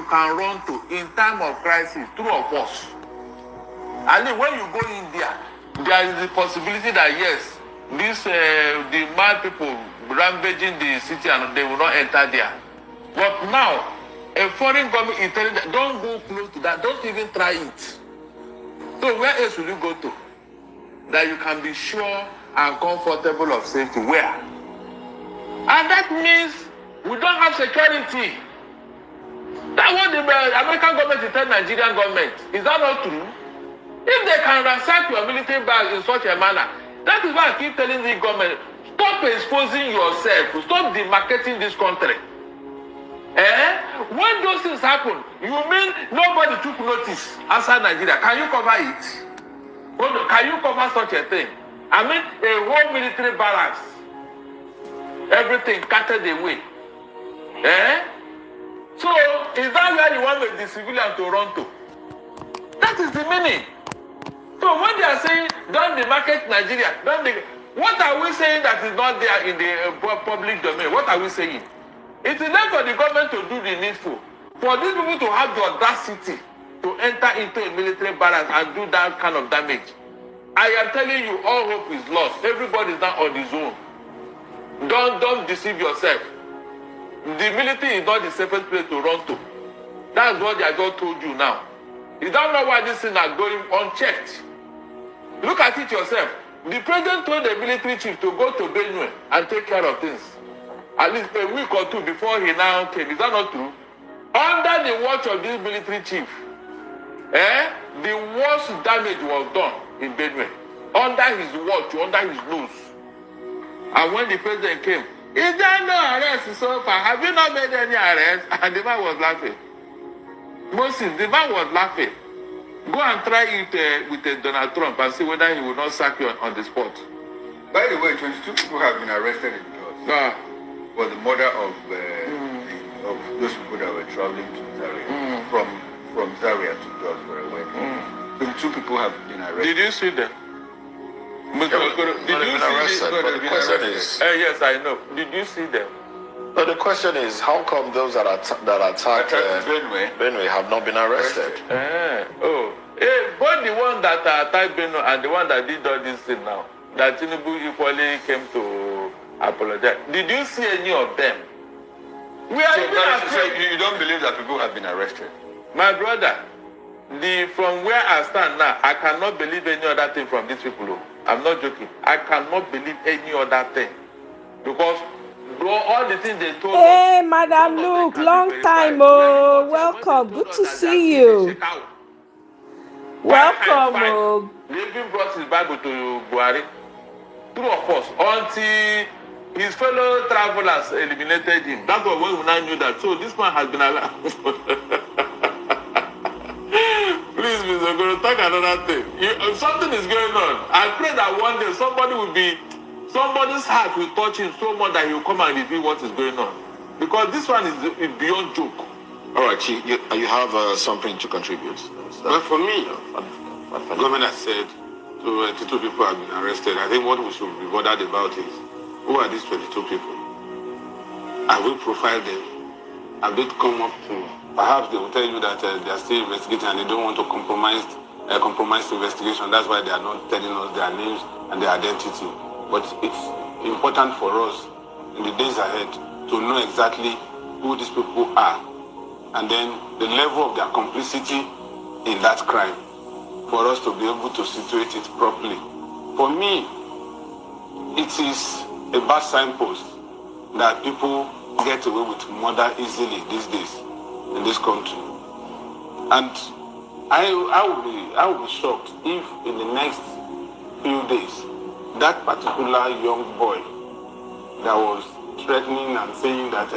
you can run to in time of crisis, true or false? And then when you go in there is the possibility that yes, this the mad people rampaging the city and they will not enter there. But now, a foreign government is telling them, don't go close to that, don't even try it. So where else will you go to? That you can be sure and comfortable of safety. Where? And that means we don't have security. That's what the American government is telling Nigerian government. Is that not true? If they can ransack your military bag in such a manner, that is why I keep telling the government, stop exposing yourself, stop demarcating this country. When those things happen, you mean nobody took notice outside Nigeria? Can you cover it? Can you cover such a thing? I mean, a whole military barracks, everything carted away. So, is that where you want the civilian to run to? That is the meaning. So when they are saying, don't demarcate Nigeria, what are we saying that is not there in the public domain? What are we saying? It is not for the government to do the needful. For these people to have the audacity to enter into a military barracks and do that kind of damage. I am telling you, all hope is lost. Everybody is now on his own. Don't deceive yourself. The military is not the safest place to run to. That's what I just told you now. You don't know why these things are going unchecked. Look at it yourself. The president told the military chief to go to Benue and take care of things. At least a week or two before he now came. Is that not true? Under the watch of this military chief, the worst damage was done in Benue. Under his watch, under his nose. And when the president came, is there no arrest so far? Have you not made any arrest? And the man was laughing. Moses, the man was laughing. Go and try it with Donald Trump and see whether he will not sack you on the spot. By the way, 22 people have been arrested in Jos for the murder of those people that were traveling to Zaria, from Zaria to Jos for a wedding. 22 people have been arrested. Did you see them? Did you see them? But the question is... yes, I know. Did you see them? But the question is, how come those that attacked Benue have not been arrested? Both the one that attacked Benue and the one that did all this thing now, that Tinubu equally came to apologize. Did you see any of them? We are so you don't believe that people have been arrested? My brother, from where I stand now, I cannot believe any other thing from these people. I'm not joking. I cannot believe any other thing. Because all the things they told Hey, Madam Luke, long time. Oh, welcome. Good to see you. Welcome. They even brought his Bible to Buhari. True of course, until his fellow travelers eliminated him. That's when we now knew that. So this man has been alive. Please, Mr. Goro, talk another thing. Something is going on. I pray that one day somebody's heart will touch him so much that he will come and reveal what is going on. Because this one is beyond joke. All right, you have something to contribute. Well, for me, the government has said 22 people have been arrested. I think what we should be bothered about is, who are these 22 people? I will profile them. I will come up to, perhaps they will tell you that they are still investigating and they don't want to compromise the investigation. That's why they are not telling us their names and their identity. But it's important for us in the days ahead to know exactly who these people are and then the level of their complicity in that crime for us to be able to situate it properly. For me, it is a bad signpost that people get away with murder easily these days in this country. And I would be shocked if in the next few days that particular young boy that was threatening and saying that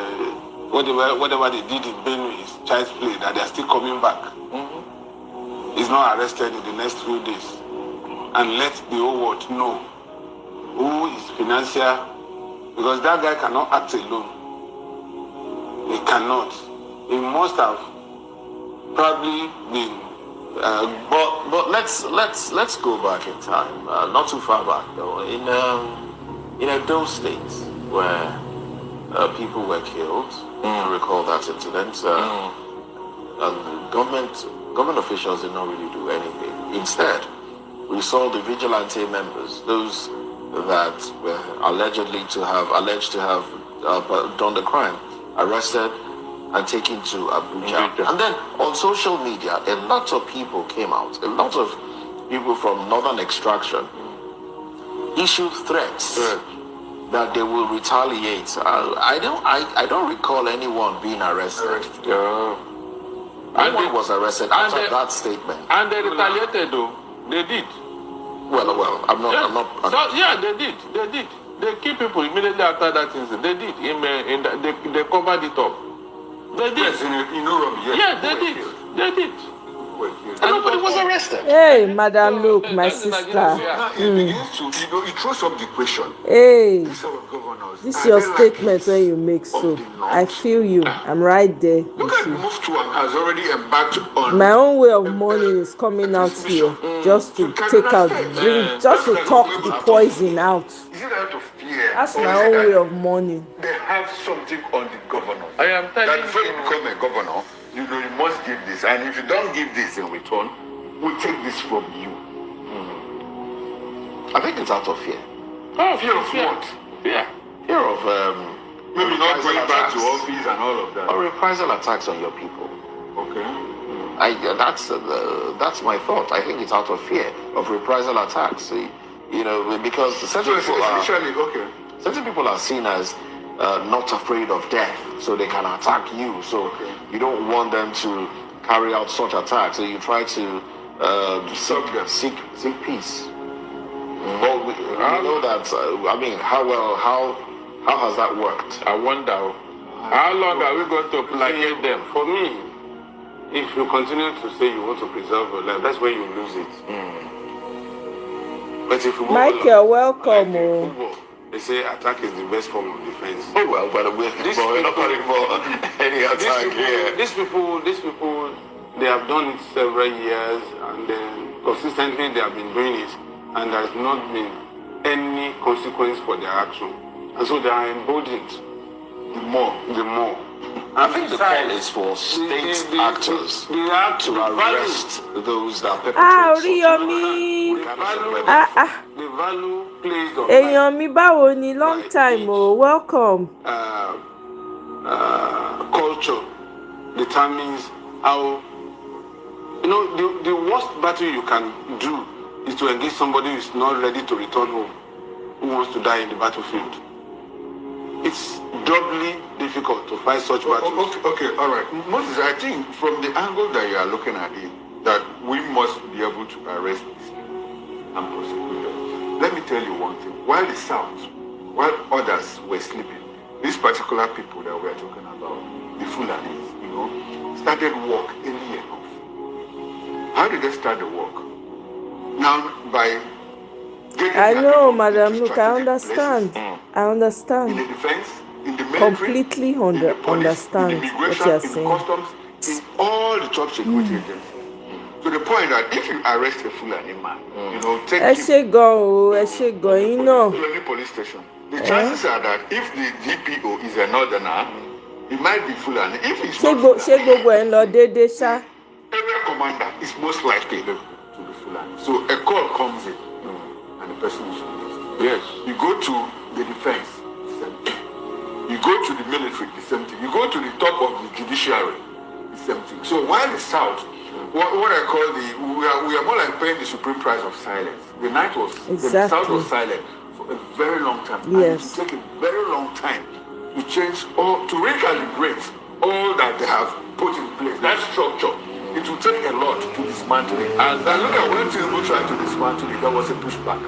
whatever they did in Benue is child's play, that they are still coming back, is not arrested in the next few days, and let the whole world know who is financier, because that guy cannot act alone. He cannot. He must have probably been. But let's go back in time, not too far back though. In Edo State, where people were killed, you recall that incident. government officials did not really do anything. Instead, we saw the vigilante members, those that were alleged to have done the crime, arrested and taken to Abuja. And then on social media, a lot of people came out. A lot of people from northern extraction issued threats that they will retaliate. I don't recall anyone being arrested. No one was arrested after that statement. And they retaliated, though. They did. Well, I'm not. They did. They killed people immediately after that incident. They did. They covered it up. They did. Yes, in Europe, yes. Yeah, they did. They did. And nobody was arrested. Hey, Madam, look, my sister. Now it begins to, it throws up the question. Hey, These our governors. this is are your they like statement this when you make so. of the north? I feel you. I'm right there. Look You at see. Move to has already embarked on My own way of mourning is coming out here just to take out, just to talk the poison out. Is it out of fear? That's or my is it own that way of mourning. They have something on the governor. I am That telling before you you. become a governor, you must give this. And if you don't give this in return, we'll take this from you. I think it's out of fear. Oh, Fear of what? Yeah. Fear of Maybe not going reprisal back to attacks. office and all of that. Or reprisal attacks on your people. Okay. That's my thought. I think it's out of fear of reprisal attacks. Because certain people are seen as not afraid of death, so they can attack you. So you don't want them to carry out such attacks. So you try to seek peace. But we know that. How has that worked? I wonder how long are we going to placate them? For me, if you continue to say you want to preserve your life, that's when you lose it. But if you go Michael, welcome. in football, they say attack is the best form of defense. Oh well, but we're not calling for any attack here. These people, they have done it several years, and then consistently they have been doing it, and there has not been any consequence for their action, and so they are emboldened the more. I think the call is for state actors They have to arrest those that Ah, perpetrate Oriyomi. the value placed on Èèyàn mi báwo ni, long time welcome. culture determines how. The worst battle you can do is to engage somebody who is not ready to return home, who wants to die in the battlefield. It's doubly difficult to fight such battles. Okay, all right. Moses, I think from the angle that you are looking at it, that we must be able to arrest these people and prosecute them. Let me tell you one thing. While the South, while others were sleeping, these particular people that we are talking about, the Fulanis, started work early enough. How did they start the work? Now, by getting I their know, people Madam. into Look, I strategic understand. places, I in understand. the defense, in the military, Completely in the police, understand in the what immigration, you are in the saying. customs, in all the top security agencies. To the point that if you arrest a Fulani man, take Ẹ him ṣé gan o, ẹ ṣé gan yín náà. to any police station, the chances are that if the DPO is a northerner, he might be Fulani. If he's not Ṣé gbogbo ẹ̀ ń lọ déédéé ṣá? area commander is most likely to be Fulani. So a call comes in, and the person is released. Yes. You go to the defense, the same thing. You go to the military, the same thing. You go to the top of the judiciary, the same thing. So while the South, what I call we are more like paying the supreme price of silence. The South was silent for a very long time. Yes. And it will take a very long time to change or to recalibrate all that they have put in place. That structure. It will take a lot to dismantle it. And look at when Tinubu tried to dismantle it, there was a pushback.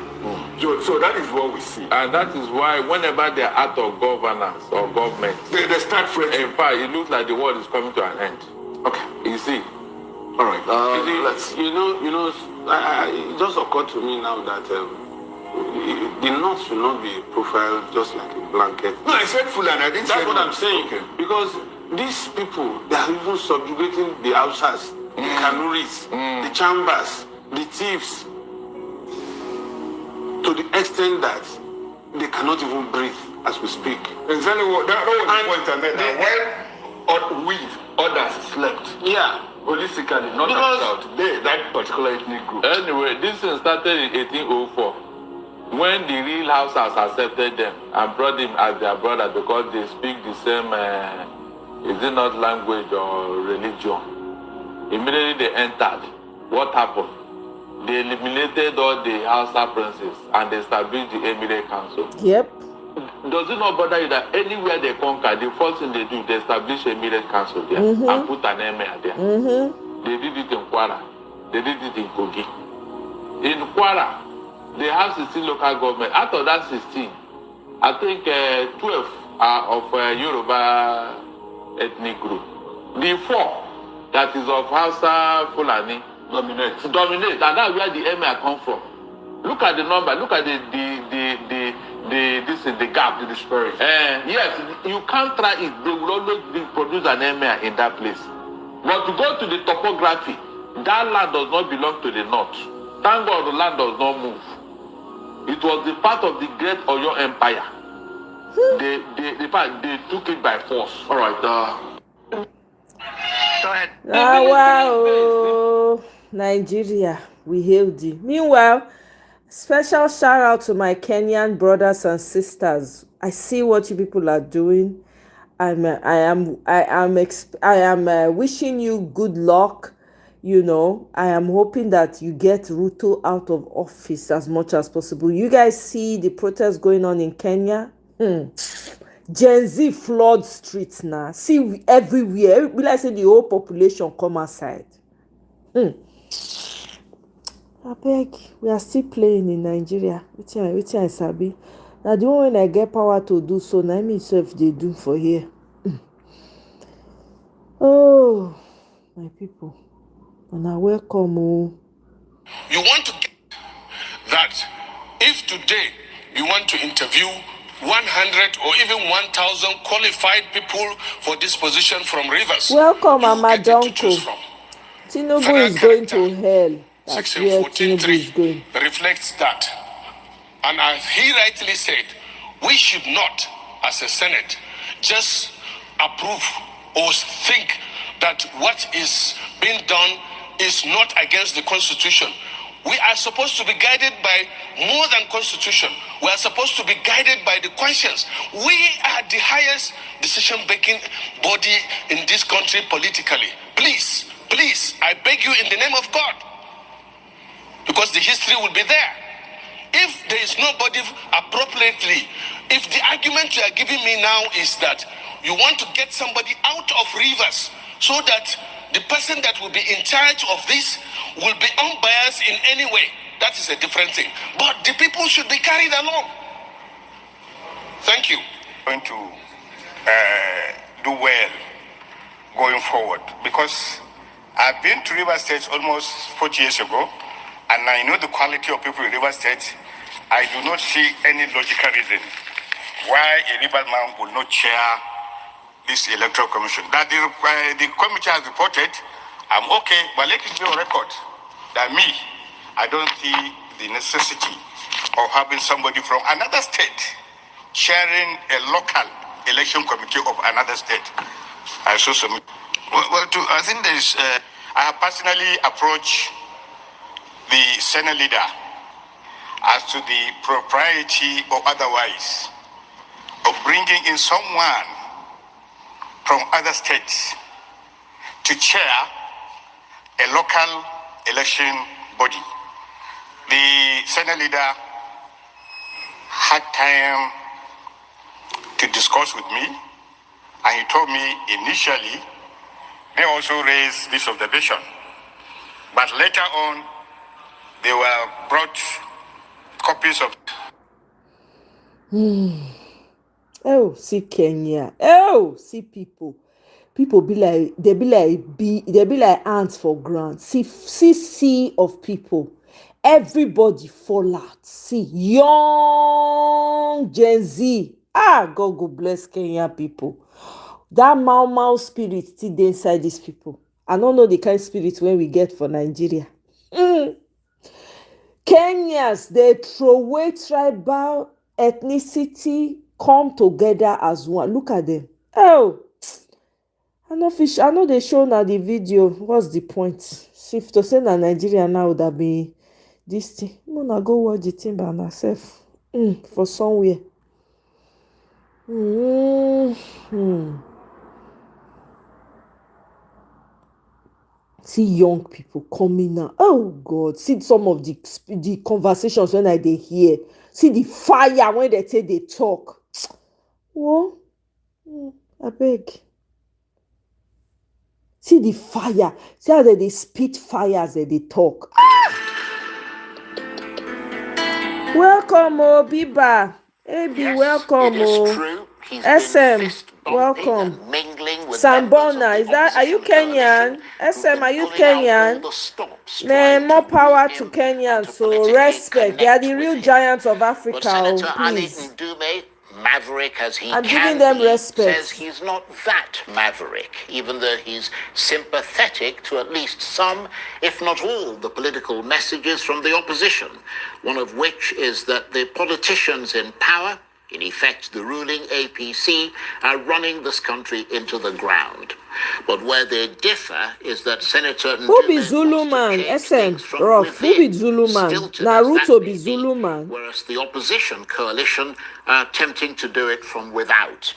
So that is what we see. And that is why whenever they're out of governance or government, They start fresh. in fact, it looks like the world is coming to an end. Okay. You see? All right. It just occurred to me now that the North should not be profiled just like a blanket. No, I said Fulani. I didn't say That's what I'm saying. Okay. Because these people, they are even subjugating the Hausas, the Kanuris, the Chambers, the thieves, to the extent that they cannot even breathe as we speak. Exactly what that was the point I made. with others slept. Yeah. Holistically, not Because- out. They, that particular ethnic group. Anyway, this thing started in 1804 when the real Hausas accepted them and brought them as their brother because they speak the same, is it not language or religion? Immediately they entered. What happened? They eliminated all the Hausa princes and they established the Emirate Council. Yep. Does it not bother you that anywhere they conquer, the first thing they do, they establish a Emirate Council there and put an emir there? They did it in Kwara. They did it in Kogi. In Kwara, they have 16 local government. Out of that 16, I think 12 are of Yoruba ethnic group. The 4 that is of Hausa Fulani dominate, and that's where the emir come from. Look at the number. Look at the gap, the disparity. Yes, you can't try it. They will always produce an emir in that place. But to go to the topography, that land does not belong to the north. Thank God the land does not move. It was the part of the Great Oyo Empire. They took it by force. All right. Go ahead. Wow, Nigeria, we hail thee. Meanwhile, special shout out to my Kenyan brothers and sisters. I see what you people are doing. I am wishing you good luck. You know, I am hoping that you get Ruto out of office as much as possible. You guys see the protests going on in Kenya? Gen Z flood streets now. See everywhere. Be like say the whole population come outside. I beg, we are still playing in Nigeria. Which I sabi. Now the one when I get power to do so, now me self they do for here. Oh, my people. And I welcome you. You want to get that if today you want to interview 100 or even 1,000 qualified people for this position from Rivers. Welcome, you Mama get it to choose Donko. from. Tinubu Federal is going character, to hell. That's Section where Tinubu is 14.3 going. reflects that. And as he rightly said, we should not, as a Senate, just approve or think that what is being done is not against the Constitution. We are supposed to be guided by more than Constitution. We are supposed to be guided by the conscience. We are the highest decision-making body in this country politically. Please, I beg you in the name of God, because the history will be there. If there is nobody appropriately, if the argument you are giving me now is that you want to get somebody out of Rivers so that the person that will be in charge of this will be unbiased in any way, that is a different thing. But the people should be carried along. Thank you. Going to do well going forward, because I've been to River State almost 40 years ago, and I know the quality of people in River State. I do not see any logical reason why a riverman will not chair this electoral commission. That the committee has reported, I'm okay, but let it be on record that I don't see the necessity of having somebody from another state chairing a local election committee of another state. I saw some. I think there is. I have personally approached the Senate leader as to the propriety or otherwise of bringing in someone from other states to chair a local election body. The Senate leader had time to discuss with me, and he told me initially they also raised this observation, but later on they were brought copies of. Oh, see Kenya. Oh, see people. People be like they be like ants for ground. See sea of people. Everybody fall out. See young Gen Z. God go bless Kenya people. That Mau spirit still dey inside these people. I don't know the kind of spirit when we get for Nigeria. Kenyans, they throw away tribal ethnicity, come together as one. Look at them. Oh, I know they show now the video. What's the point? See, if to say na Nigeria now would have been this thing. Mona go watch the thing by myself. For somewhere. See young people coming now. Oh God! See some of the conversations when I dey hear. See the fire when they say they talk. What? I beg. See the fire. See how they spit fire as they talk. Welcome, Biba. Abi, welcome, SM, welcome. Sambona, are you Kenyan? SM, are you Kenyan? Man, more power to Kenyans, so respect. They are the real giants of Africa, please. Maverick as he I'm can giving them be, respect. says he's not that maverick, even though he's sympathetic to at least some, if not all, the political messages from the opposition, one of which is that the politicians in power, in effect the ruling APC, are running this country into the ground. But where they differ is that Senator Who be Zulu man? SM, Rough. Who be Zulu man? Naruto be Zulu man. Whereas the opposition coalition are attempting to do it from without.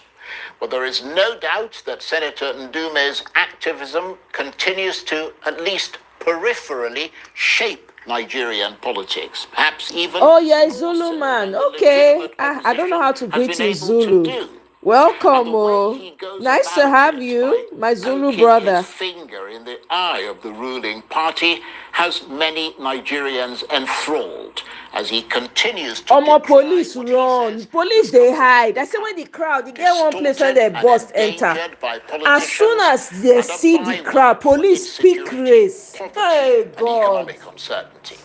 But there is no doubt that Senator Ndume's activism continues to, at least peripherally, shape Nigerian politics. Perhaps even... Oh, yeah, Zulu man. Okay. I don't know how to greet in Zulu. Welcome, nice to have you, my Zulu brother. His finger in the eye of the ruling party has many Nigerians enthralled as he continues to police run. Police they hide. I say when the crowd, they get one place where they bust enter. As soon as they see the crowd, police pick race. Hey God. Economic uncertainty.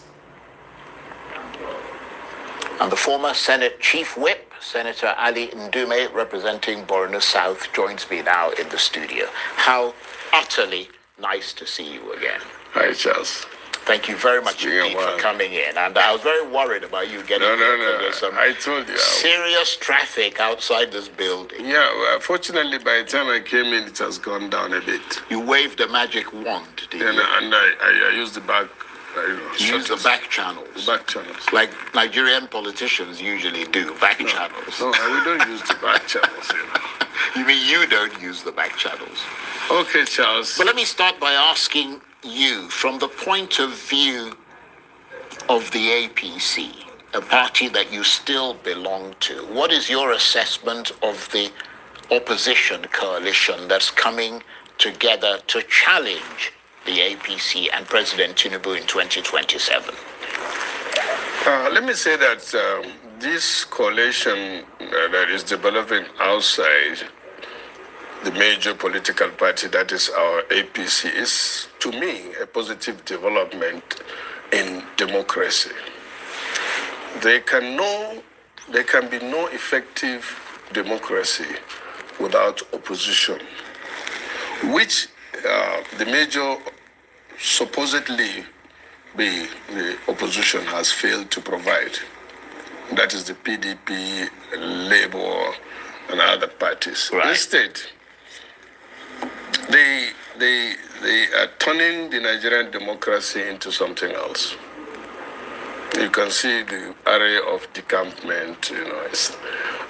And the former Senate Chief Whip, Senator Ali Ndume, representing Borno South, joins me now in the studio. How utterly nice to see you again. Hi, Charles. Thank you very much indeed for coming in. And I was very worried about you getting No. There's some I told you. serious traffic outside this building. Yeah, well, fortunately, by the time I came in, it has gone down a bit. You waved a magic wand, did you? And I used the back. Use the back channels. The back channels. Like Nigerian politicians usually do, back channels. No, we don't use the back channels, you know. You mean you don't use the back channels? Okay, Charles. But let me start by asking you, from the point of view of the APC, a party that you still belong to, what is your assessment of the opposition coalition that's coming together to challenge the APC and President Tinubu in 2027? Let me say that this coalition that is developing outside the major political party, that is our APC, is, to me, a positive development in democracy. There can be no effective democracy without opposition, which the major supposedly the opposition has failed to provide. That is the PDP, Labour, and other parties. Right. Instead, they are turning the Nigerian democracy into something else. You can see the array of decampment,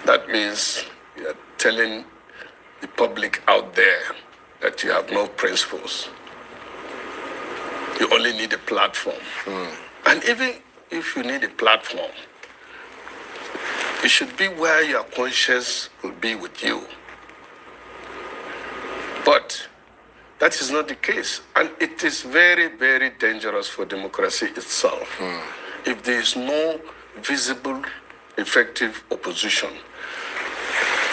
that means you are telling the public out there that you have no principles. You only need a platform. And even if you need a platform, it should be where your conscience will be with you. But that is not the case. And it is very, very dangerous for democracy itself. If there is no visible, effective opposition,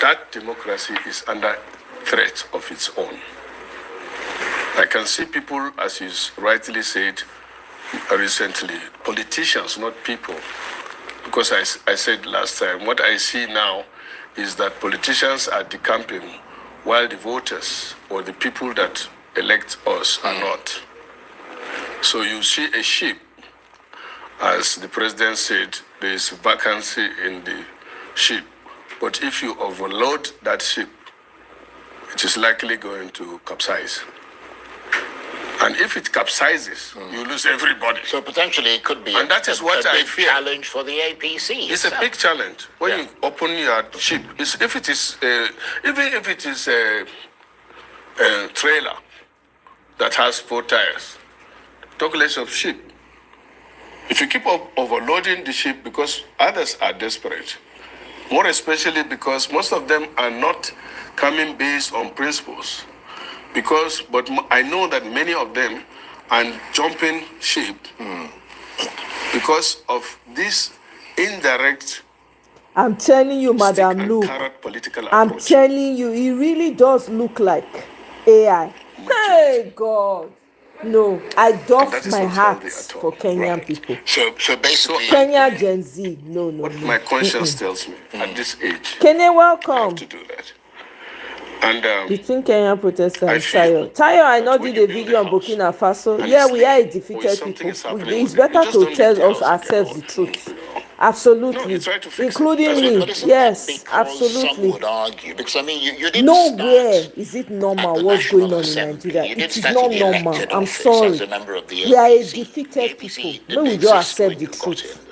that democracy is under threat of its own. I can see people, as you rightly said recently, politicians, not people. Because I said last time, what I see now is that politicians are decamping while the voters or the people that elect us are not. So you see a ship, as the president said, there is vacancy in the ship. But if you overload that ship, it is likely going to capsize. And if it capsizes, you lose everybody. So potentially it could be and that is what a I big fear. challenge for the APC. It's a big challenge. When you open your ship, if it is, even if it is a trailer that has 4 tires, talk less of ship. If you keep overloading the ship because others are desperate, more especially because most of them are not coming based on principles. But I know that many of them are jumping ship because of this indirect. I'm telling you, Madam Luke. I'm telling you, it really does look like AI. Hey God, no, I doff my hat for Kenyan people. So basically, Kenya Gen Z, no. What my conscience tells me at this age, Kenya, I welcome. have to do that. And Between Kenyan protesters and Tayo, I know did a video on Burkina Faso. Yeah, we are a defeated people. It's better to tell us ourselves the truth. Absolutely, including me. Yes, absolutely. Some would argue, because I mean, you didn't Nowhere is it normal what's going on in Nigeria. It is not normal. I'm sorry. We are a defeated people. When we just accept the truth.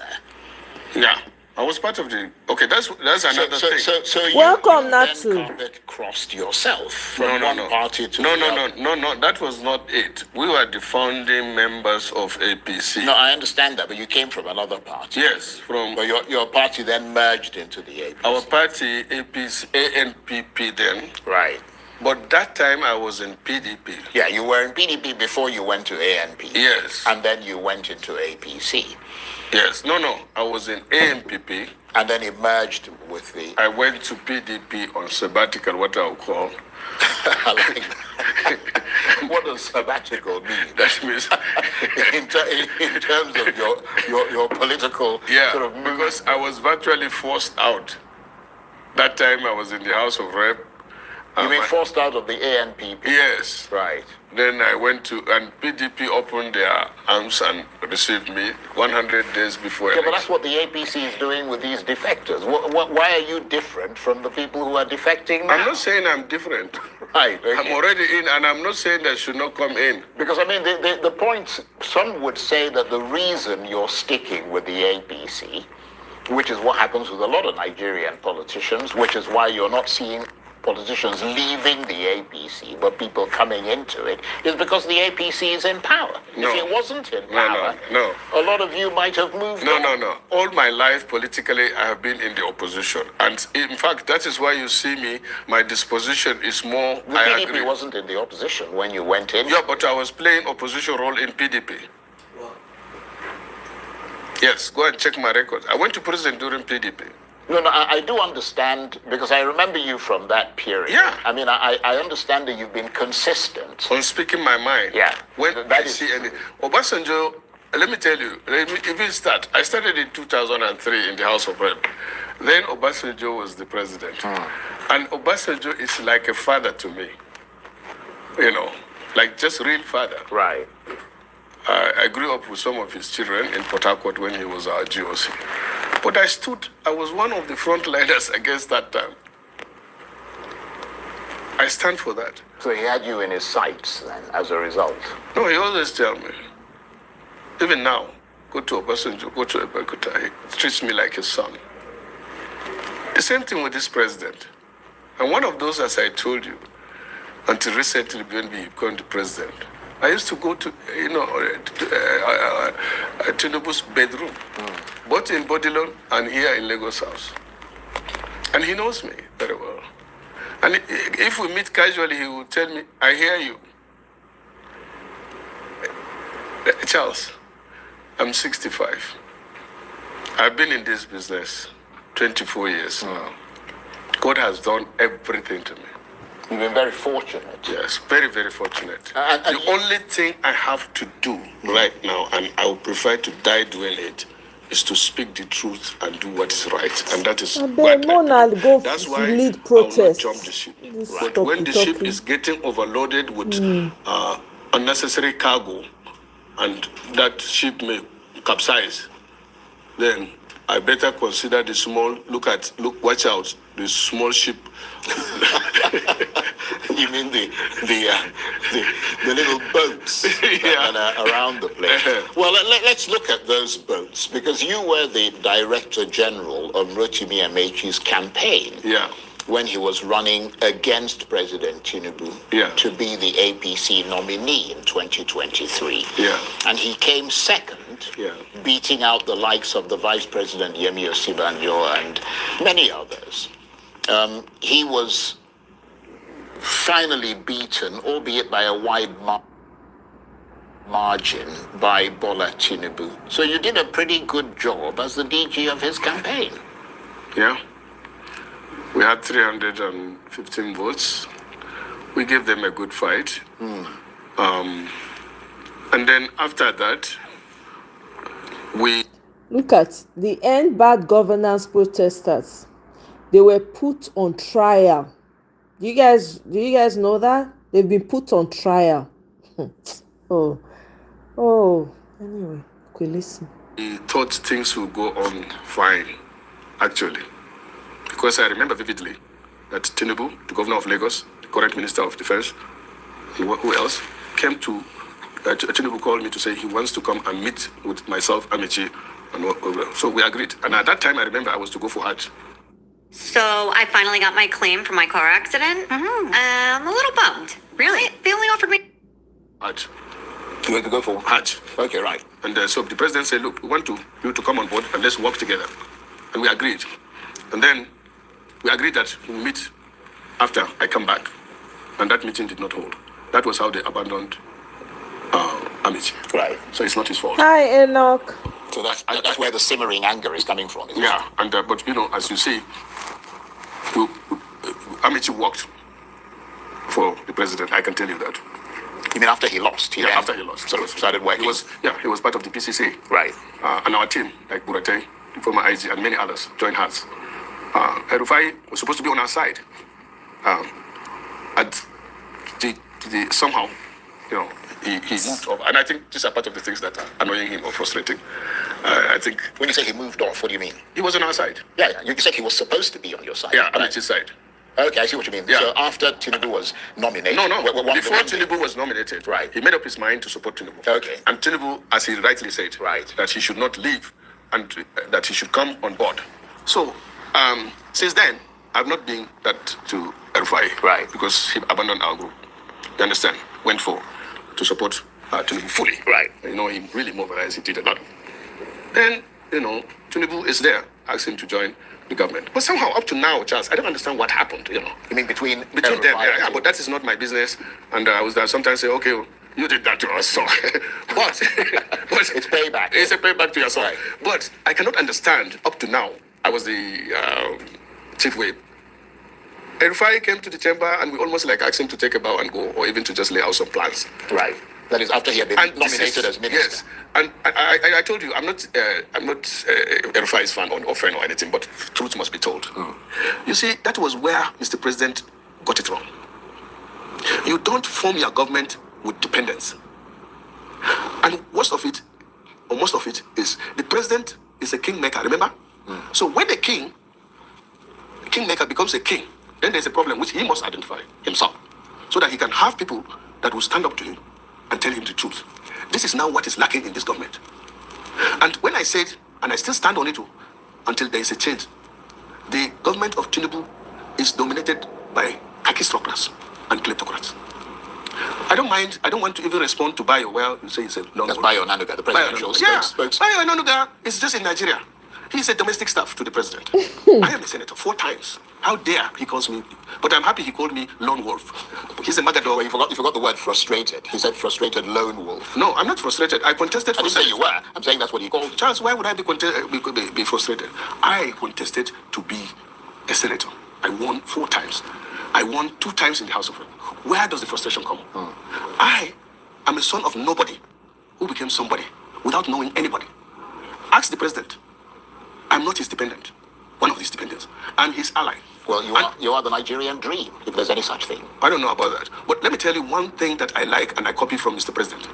yeah, I was part of the. Okay, that's another thing. So Welcome, you Natu. then carpet crossed yourself from one party to the other. No, that was not it. We were the founding members of APC. No, I understand that, but you came from another party. Yes, from. But your party then merged into the APC. Our party, APC, ANPP then. Right. But that time I was in PDP. Yeah, you were in PDP before you went to ANP. Yes. And then you went into APC. Yes. No. I was in ANPP. And then it merged with the... I went to PDP on sabbatical, what I would call. I like that. What does sabbatical mean? That means... in terms of your political sort of movement. Because I was virtually forced out. That time I was in the House of Rep. You mean forced out of the ANPP? Yes. Right. Then I went to, and PDP opened their arms and received me 100 days before election. But that's what the APC is doing with these defectors. Why are you different from the people who are defecting now? I'm not saying I'm different. Right. Okay. I'm already in, and I'm not saying they should not come in. Because, I mean, the point, some would say that the reason you're sticking with the APC, which is what happens with a lot of Nigerian politicians, which is why you're not seeing politicians leaving the APC, but people coming into it, is because the APC is in power. No. If it wasn't in power, No. a lot of you might have moved on. No. All my life, politically, I have been in the opposition. And in fact, that is why you see me, my disposition is more... The PDP wasn't in the opposition when you went in. Yeah, but I was playing opposition role in PDP. Yes, go and check my records. I went to prison during PDP. No, I do understand, because I remember you from that period. Yeah. I mean, I understand that you've been consistent. On speaking my mind. Yeah. When I see any... Obasanjo, let me tell you, let me even start. I started in 2003 in the House of Rep. Then Obasanjo was the president. And Obasanjo is like a father to me. You know, like just real father. Right. I grew up with some of his children in Port Harcourt when he was our GOC. But I was one of the frontliners against that time. I stand for that. So he had you in his sights then, as a result? No, he always tell me, even now, go to Obasanjo, go to Ebekuta, he treats me like his son. The same thing with this president. And one of those, as I told you, until recently when we became the president, I used to go to, Tinubu's bedroom, both in Bodilon and here in Lagos House. And he knows me very well. And if we meet casually, he will tell me, I hear you. Charles, I'm 65. I've been in this business 24 years now. God has done everything to me. You've been very fortunate. Yes, very, very fortunate. The only thing I have to do right now, and I would prefer to die doing it, is to speak the truth and do what is right. And that is what that's why lead I will not protests. jump the ship. But when the ship is getting overloaded with unnecessary cargo, and that ship may capsize, then I better consider the small, watch out, the small ship You mean the little boats that are around the place? Well, let's look at those boats, because you were the Director General of Rotimi Amaechi's campaign. Yeah. When he was running against President Tinubu to be the APC nominee in 2023. Yeah. And he came second, beating out the likes of the Vice President Yemi Osibanjo and many others. He was finally beaten, albeit by a wide margin, by Bola Tinubu. So you did a pretty good job as the DG of his campaign. Yeah. We had 315 votes. We gave them a good fight. And then after that, we... Look at the End Bad Governance protesters. They were put on trial. Do you guys know that? They've been put on trial. Anyway, okay, listen. We thought things would go on fine, actually. Because I remember vividly that Tinubu, the governor of Lagos, the current minister of defense, who else, came to, Tinubu called me to say he wants to come and meet with myself, Amaechi, and so we agreed. And at that time, I remember I was to go for Hajj. So I finally got my claim for my car accident. I'm a little bummed. Really? They only offered me Hajj. You went to go for Hajj. Okay, right. And so the president said, look, we want you to come on board and let's work together. And we agreed. And then we agreed that we'll meet after I come back. And that meeting did not hold. That was how they abandoned Amaechi. Right. So it's not his fault. Hi, Enoch. So that's where the simmering anger is coming from. Isn't Yeah, and but as you see, Amaechi worked for the president. I can tell you that. You mean after he lost? After he lost. So started working. He was part of the PCC. Right. And our team, like Burate, the former IG, and many others, joined hands. Rufai was supposed to be on our side. And somehow, he moved off. And I think these are part of the things that are annoying him or frustrating. I think... When you say he moved off, what do you mean? He was on our side. Yeah. You said he was supposed to be on your side. Yeah, on his side. Okay, I see what you mean. Yeah. So after Tinubu was nominated... No. Before Tinubu was nominated, right, he made up his mind to support Tinubu. Okay. And Tinubu, as he rightly said, right, that he should not leave and that he should come on board. So, since then, I've not been that to Rufai. Right. Because he abandoned our group. You understand? Went to support Tinubu fully. Right. He really mobilized, he did a lot. Then, Tinubu is there, asked him to join the government. But somehow, up to now, Charles, I don't understand what happened, You mean between them? Yeah, but that is not my business. And I was there sometimes say, okay, you did that to us, so. but it's payback. It's a payback to yourself. Right. But I cannot understand, up to now, I was the chief whip. Rufai came to the chamber and we almost asked him to take a bow and go, or even to just lay out some plans. Right. That is after he had been nominated as minister. Yes. And I told you, I'm not Rufai's fan or friend or anything, but truth must be told. You see, that was where Mr. President got it wrong. You don't form your government with dependents. And most of it is the president is a kingmaker, remember? So when the kingmaker becomes a king, then there's a problem which he must identify himself, so that he can have people that will stand up to him and tell him the truth. This is now what is lacking in this government. And when I said, and I still stand on it until there is a change, the government of Tinubu is dominated by khaki smugglers and kleptocrats. I don't mind. I don't want to even respond to Bayo. Well, you say it's a long. That's Bayo Onanuga, the presidential spokesman. Bayo Onanuga is just in Nigeria. He's a domestic staff to the president. I am a senator 4 times. How dare he calls me? But I'm happy he called me lone wolf. He's a magador. Well, you forgot the word frustrated. He said frustrated lone wolf. No, I'm not frustrated. I contested. I didn't say you were. I'm saying that's what he called. Charles, why would I be frustrated? I contested to be a senator. I won 4 times. I won 2 times in the House of Reps. Where does the frustration come? I am a son of nobody who became somebody without knowing anybody. Ask the president. I'm not his dependent. One of his dependents. I'm his ally. Well, you are the Nigerian dream, if there's any such thing. I don't know about that. But let me tell you one thing that I like and I copy from Mr. President.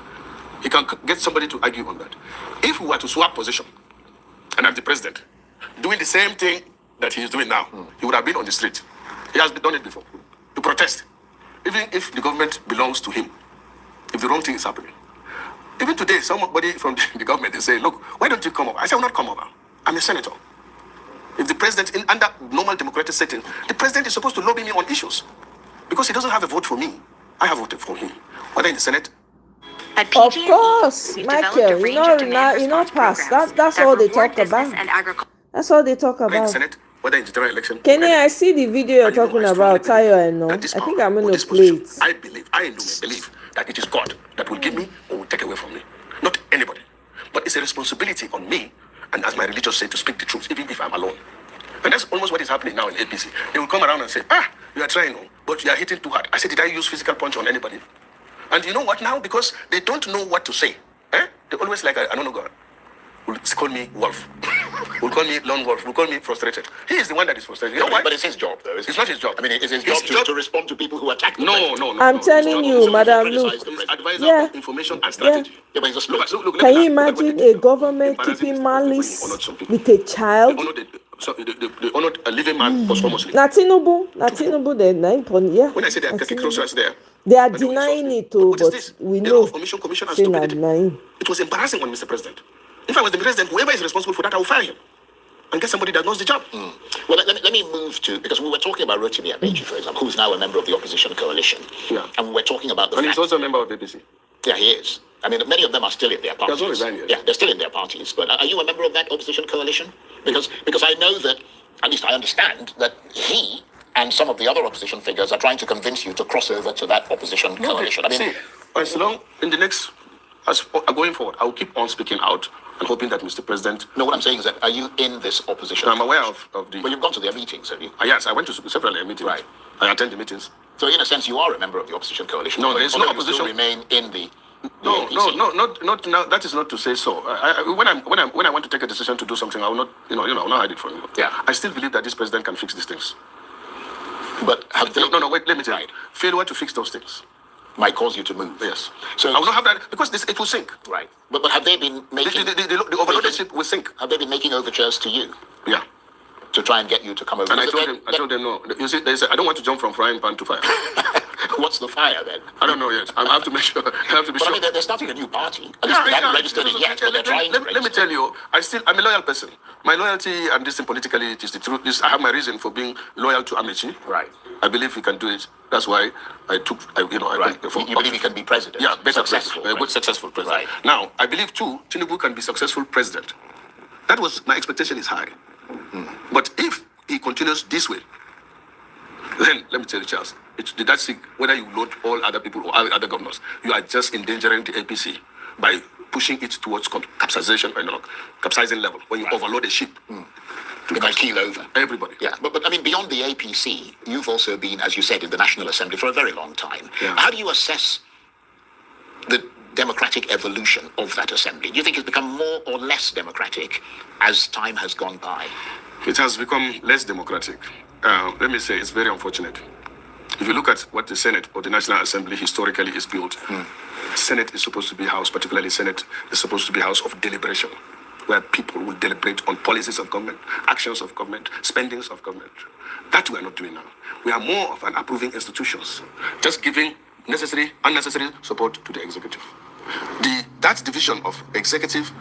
He can get somebody to argue on that. If we were to swap position, and I'm the president, doing the same thing that he is doing now, he would have been on the street. He has done it before. To protest. even if the government belongs to him, if the wrong thing is happening, even today, somebody from the government is saying, look, why don't you come over? I say, I will not come over. I'm a senator. If the president, under normal democratic setting, the president is supposed to lobby me on issues. Because he doesn't have a vote for me. I have voted for him. Whether in the Senate. Of course, Michael, you know, pass. That's all they talk about. That's all they talk Whether in the about. Senate, whether in the general election. Kenny, I see the video you're talking about, Tayo, and no. I think I'm going to play it. I believe that it is God that will give me or will take away from me. Not anybody. But it's a responsibility on me, and as my religious say, to speak the truth, even if I'm alone. And that's almost what is happening now in APC. They will come around and say, you are trying, but you are hitting too hard. I said, did I use physical punch on anybody? And you know what now? Because they don't know what to say. They always like, I don't know God. Will call me wolf. Will call me lone wolf. Will call me frustrated. He is the one that is frustrated. You know why? But it's his job, though. It's not his job. I mean, it's his job to respond to people who attack him. No. I'm telling you, Madam Luke. He's advisor of information and strategy. Yeah, but he's just look, Can you imagine a government keeping malice with a child? They honored a living man posthumously. Natinubu, the 9 yeah. When I say they are taking crossers there, they are denying it, but we know. Commission and stupidity. It was embarrassing on Mr. President. If I was the president, whoever is responsible for that, I will fire him and get somebody that knows the job. Well, let me move to, because we were talking about Rotimi Amechi, for example, who's now a member of the opposition coalition. Yeah. And we're talking about the And fact, he's also a member of APC. Yeah, he is. I mean, many of them are still in their parties. Yeah, they're still in their parties. But are you a member of that opposition coalition? Because I know that, at least I understand, that he and some of the other opposition figures are trying to convince you to cross over to that opposition coalition. I mean, as long in the next, going forward, I will keep on speaking out and hoping that Mr. President. No, what I'm saying is that, are you in this opposition? I'm aware of the. Well, you've gone to their meetings, have you? Yes, I went to several meetings. Right. I attend the meetings. So, in a sense, you are a member of the opposition coalition. No, there's no opposition. You remain in the. No, not now. That is not to say so. When I want to take a decision to do something, I will not, I will not hide it from you. Yeah. I still believe that this president can fix these things. But have they? No, wait. Let me tell you. Failure to fix those things might cause you to move. Yes. So I will not have that because it will sink. Right. But have they been making the overloaded ship will sink? Have they been making overtures to you? Yeah. To try and get you to come over. And I told them no. You see, they said I don't want to jump from frying pan to fire. What's the fire then? I don't know yet. I have to make sure. But I mean, they're starting a new party. At least they haven't registered it yet. Let me tell you, I'm a loyal person. My loyalty and this thing politically, it is the truth. I have my reason for being loyal to Amechi. Right. I believe he can do it. That's why I took. You believe he can be president? Yeah, better successful, president. A good successful president. Right. Now, I believe too, Tinubu can be successful president. That was my expectation is high. But if he continues this way, then let me tell you, Charles, that's whether you load all other people or all other governors, you are just endangering the APC by pushing it towards capsization capsizing level. When you overload a ship, it might keel over. Everybody. Yeah, but I mean, beyond the APC, you've also been, as you said, in the National Assembly for a very long time. Yeah. How do you assess the democratic evolution of that assembly? Do you think it's become more or less democratic as time has gone by? It has become less democratic. Let me say it's very unfortunate. If you look at what the Senate or the National Assembly historically is built, Senate is supposed to be a house, particularly Senate is supposed to be a house of deliberation, where people will deliberate on policies of government, actions of government, spendings of government. That we are not doing now. We are more of an approving institutions, just giving necessary, unnecessary support to the executive. That division of executive,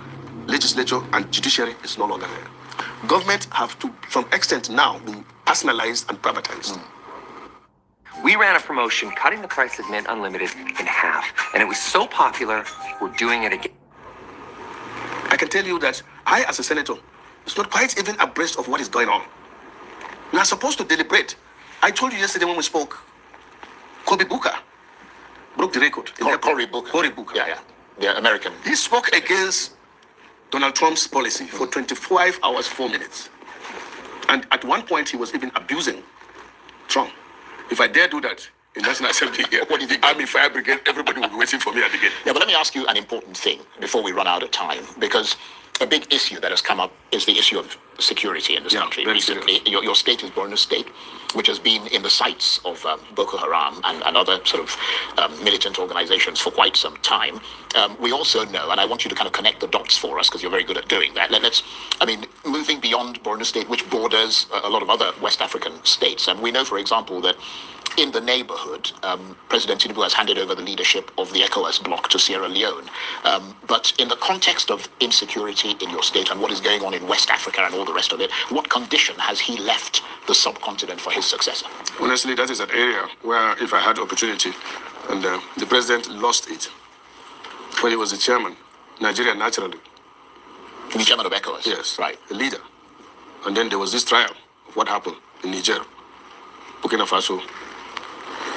legislature, and judiciary is no longer there. Government have to some extent now been personalized and privatized. We ran a promotion cutting the price of Mint Unlimited in half, and it was so popular, we're doing it again. I can tell you that I, as a senator, is not quite even abreast of what is going on. We are supposed to deliberate. I told you yesterday when we spoke, Kobe Booker broke the record. Cory Booker. Yeah. The American. He spoke against Donald Trump's policy for 25 hours, 4 minutes. And at one point, he was even abusing Trump. If I dare do that in National Assembly here, the Army Fire Brigade, everybody will be waiting for me at the gate. Yeah, but let me ask you an important thing before we run out of time, because a big issue that has come up is the issue of security in this country. Recently, your state is Borno State, which has been in the sights of Boko Haram and other sort of militant organizations for quite some time. We also know, and I want you to kind of connect the dots for us because you're very good at doing that. Moving beyond Borno State, which borders a lot of other West African states, and we know, for example, that in the neighborhood. President Tinubu has handed over the leadership of the ECOWAS bloc to Sierra Leone. But in the context of insecurity in your state and what is going on in West Africa and all the rest of it, what condition has he left the subcontinent for his successor? Honestly, that is an area where if I had opportunity, and the president lost it when he was the chairman, Nigeria naturally. The chairman of ECOWAS? Yes. Right. The leader. And then there was this trial of what happened in Niger, Burkina Faso,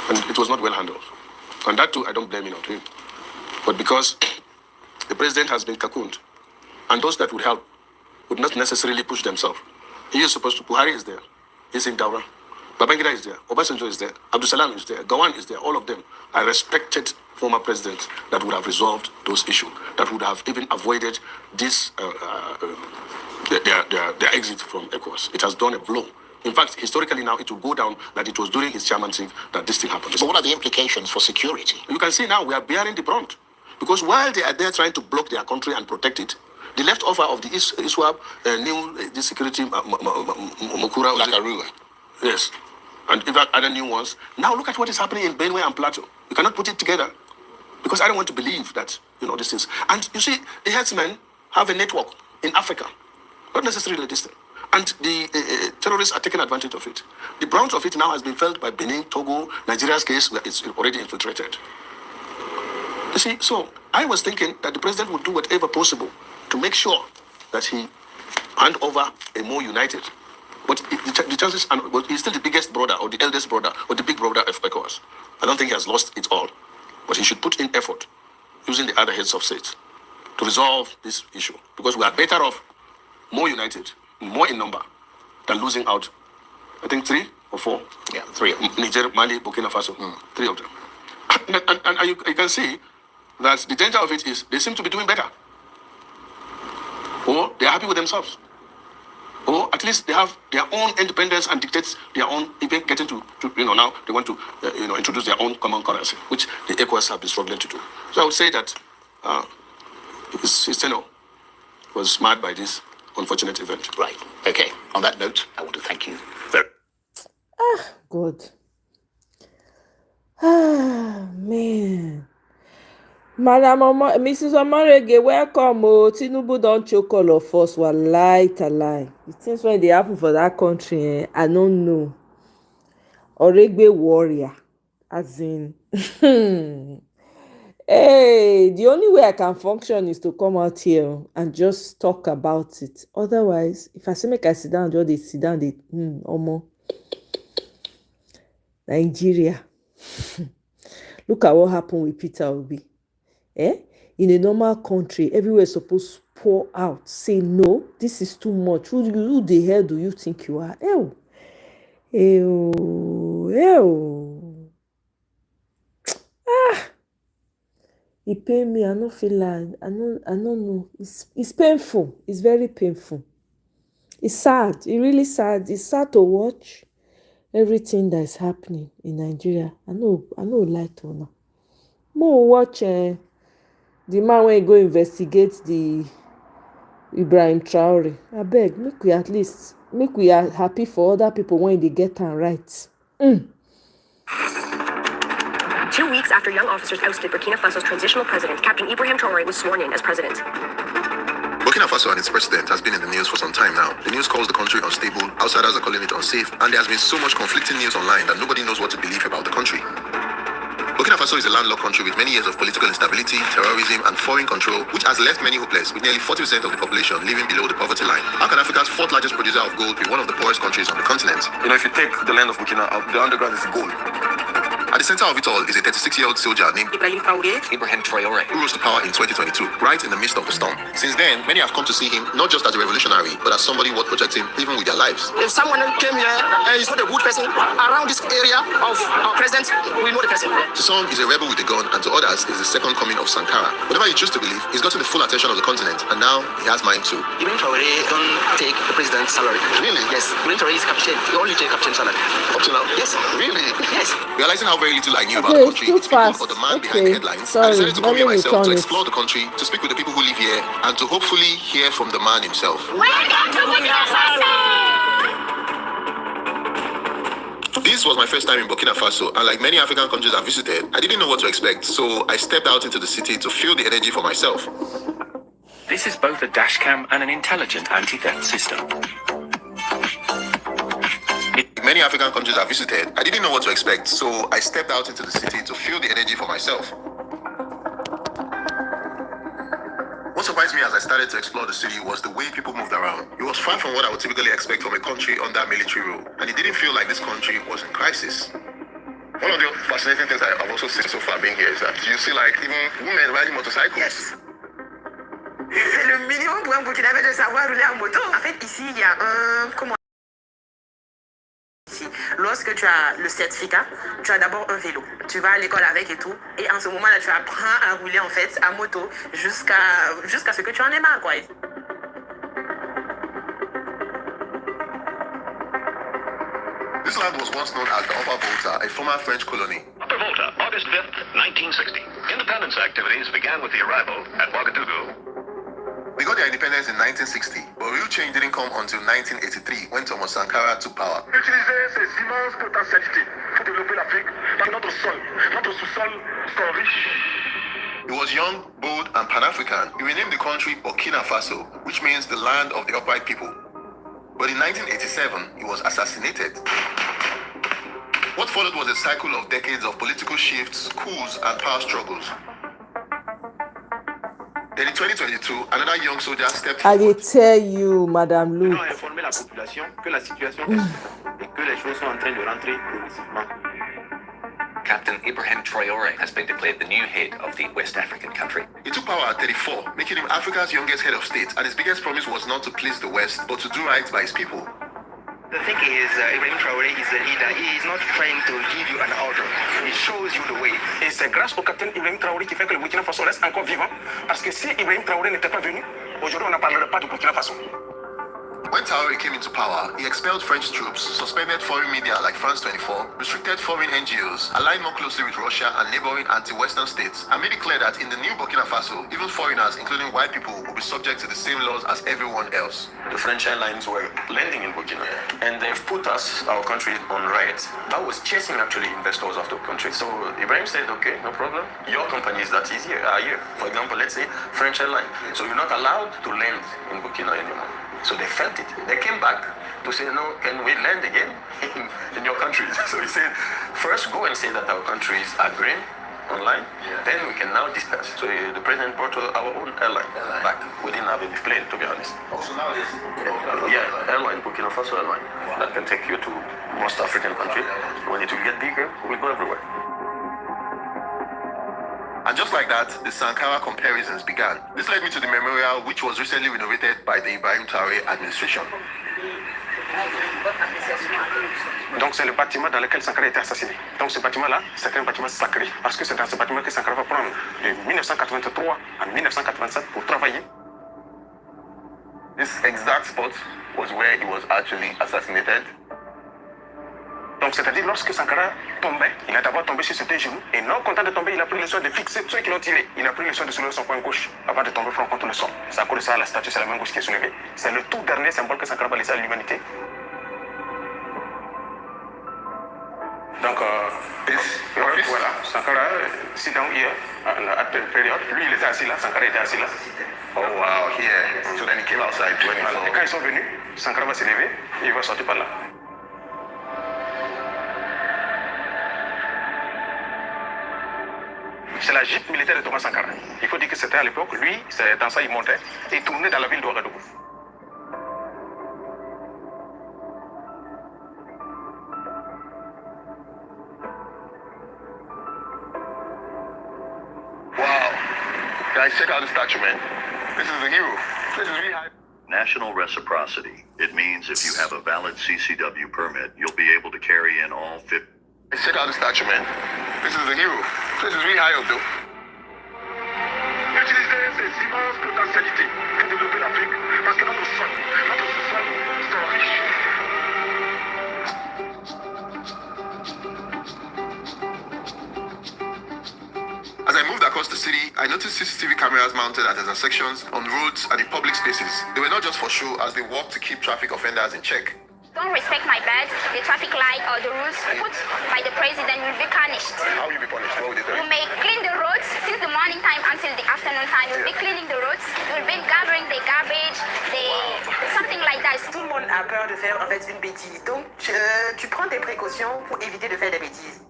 and it was not well handled. And that too, I don't blame it on him. But because the president has been cocooned, and those that would help would not necessarily push themselves. He is supposed to, Buhari is there, he's in Daura, Babangida is there, Obasanjo is there, Abdul Salam is there, Gawan is there, all of them are respected former presidents that would have resolved those issues, that would have even avoided this, their exit from ECOWAS. It has done a blow. In fact, historically now, it will go down that it was during his chairmanship that this thing happened. But what are the implications for security? You can see now we are bearing the brunt. Because while they are there trying to block their country and protect it, the leftover of the ISWAP, new security, Mukura, Lakarua. Yes. And even other new ones. Now look at what is happening in Benue and Plateau. You cannot put it together. Because I don't want to believe that, these things. And you see, the herdsmen have a network in Africa. Not necessarily this thing. And the terrorists are taking advantage of it. The brunt of it now has been felt by Benin, Togo, Nigeria's case, where it's already infiltrated. You see, so I was thinking that the president would do whatever possible to make sure that he hand over a more united. But the chances are, he's still the biggest brother or the eldest brother or the big brother of ECOWAS. I don't think he has lost it all. But he should put in effort using the other heads of state to resolve this issue. Because we are better off more united, more in number, than losing out. I think 3 or 4. Yeah, 3 of them. Niger, Mali, Burkina Faso. 3 of them. And you can see that the danger of it is they seem to be doing better. Or they are happy with themselves. Or at least they have their own independence and dictates their own, even getting to now they want to, introduce their own common currency, which the ECOWAS have been struggling to do. So I would say that his tenure was marred by this unfortunate event. Right. Okay. On that note, I want to thank you very much. God. Man. Madam Mrs. Omoye, welcome. Tinubu don't choke all of us. Wallahi talai. The things when they happen for that country, I don't know. Oregbe warrior, as in. Hey, the only way I can function is to come out here and just talk about it. Otherwise, if I say make I sit down, just they sit down, Omo. Nigeria. Look at what happened with Peter Obi. In a normal country, everywhere is supposed to pour out. Say, no, this is too much. Who the hell do you think you are? It pain me. I don't feel like, I don't know. It's painful. It's very painful. It's sad. It's really sad. It's sad to watch everything that is happening in Nigeria. I know lie to now. More watch the man when go investigate the Ibrahim Traore. I beg, make we are happy for other people when they get them right. 2 weeks after young officers ousted Burkina Faso's transitional president, Captain Ibrahim Traore was sworn in as president. Burkina Faso and its president has been in the news for some time now. The news calls the country unstable, outsiders are calling it unsafe, and there has been so much conflicting news online that nobody knows what to believe about the country. Burkina Faso is a landlocked country with many years of political instability, terrorism, and foreign control, which has left many hopeless, with nearly 40% of the population living below the poverty line. How can Africa's 4th largest producer of gold be one of the poorest countries on the continent? If you take the land of Burkina, the underground is gold. At the center of it all is a 36-year-old soldier named Ibrahim Traore, who rose to power in 2022, right in the midst of the storm. Since then, many have come to see him not just as a revolutionary, but as somebody worth protecting, even with their lives. If someone came here and is not a good person around this area of our president, we know the person. To some, he's a rebel with a gun, and to others, is the second coming of Sankara. Whatever you choose to believe, he's gotten the full attention of the continent, and now he has mine too. Ibrahim Traore don't take the president's salary. Really? Yes. Ibrahim Traore is captain. He only take captain salary. Up to now? Yes. Really? Yes. Realizing how very little I knew about the country, too fast. or the man behind the headlines, I decided to come here myself to explore the country, to speak with the people who live here, and to hopefully hear from the man himself. Welcome to Burkina Faso! This was my first time in Burkina Faso, and like many African countries I visited, I didn't know what to expect, so I stepped out into the city to feel the energy for myself. This is both a dashcam and an intelligent anti-theft system. Like many African countries I visited, I didn't know what to expect, so I stepped out into the city to feel the energy for myself. What surprised me as I started to explore the city was the way people moved around. It was far from what I would typically expect from a country under military rule, and it didn't feel like this country was in crisis. One of the fascinating things I've also seen so far being here is that you see like even women riding motorcycles. Yes. C'est le minimum pour un Burkinabé de savoir rouler en moto. En fait, ici, il y a lorsque tu as le certificat, tu as d'abord un vélo. Tu vas à l'école avec et tout. Et en ce moment-là, tu apprends à rouler en fait à moto jusqu'à ce que tu en aies marre, quoi. This land was once known as the Upper Volta, a former French colony. Upper Volta, August 5th, 1960. Independence activities began with the arrival at Ouagadougou. They got their independence in 1960, but real change didn't come until 1983 when Thomas Sankara took power. Utiliser ces immenses potentialités pour développer l'Afrique, parce que notre sous-sol sont riches. He was young, bold, and Pan-African. He renamed the country Burkina Faso, which means the land of the upright people. But in 1987, he was assassinated. What followed was a cycle of decades of political shifts, coups, and power struggles. Then in 2022, another young soldier stepped I forward. will tell you, Madame Luke. Informer la population que la situation et que les choses sont en train de rentrer progressivement. Captain Ibrahim Traore has been declared the new head of the West African country. He took power at 34, making him Africa's youngest head of state, and his biggest promise was not to please the West, but to do right by his people. The thing is, Ibrahim Traore is a leader. He is not trying to give you an order. He shows you the way. Et c'est grâce au capitaine Ibrahim Traore qui fait que le Burkina Faso reste encore vivant. Parce que si Ibrahim Traore n'était pas venu, aujourd'hui on ne parlerait pas du Burkina Faso. When Traore came into power, he expelled French troops, suspended foreign media like France 24, restricted foreign NGOs, aligned more closely with Russia and neighboring anti-Western states, and made it clear that in the new Burkina Faso, even foreigners, including white people, will be subject to the same laws as everyone else. The French airlines were landing in Burkina, and they've put our country on riot. That was chasing actually investors out of the country. So Ibrahim said, okay, no problem. Your companies that is here are here. For example, let's say French airline. So you're not allowed to land in Burkina anymore. So they felt it. They came back to say, no, can we land again in your countries? So he said, first go and say that our countries are green online, then we can now discuss. So the president brought our own airline back. We didn't have a plane, to be honest. Also now airline, Burkina Faso airline, that can take you to most African countries. When it will get bigger, we'll go everywhere. And just like that, the Sankara comparisons began. This led me to the memorial, which was recently renovated by the Ibrahim Traore administration. Donc c'est le bâtiment dans lequel Sankara a été assassiné. Donc ce bâtiment-là, c'est un bâtiment sacré. Parce que c'est dans ce bâtiment que Sankara va prendre de 1983 à 1987 pour travailler. This exact spot was where he was actually assassinated. Donc c'est-à-dire lorsque Sankara tombait, il a d'abord tombé sur ses deux genoux et non content de tomber, il a pris le soin de fixer ceux qui l'ont tiré. Il a pris le soin de soulever son poing gauche avant de tomber front contre le sol. C'est à cause de ça la statue, c'est la main gauche qui est soulevée. C'est le tout dernier symbole que Sankara va laisser à l'humanité. Donc voilà, Sankara, sit down here at the period. Lui il était assis là, Sankara était assis là. Oh wow, here. So then he came outside. Et quand ils sont venus, Sankara va se lever et il va sortir par là. C'est la jeep militaire de Thomas Sankara. Il faut dire que c'était à l'époque, lui, c'est dans ça il montait et il tournait dans la ville d'Ouagadougou. Wow. Guys, check out the statue, man. This is a hero. This is really high. National reciprocity. It means if you have a valid CCW permit, you'll be able to carry in all 50. Check out the statue, man. This is a hero. This is really high up, though. Utiliser ces immenses potentialités pour développer l'Afrique, parce que notre sous-sol sont riches. As I moved across the city, I noticed CCTV cameras mounted at intersections, on roads, and in public spaces. They were not just for show as they worked to keep traffic offenders in check. don't respect my bed, the traffic light or the rules put by the president will be punished. How will you be punished? What will they do? You may clean the roads since the morning time until the afternoon time. You'll be cleaning the roads. You'll be gathering the garbage, something like that. Tout le monde a peur de faire en fait une bêtise. Donc tu prends des précautions pour éviter de faire des bêtises.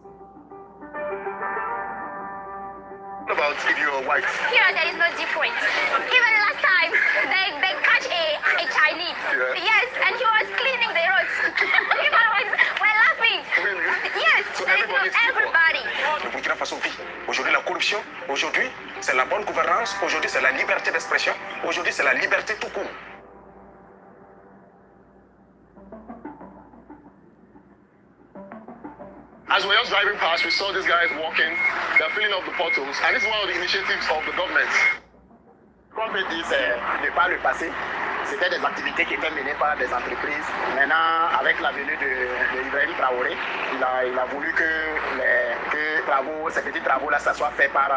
What about if you're white? Here there is no difference. Even last time they catch a Chinese. Yeah. Yes, and he was cleaning the roads. People were laughing. Really? Yes, So there is no everybody. Le Burkina Faso vit. Aujourd'hui, la corruption. Aujourd'hui, c'est la bonne gouvernance. Aujourd'hui, c'est la liberté d'expression. Aujourd'hui, c'est la liberté tout court. As we were just driving past, we saw these guys walking. They're filling up the potholes. And this is one of the initiatives of the government. Qu'on peut dire, c'est par le passé, c'était des activités qui étaient menées par des entreprises. Maintenant, avec la venue de Ibrahim Traoré, il a voulu que ces petits travaux-là, ça soit fait par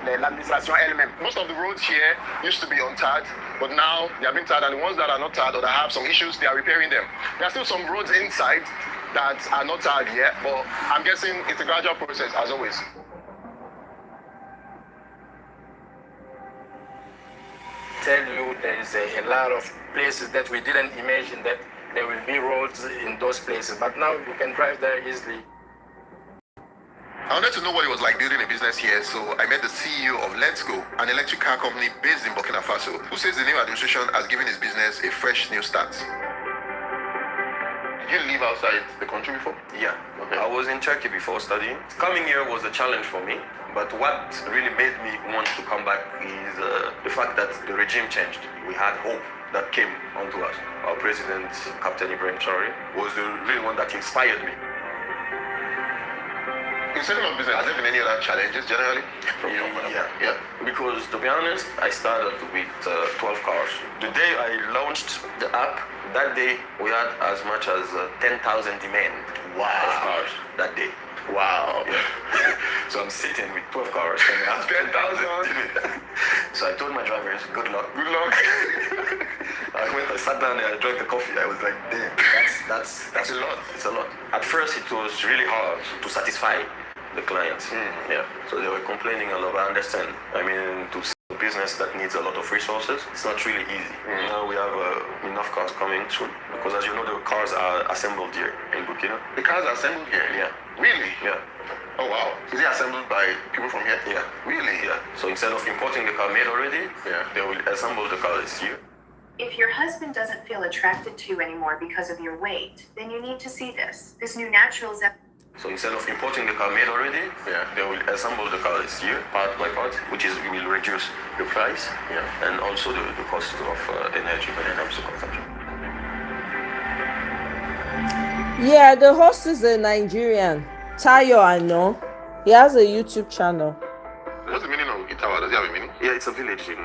l'administration elle-même. Most of the roads here used to be untarred, but now they have been tarred, and the ones that are not tarred or that have some issues, they are repairing them. There are still some roads inside that are not tarred yet, but I'm guessing it's a gradual process as always. Tell you there is a lot of places that we didn't imagine that there will be roads in those places, but now you can drive there easily. I wanted to know what it was like building a business here, so I met the CEO of Let's Go, an electric car company based in Burkina Faso, who says the new administration has given his business a fresh new start. Did you live outside the country before? Yeah. Okay. I was in Turkey before studying. Coming here was a challenge for me, but what really made me want to come back is the fact that the regime changed. We had hope that came onto us. Our president, Captain Ibrahim Traoré, was the real one that inspired me. In setting up business, has there been any other challenges generally? Yeah. Because to be honest, I started with 12 cars. The day I launched the app, that day we had as much as 10,000 demand of cars that day. Wow. Yeah. So I'm sitting with 12 cars and I have 10,000 demand. So I told my drivers, good luck. Good luck. I sat down there, I drank the coffee. I was like, damn, that's a lot. It's a lot. At first it was really hard to satisfy the clients. Yeah. So they were complaining a lot. I understand. I mean, to a business that needs a lot of resources, it's not really easy. Now we have enough cars coming soon because, as you know, the cars are assembled here in Burkina. The cars are assembled here? Yeah. Really? Yeah. Oh wow. Is it assembled by people from here? Yeah. Really? Yeah. So instead of importing the car made already, they will assemble the cars here. If your husband doesn't feel attracted to you anymore because of your weight, then you need to see this. This new natural is So instead of importing the car made already, they will assemble the cars here, part by part, which is will reduce the price and also the cost of energy when it comes to consumption. Yeah, the host is a Nigerian. Tayo, I know. He has a YouTube channel. What's the meaning of Itawa? Does it have a meaning? Yeah, it's a village in...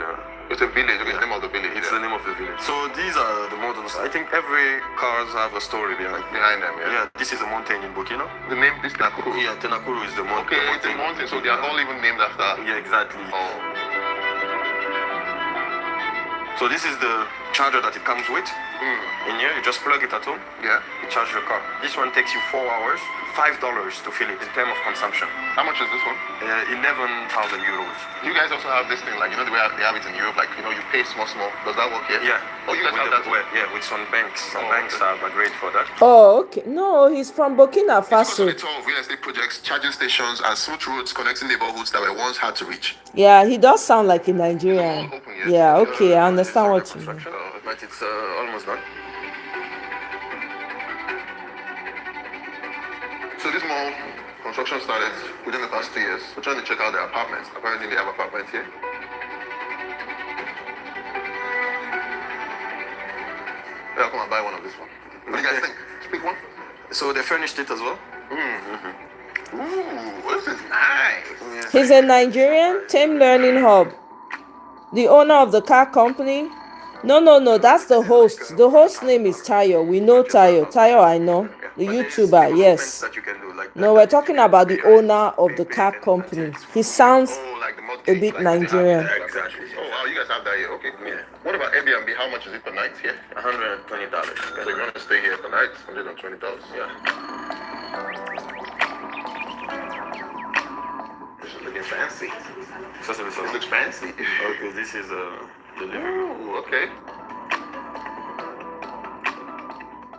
it's a village, okay, it's the name of the village. It's the name of the village. So these are the models. I think every cars have a story behind them, Yeah, this is a mountain in Burkina. The name, this Tenakuru? Yeah, Tenakuru is the mountain. Okay, it's a mountain, so they are all even named after... Yeah, exactly. Oh. So this is the charger that it comes with. In here, you just plug it at home. Yeah. You charge your car. This one takes you 4 hours, $5 to fill it in terms of consumption. How much is this one? 11,000 euros. You guys also have this thing, like, you know the way they have it in Europe, like, you know, you pay small. Does that work here? Yeah. Oh, you guys have that? Yeah, with some banks. Some banks have agreed for that. Oh, okay. No, he's from Burkina Faso. It's also a real estate projects, charging stations, and smooth roads connecting neighborhoods that were once hard to reach. Yeah, he does sound like a Nigerian. Yeah, okay, I understand what you mean. But it's almost done. So this mall construction started within the past 2 years. We're trying to check out their apartments. Apparently they have apartments here. Yeah, I'll come and buy one of this one. What do you guys think? Pick one. So they furnished it as well? Ooh, this is nice. He's a Nigerian, Team Learning Hub. The owner of the car company. No, that's the host. The host name is Tayo. We know Tayo. Tayo, I know. The YouTuber, yes. No, we're talking about the owner of the car company. He sounds a bit Nigerian. Exactly. Oh, wow, you guys have that here. Okay. Yeah. What about Airbnb? How much is it per night here? $120. So you're gonna stay here per night? $120. Yeah. This is looking fancy. So, This looks fancy. okay, this is the living room. Ooh, okay.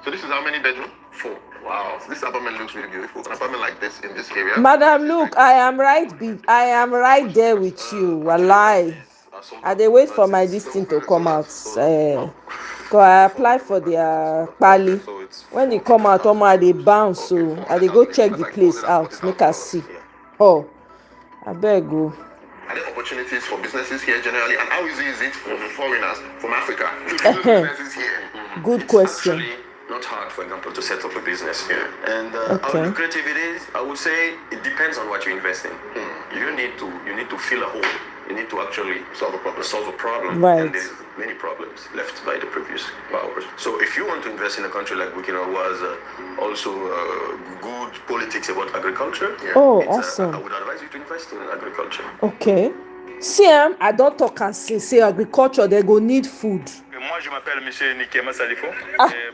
So this is how many bedroom? 4. Wow, this apartment looks really beautiful. An apartment like this in this area. Madam, look, I am right there with you. Wallahi. I wait for my this thing to come out. Cause I apply for their pali. When they come out, they bounce. So I go check the place out. Make us see. Oh, I beg you. Are there opportunities for businesses here generally? And how easy is it for foreigners from Africa to do businesses here? Good question. Not hard, for example, to set up a business here. And how lucrative it is, I would say it depends on what you invest in. You need to fill a hole. You need to actually solve a problem. Right. And there's many problems left by the previous powers. So if you want to invest in a country like Burkina, was also good politics about agriculture. Awesome. I would advise you to invest in agriculture. Okay. See, I don't talk and say agriculture, they go need food. Moi, je m'appelle Monsieur Nikema Salifo.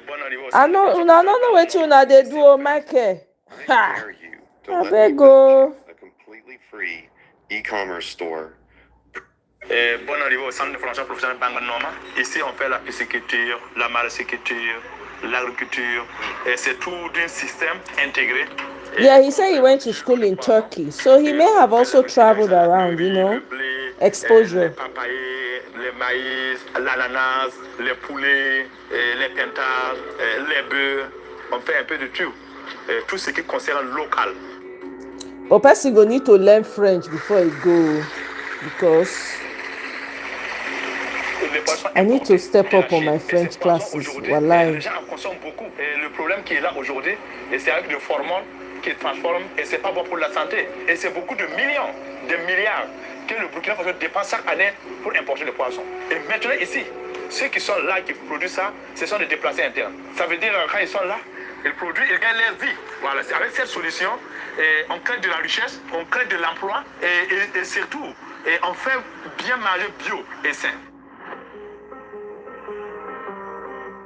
Bon anniversaire. I know what you know they do, Michael. Ha! I beg go. A completely free e-commerce store. Bon arrivée au centre de formation professionnelle Banganoma. Ici, on fait la pisciculture, la mariciculture, l'agriculture. Et c'est tout d'un système intégré. Yeah, he said he went to school in Turkey, so he may have also traveled around, exposure. Les papayers, les maïs, l'ananas, les poulets, les pintards, les bœufs. On fait un peu de tout. Tout ce qui concerne local. But person go need to learn French before he go, because I need to step up on my French classes. Wallahi. Les gens en consomment beaucoup. Et le problème qui est là aujourd'hui, c'est avec des hormones qui transforment et c'est pas bon pour la santé. Et c'est beaucoup de millions, de milliards que le Burkina Faso dépense chaque année pour importer le poisson. Et maintenant ici, ceux qui sont là, qui produisent ça, ce sont des déplacés internes. Ça veut dire quand ils sont là, ils produisent, ils gagnent leur vie. Voilà, c'est avec cette solution, on crée de la richesse, on crée de l'emploi et surtout, on fait bien manger bio et sain.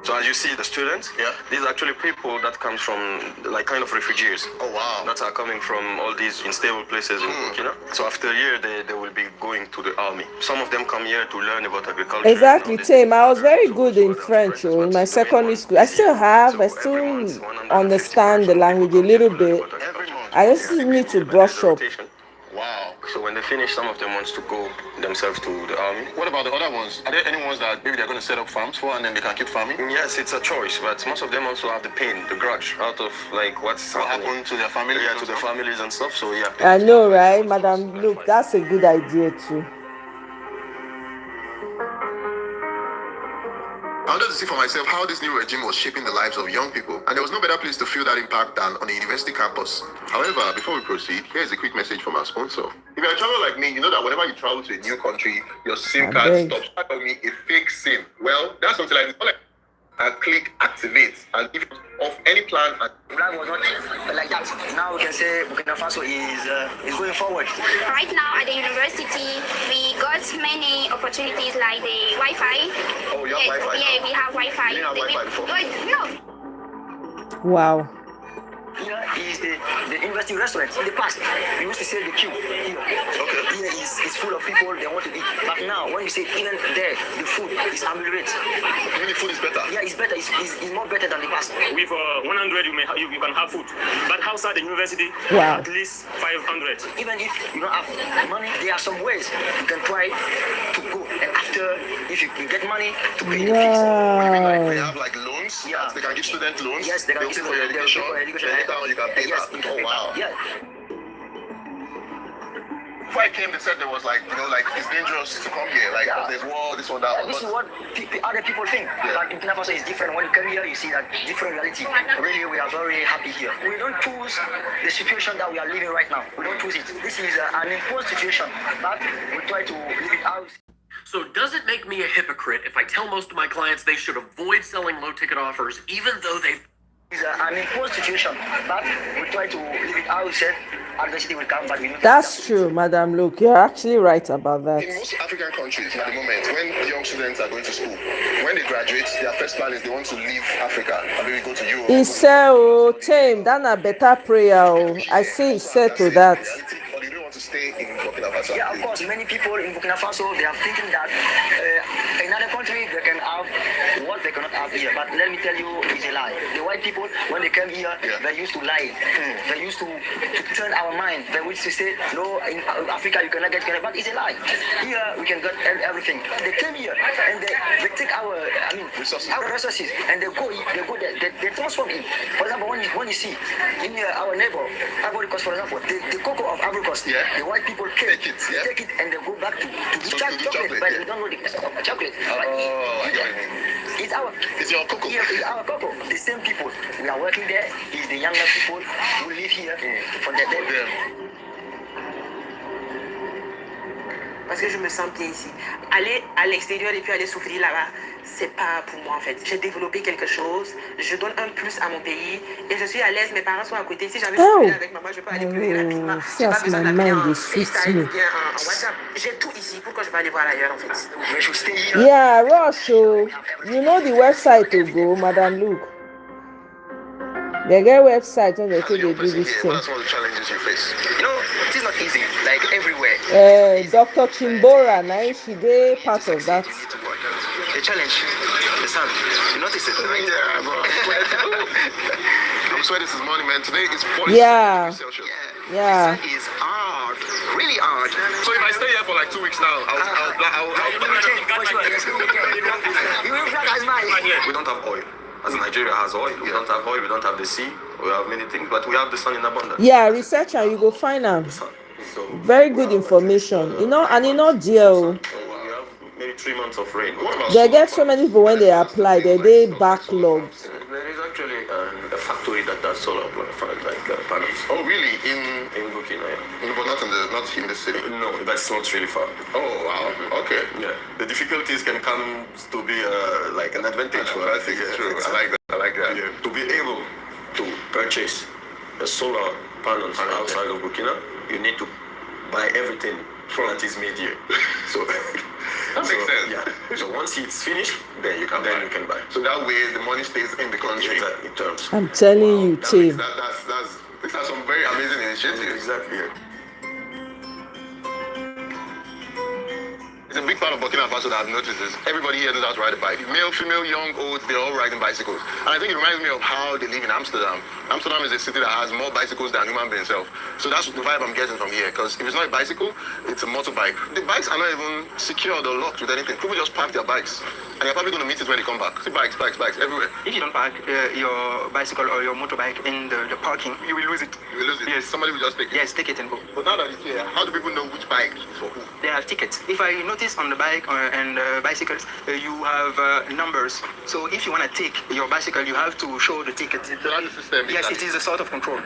So as you see, the students, these are actually people that come from like kind of refugees. Oh wow! That are coming from all these unstable places in Burkina. So after a year, they will be going to the army. Some of them come here to learn about agriculture. Exactly, Tim. I was very good in French in my secondary school. I still understand the language a little bit. I just need to brush up. Wow. So when they finish, some of them wants to go themselves to the army. What about the other ones? Are there any ones that maybe they're going to set up farms for and then they can keep farming? Yes, it's a choice, but most of them also have the pain, the grudge out of like what happened to their families. Yeah, to their families and stuff. So yeah. I know, right, Madam? Look, that's a good idea too. I wanted to see for myself how this new regime was shaping the lives of young people, and there was no better place to feel that impact than on a university campus. However, before we proceed, here's a quick message from our sponsor. If you're a traveler like me, you know that whenever you travel to a new country, your SIM card stops. That tells me a fake SIM. Well, that's something like this. And click activate, and if of any plan. Plan was not like that. Now we can say Burkina Faso is going forward. Right now at the university, we got many opportunities like the Wi-Fi. Oh, you have Wi-Fi? Yeah, we have Wi-Fi. You didn't have Wi-Fi before? No. Wow. Here is the university restaurant. In the past, we used to say the queue. Here, here is full of people, they want to eat. But now, when you say even there, the food is ameliorated. You mean the food is better? Yeah, it's better. It's more better than the past. With 100, you can have food. But outside the university, at least 500. Even if you don't have money, there are some ways you can try to go. And after, if you can get money to pay the fees. You mean like they have like loans? Yeah. They can give student loans? Yes, they can give for your education. You can pay yes, back. Oh wow. Yeah. Before I came, they said there was like, like it's dangerous to come here. Like there's war, this one, that one. This is what other people think. Like Burkina Faso is different. When you come here, you see that different reality. Really, we are very happy here. We don't choose the situation that we are living right now. We don't choose it. This is an imposed situation, but we try to live it out. So does it make me a hypocrite if I tell most of my clients they should avoid selling low-ticket offers even though they've... It's an imposed situation, but we try to leave it out. We said adversity will come, but we need to. That's true, Madam Luke. You're actually right about that. In most African countries at the moment, when young students are going to school, when they graduate, their first plan is they want to leave Africa and maybe go to Europe. He said, "Oh, Tim, that's a better prayer." Oh. I say, said to that. Or they don't want to stay in Burkina Faso. Yeah, of course. Many people in Burkina Faso, they are thinking that in other country they can have what they cannot have here. But let me tell you, it's a lie. The white people, when they came here, they used to lie. They used to turn our mind. They used to say, no, in Africa you cannot get, but it's a lie. Here we can get everything. They came here and they take our resources, and they go there, they transform it. For example, when you see in our neighbor, Ivory Coast, for example, the cocoa of Ivory Coast, the white people take it and they go back to chocolate, but they don't know the chocolate. It's your cocoa. Yeah, it's our cocoa. The same people we are working there is the younger people who live here for the day. Parce que je me sens bien ici. Aller à l'extérieur et puis aller souffrir là-bas, c'est pas pour moi en fait. J'ai développé quelque chose, je donne un plus à mon pays et je suis à l'aise, mes parents sont à côté. Si j'avais souffert avec maman, je peux aller pleurer rapidement. J'ai pas besoin d'appeler en FaceTime ou bien en WhatsApp. J'ai tout ici, pourquoi je vais aller voir ailleurs en fait. Yeah, Ross, so you know the website to go, Madam Luke. They get website when they say they do this thing. What are some of the challenges you face? You know, it is not easy, like everywhere. Dr. Chimbora, now she did part of that. The challenge, the sun. You notice it, right? Yeah, bro. I'm sweating this morning, man. Today is 40 Yeah. Celsius. Yeah. The sun is hard, really hard. So if I stay here for like 2 weeks now, we don't have oil. As Nigeria has oil, we don't have oil, we don't have the sea, we have many things, but we have the sun in abundance. Yeah, research and you go find them. Very good information. You know, and you know, deal. We have maybe 3 months of rain. They get so many people when they apply, they backlogged. There is actually a factory that does solar panels. Oh, really? In Burkina, but not in the city. No, that's not really far. Oh, wow. Okay. Yeah. The difficulties can come to be like an advantage for us. I think it's true. I like that. Yeah. To be able to purchase a solar panels outside of Burkina, you need to buy everything that is made here. So that makes sense. Yeah. So once it's finished, then you can buy. So that way the money stays in the country. Exactly. In terms. I'm telling you, Tim. These are some very amazing initiatives. Exactly. It's a big part of Burkina Faso that I've noticed is everybody here knows how to ride a bike. Male, female, young, old, they're all riding bicycles. And I think it reminds me of how they live in Amsterdam. Amsterdam is a city that has more bicycles than human beings itself. So that's the vibe I'm getting from here. Because if it's not a bicycle, it's a motorbike. The bikes are not even secured or locked with anything. People just park their bikes. And you're probably going to meet it when they come back. See bikes everywhere. If you don't park your bicycle or your motorbike in the parking, you will lose it. You will lose it? Yes. Somebody will just take it? Yes, take it and go. But now that it's here, how do people know which bike is for who? They have tickets. If I notice on the bike and bicycles, you have numbers. So if you want to take your bicycle, you have to show the ticket. So that's the system. Yes, it is a sort of control.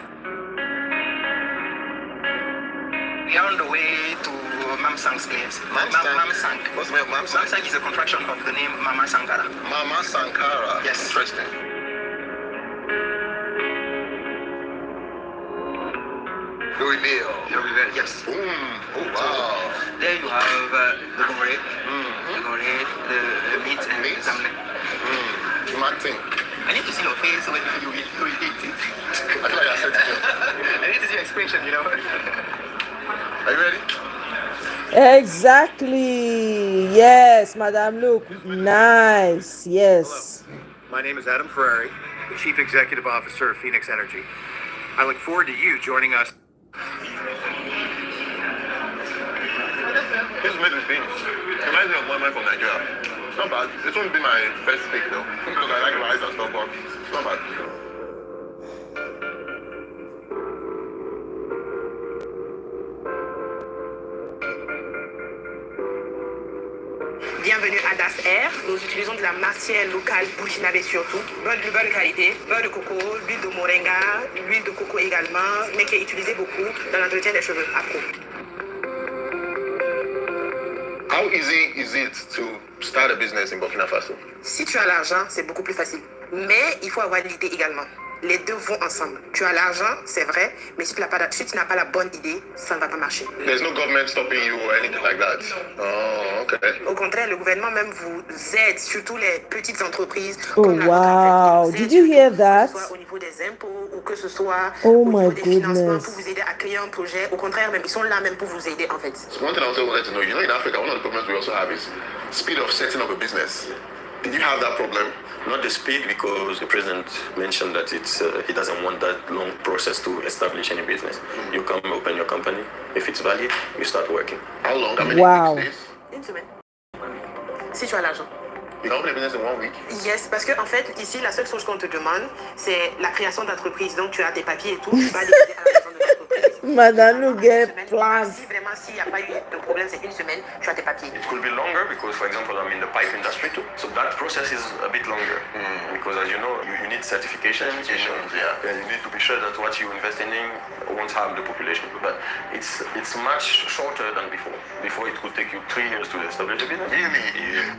We are on the way to Mamsang's place. Mamsang. What's Mamsang? Mamsang is a contraction of the name Mama Sankara. Mama Sankara. Yes. Interesting. The reveal. Yes. Boom. Oh, wow. So, there you have the gore, the meat and the zamle. Mad thing. I need to see your face when you eat it. I feel like I said to you. I need to see your expression, you know. Are you ready? Exactly. Yes, Madam Luke. Nice. Yes. Hello. My name is Adam Ferrari, the Chief Executive Officer of Phoenix Energy. I look forward to you joining us. This is amazing thing. It reminds me of one man from Nigeria. It's not bad. It's only been my first steak though. Because I like rice and stuff, but it's not bad. Bienvenue à Das Air. Nous utilisons de la matière locale burkinabé surtout. Beurre de qualité, beurre de coco, l'huile de moringa, l'huile de coco également, mais qui est utilisée beaucoup dans l'entretien des cheveux afro. How easy is it to start a business in Burkina Faso? Si tu as l'argent, c'est beaucoup plus facile. Mais il faut avoir l'idée également. Les deux vont ensemble. Tu as l'argent, c'est vrai, mais si tu n'as pas la bonne idée, ça ne va pas marcher. There's no government stopping you or anything like that. Oh, okay. Au contraire, le gouvernement même vous aide, surtout les petites entreprises. Oh, wow. Did you hear that? Que ce soit au niveau des impôts ou que ce soit Oh au my niveau des financements goodness. pour vous aider à créer un projet. Au contraire, même, ils sont là même pour vous aider en fait. One thing I also wanted to know, in Africa, one of the problems we also have is speed of setting up a business. Did you have that problem? Not the speed, because the president mentioned that he doesn't want that long process to establish any business. You come open your company. If it's valid, you start working. How long? How many Wow. days? Une semaine. Si tu as l'argent. You can open a business in 1 week. Yes, parce qu'en fait, ici, la seule chose qu'on te demande, c'est la création d'entreprise. Donc, tu as tes papiers et tout. Tu vas aller à la maison de l'entreprise. Madame, look get plans. Si vraiment, s'il n'y a pas eu de problème, c'est une semaine, tu as tes papiers. It could be longer because, for example, I'm in the pipe industry too. So that process is a bit longer because, as you know, you need certifications. And you need to be sure that what you invest in won't harm the population. But it's much shorter than before. Before it could take you 3 years to establish a business. Really? Yeah.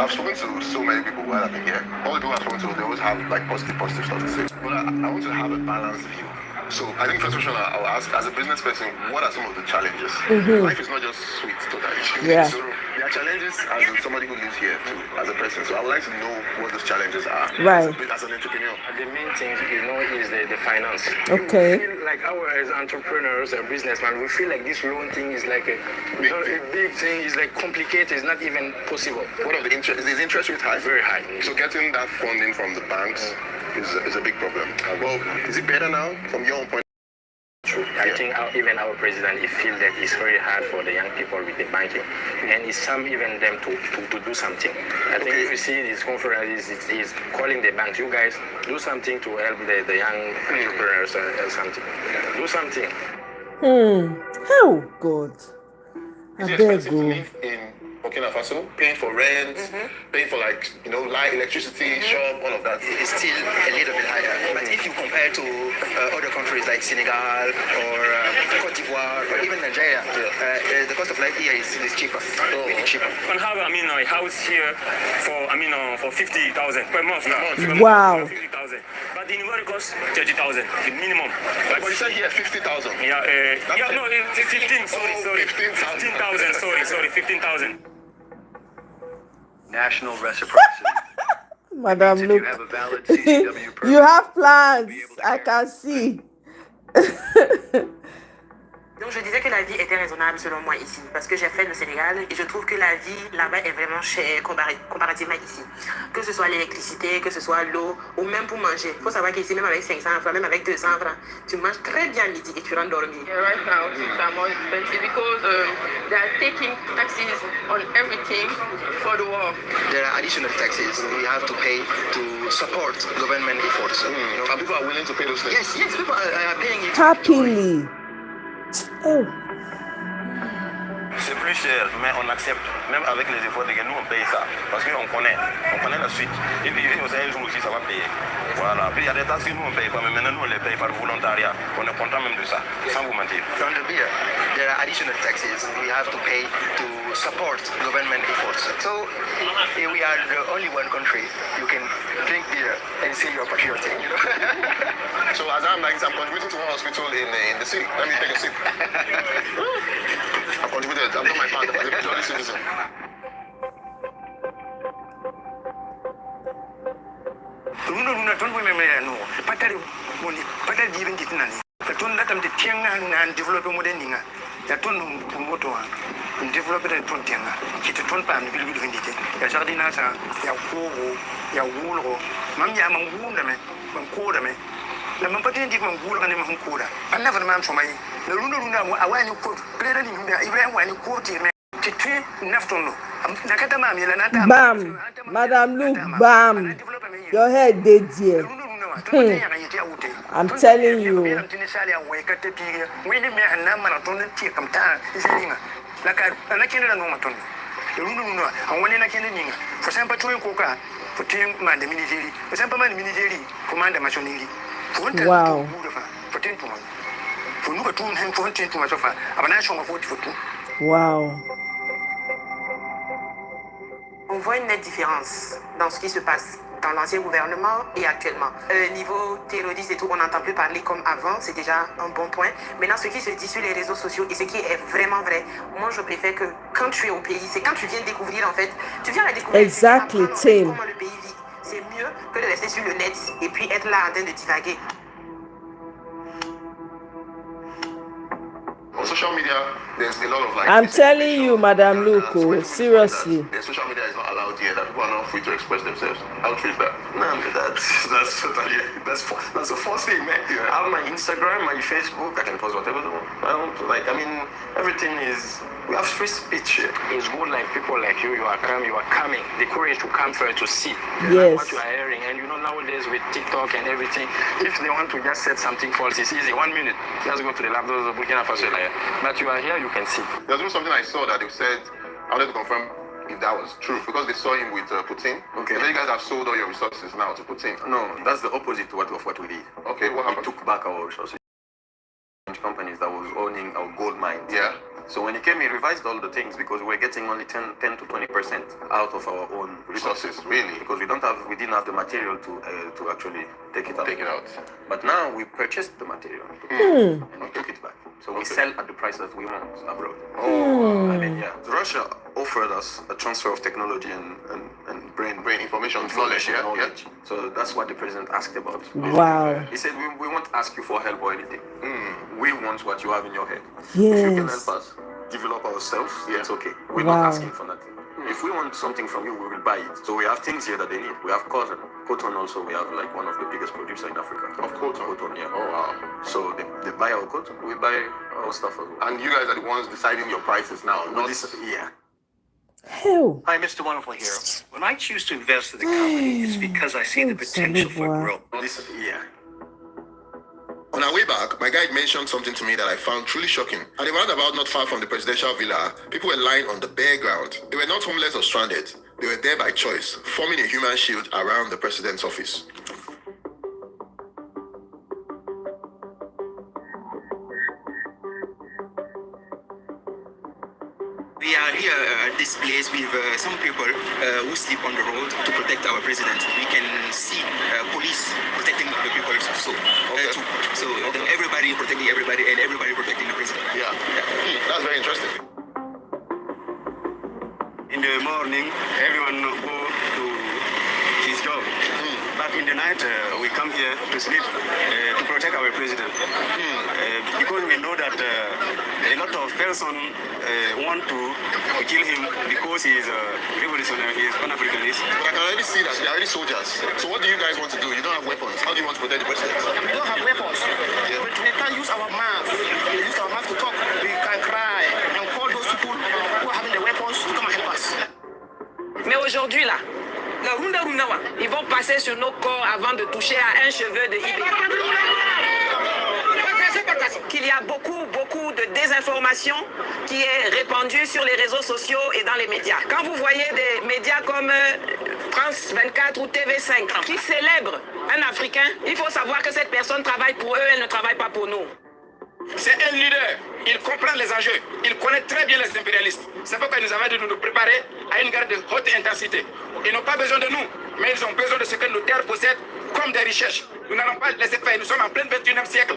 I've spoken to so many people while I've been here. All the people I've spoken to, they always have like positive stuff to say. But I want to have a balanced view. So I think first question I'll ask, as a business person, what are some of the challenges? Life is not just sweet, totally. Yeah. So there are challenges as somebody who lives here too, as a person. So I would like to know what those challenges are. Right. As an entrepreneur. The main thing, is the finance. Okay. We feel like as entrepreneurs or businessmen, we feel like this loan thing is like a big thing, is like complicated, it's not even possible. What of the interest? Is interest rate high? Very high. So getting that funding from the banks is a big problem. Well, is it better now from your own point? I think even our president, he feels that it's very hard for the young people with the banking, and it's some even them to do something. I think if you see this conference, is calling the banks, you guys do something to help the young entrepreneurs or something. Do something. Oh God. I Is it beg expensive to you. live in Burkina Faso? Paying for rent, paying for light, electricity, shop, all of that. It's still a little bit higher. But if you compare to other countries like Senegal or Cote d'Ivoire or even Nigeria, the cost of life here is cheaper. Really cheaper. I have a house here for 50,000 per month. Wow. 50,000. But the inventory costs 30,000, the minimum. But you said here 50,000. No, 15. Sorry, 15,000. Sorry, 15,000. National reciprocity. Madam, If look. you have a valid CCW permit, You have plans. I can see. Donc je disais que la vie était raisonnable selon moi ici, parce que j'ai fait le Sénégal et je trouve que la vie là-bas est vraiment chère comparativement ici. Que ce soit l'électricité, que ce soit l'eau, ou même pour manger. Il faut savoir qu'ici, même avec 500 francs, même avec 200 francs, tu manges très bien midi et tu rentres dormir. Right now, things are more expensive because they are taking taxes on everything for the war. There are additional taxes we have to pay to support government efforts. And people are willing to pay those things? Yes, people are paying it. Happily. Oh. C'est plus cher, mais on accepte. Même avec les efforts de nous, on paye ça. Parce qu'on connaît la suite. Et puis, un jour aussi, ça va payer. Voilà. Puis il y a des taxes que nous, on ne paye pas, mais maintenant, nous, on les paye par volontariat. On est content même de ça, sans vous mentir. On the beer, there are additional taxes we have to pay to support government efforts. So, we are the only one country you can drink beer and say you're patriotic, you know? So as I'm contributing to one hospital in the city. Let me take a sip. I've contributed. I've done my part as a Victorian citizen. Runa ton bo meme no patari moni patari di bengi tinani ka ton la tam de tianga na develop modern ninga ya ton moto wa develop de ton tianga ki te ton pa ni bilbi de vendite ya jardina sa ya kobo ya wulro mam ya man wunda me man koda me la man patini di man wulro ne man koda an na fa man so mai la runa mo awani ko pleda ni mbe ibrahim wani ko ti me ti tu naftono nakata mami la nata Bam. Madam, look, bam. Your head dead here. I'm telling you. Wow. Wow. On voit une nette différence dans ce qui se passe. dans l'ancien gouvernement et actuellement. Niveau terroriste et tout, on n'entend plus parler comme avant, c'est déjà un bon point. Maintenant, ce qui se dit sur les réseaux sociaux et ce qui est vraiment vrai, moi je préfère que quand tu es au pays, c'est quand tu viens découvrir en fait, tu viens à découvrir Exactly, Tim. comment le pays vit. C'est mieux que de rester sur le net et puis être là en train de divaguer. On social media, there's a lot of like. I'm telling you, Madam Luko, seriously. The social media is not allowed here. That people are not free to express themselves. How true is that? Man, that's totally that's the first thing, man. Yeah. I have my Instagram, my Facebook. I can post whatever I want. I mean, everything is. We have free speech here. It's good, like people like you are coming. The courage to come first to see Yes. what you are hearing. And you know, nowadays with TikTok and everything, if they want to just set something false, it's easy. 1 minute, just go to the laptop of Burkina Faso. But you are here, you can see. There's also something I saw that they said, I wanted to confirm if that was true, because they saw him with Putin. Okay. And then you guys have sold all your resources now to Putin. No, that's the opposite of what we did. Okay, what happened? We took back our resources. Companies that was owning our gold mines. Yeah. So when he came, he revised all the things because we were getting only 10 to 20% out of our own Resources, really? because we didn't have the material to actually take it out. Take it out. But now we purchased the material and we took it back. So we sell at the price that we want abroad. Oh, I mean, yeah. Russia offered us a transfer of technology and brain information, knowledge. Yeah. So that's what the president asked about. Wow. He said, we won't ask you for help or anything. We want what you have in your head. If you can Yes. help us develop ourselves, it's okay. We're Wow. not asking for nothing. If we want something from you, we will buy it. So we have things here that they need. We have cotton. Cotton also, we have like one of the biggest producers in Africa. Of cotton? Cotton, yeah. Oh, wow. So they buy our cotton, we buy our stuff as well. And you guys are the ones deciding your prices now, not Yeah. Hell. Hi, Mr. Wonderful Hero. When I choose to invest in the company, it's because I see the potential for growth. Yeah. On our way back, my guide mentioned something to me that I found truly shocking. At the roundabout not far from the presidential villa, people were lying on the bare ground. They were not homeless or stranded. They were there by choice, forming a human shield around the president's office. We are here at this place with some people who sleep on the road to protect our president. We can see police protecting the people too. So everybody protecting everybody and everybody protecting the president. Yeah. That's very interesting. In the morning, everyone go to his job. But in the night, we come here to sleep to protect our president. Because we know that a lot of persons want to kill him because he is a revolutionary, he is Pan-Africanist. But I can already see that they're already soldiers. So what do you guys want to do? You don't have weapons. How do you want to protect the president? We don't have weapons, but we can use our mouth. We use our mouth to talk. We can cry and call those people who are having the weapons to come and help us. Mais aujourd'hui, là, ils vont passer sur nos corps avant de toucher à un cheveu de Ibé. Qu'il y a beaucoup de désinformation qui est répandue sur les réseaux sociaux et dans les médias. Quand vous voyez des médias comme France 24 ou TV5 qui célèbrent un Africain, il faut savoir que cette personne travaille pour eux, elle ne travaille pas pour nous. C'est un leader. Il comprend les enjeux. Il connaît très bien les impérialistes. C'est pourquoi nous avons dû nous préparer à une guerre de haute intensité. Ils n'ont pas besoin de nous, mais ils ont besoin de ce que nos terres possèdent comme des richesses. Nous n'allons pas laisser faire. Nous sommes en plein 21e siècle.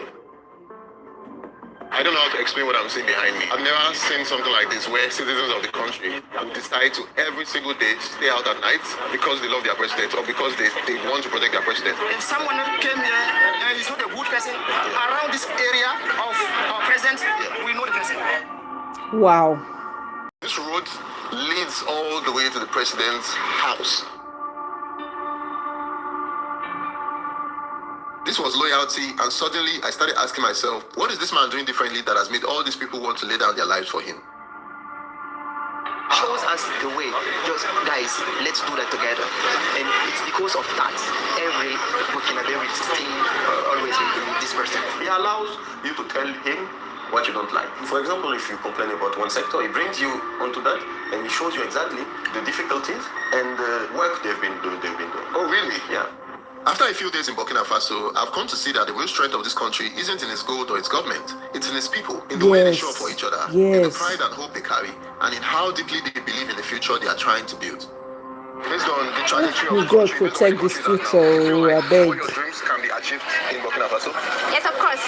I don't know how to explain what I'm seeing behind me. I've never seen something like this where citizens of the country decide to every single day stay out at night because they love their president or because they want to protect their president. If someone came here and is not a good person around this area of our president, we know the person. Wow. This road leads all the way to the president's house. This was loyalty, and suddenly I started asking myself, what is this man doing differently that has made all these people want to lay down their lives for him? Shows us the way. Just guys, let's do that together. And it's because of that every Burkinabe will stay always with this person. He allows you to tell him what you don't like. For example, if you complain about one sector, he brings you onto that and he shows you exactly the difficulties and the work they've been doing. Oh, really? Yeah. After a few days in Burkina Faso, I've come to see that the real strength of this country isn't in its gold or its government. It's in its people, in the way they show up for each other, in the pride and hope they carry, and in how deeply they believe in the future they are trying to build. Based on the trajectory of May the God country, protect this future, oh, I all beg. your dreams can be achieved in Burkina Faso. Yes, of course.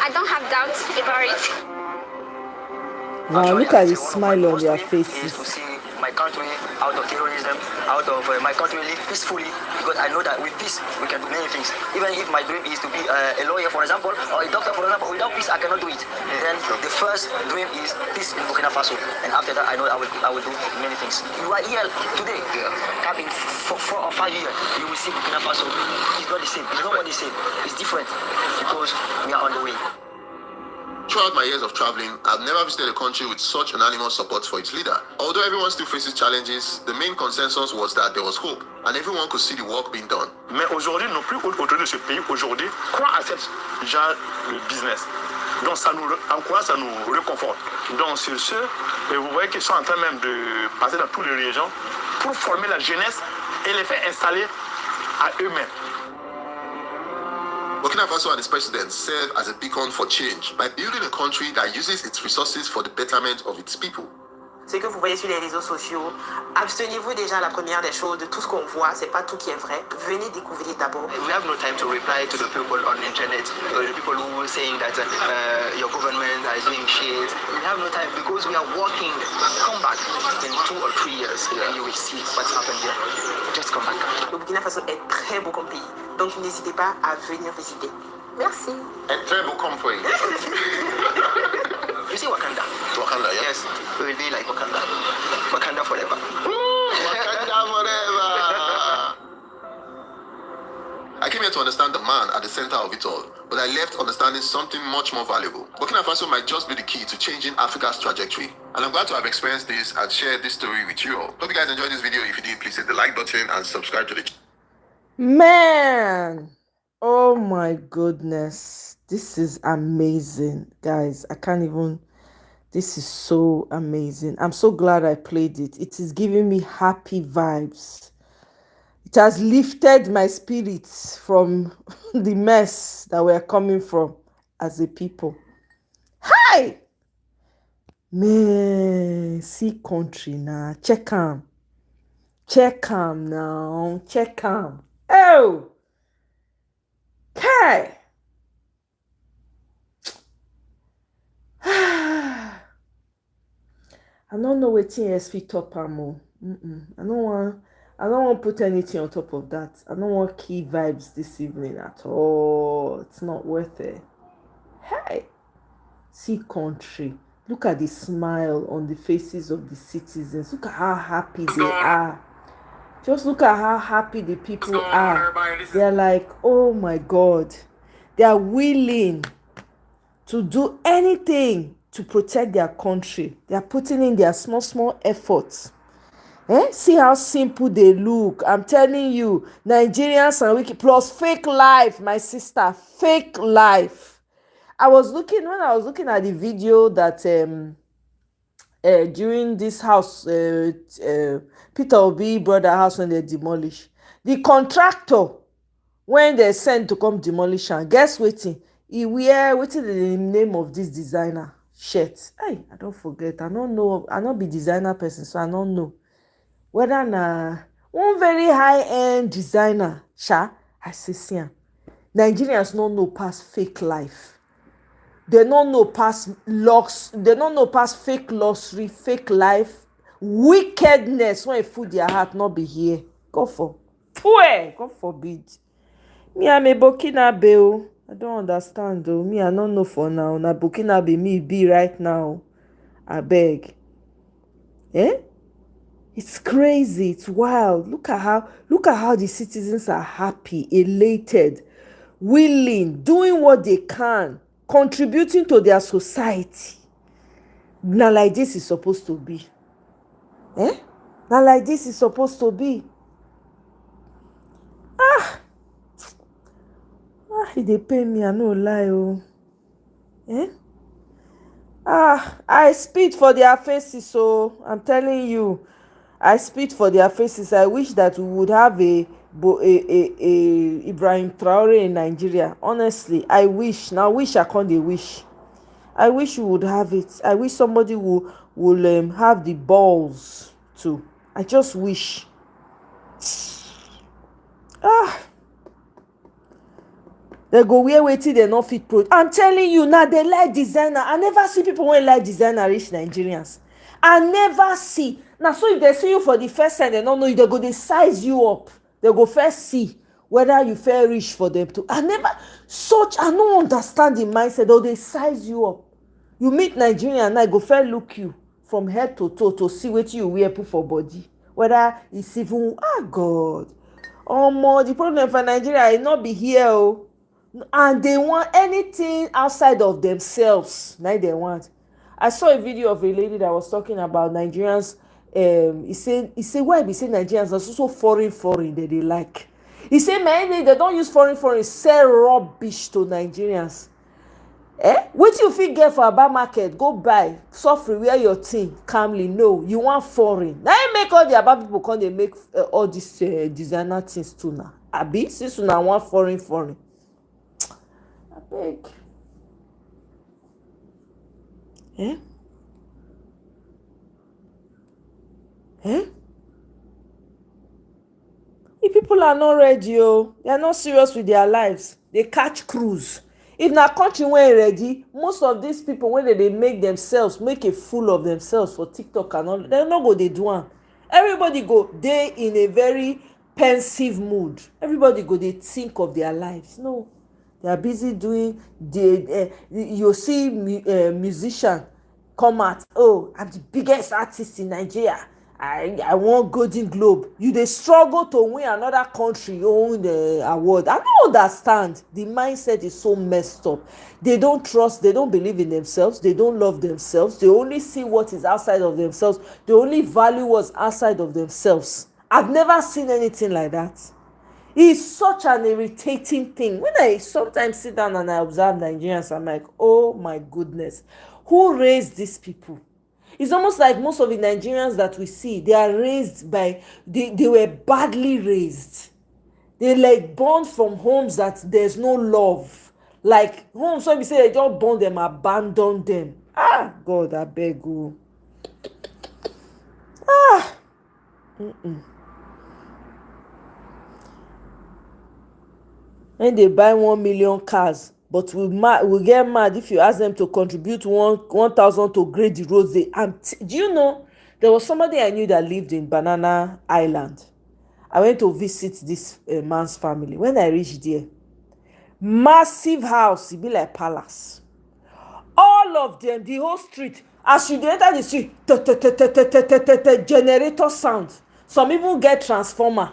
I don't have doubts about it. Wow, look at the smile on their faces. To see my country out of terrorism, out of my country live peacefully, because I know that with peace we can do many things. Even if my dream is to be a lawyer, for example, or a doctor, for example, without peace I cannot do it. Then the first dream is peace in Burkina Faso, and after that I know I will do many things. You are here today, coming for 4 or 5 years, you will see Burkina Faso is not the same. It's not what they say. It's different because we are on the way. Throughout my years of traveling, I've never visited a country with such unanimous support for its leader. Although everyone still faces challenges, the main consensus was that there was hope, and everyone could see the work being done. Mais aujourd'hui, non plus autour de ce pays, aujourd'hui, croient à cette genre de business. Donc ça nous encourage, ça nous réconforte. Donc sur ce, et vous voyez qu'ils sont en train même de passer dans toutes les régions pour former la jeunesse et les faire installer à eux-mêmes. Burkina Faso and its president serve as a beacon for change by building a country that uses its resources for the betterment of its people. Ce que vous voyez sur les réseaux sociaux, abstenez-vous déjà la première des choses de tout ce qu'on voit, c'est pas tout qui est vrai. Venez découvrir d'abord. We have no time to reply to the people on the internet, the people who are saying that your government is doing shit. We have no time because we are working. Come back in 2 or 3 years and you will see what's happened here. Just come back. Le Burkina Faso est très beau comme pays, donc n'hésitez pas à venir visiter. Merci. And très beau comme pays. You see Wakanda? Wakanda, yeah? Yes, we will be like Wakanda. Wakanda forever. Wakanda forever. I came here to understand the man at the center of it all, but I left understanding something much more valuable. Burkina Faso might just be the key to changing Africa's trajectory, and I'm glad to have experienced this and shared this story with you all. Hope you guys enjoyed this video. If you did, please hit the like button and subscribe to the channel. Man, oh my goodness, this is amazing, guys. I can't even. This is so amazing. I'm so glad I played it. It is giving me happy vibes. It has lifted my spirits from the mess that we're coming from as a people. Hi! Man, see country now. Check 'em. Check 'em now. Check 'em. Oh! Okay. I don't know what else fit top am. I don't want to put anything on top of that. I don't want key vibes this evening at all. It's not worth it. Hey, see country. Look at the smile on the faces of the citizens. Look at how happy they are. Just look at how happy the people are. They're like, oh my God. They are willing to do anything to protect their country. They are putting in their small efforts. See how simple they look. I'm telling you, Nigerians and wiki plus fake life, my sister, fake life. When I was looking at the video that during this house, Peter Obi brother house when they demolish, the contractor when they sent to come demolish, and guess wetin? He wear wetin the name of this designer shirt. Hey, I don't forget. I don't know. I not be designer person, so I don't know whether na one very high-end designer. Sha, I see am. Nigerians no know past fake life. They don't know past lux. They don't know past fake luxury, fake life, wickedness. When it food their heart, not be here. God forbid. Me, I'm a Burkinabe. I don't understand though. Me, I don't know for now. Na Burkinabe me be right now. I beg. It's crazy. It's wild. Look at how the citizens are happy, elated, willing, doing what they can, contributing to their society. Now like this is supposed to be. Now like this is supposed to be. They pay me, I no lie. I spit for their faces, so I'm telling you, I spit for their faces. I wish that we would have a Ibrahim Traore in Nigeria. Honestly, I wish. Now, wish I can't wish. I wish we would have it. I wish somebody will have the balls to. I just wish. They go wear wetin they no fit pro. I'm telling you now, they like designer. I never see people when like designer reach Nigerians. I never see. Now, so if they see you for the first time, they don't know you, they go they size you up. They go first see whether you fair reach for them to. I don't understand the mindset. Though they size you up. You meet Nigerian and I go fair look you from head to toe to see what you wear put for body. Whether it's even God. The problem for Nigeria is not be here. And they want anything outside of themselves. Now they want. I saw a video of a lady that was talking about Nigerians. He said why be say Nigerians are also foreign that they like. He said mainly they don't use foreign sell rubbish to Nigerians. What you fit get for Aba market, go buy, suffer, wear your thing calmly. No, you want foreign. Now you make all the Aba people come, they make all these designer things too now. Abi, since you now want foreign. I beg. The people are not ready, they are not serious with their lives. They catch cruise. If na country wey ready, most of these people when they make themselves make a fool of themselves for TikTok and all, they no go dey do am. Everybody go dey in a very pensive mood. Everybody go dey think of their lives. No, they are busy doing you see musician come out, I'm the biggest artist in Nigeria, I want Golden Globe. You dey struggle to win another country own award. I don't understand. The mindset is so messed up. They don't trust, they don't believe in themselves, they don't love themselves, they only see what is outside of themselves, they only value what's outside of themselves. I've never seen anything like that. It's such an irritating thing. When I sometimes sit down and I observe Nigerians, I'm like, oh my goodness, who raised these people? It's almost like most of the Nigerians that we see, they are raised by, they were badly raised. They like born from homes that there's no love. Like homes, so we say they just born them, abandon them. God, I beg you. And they buy 1 million cars. But we get mad if you ask them to contribute 1,000 to grade the roads. Do you know, there was somebody I knew that lived in Banana Island. I went to visit this man's family. When I reached there, massive house, it be like palace. All of them, the whole street, as you enter the street, generator sound. Some even get transformer.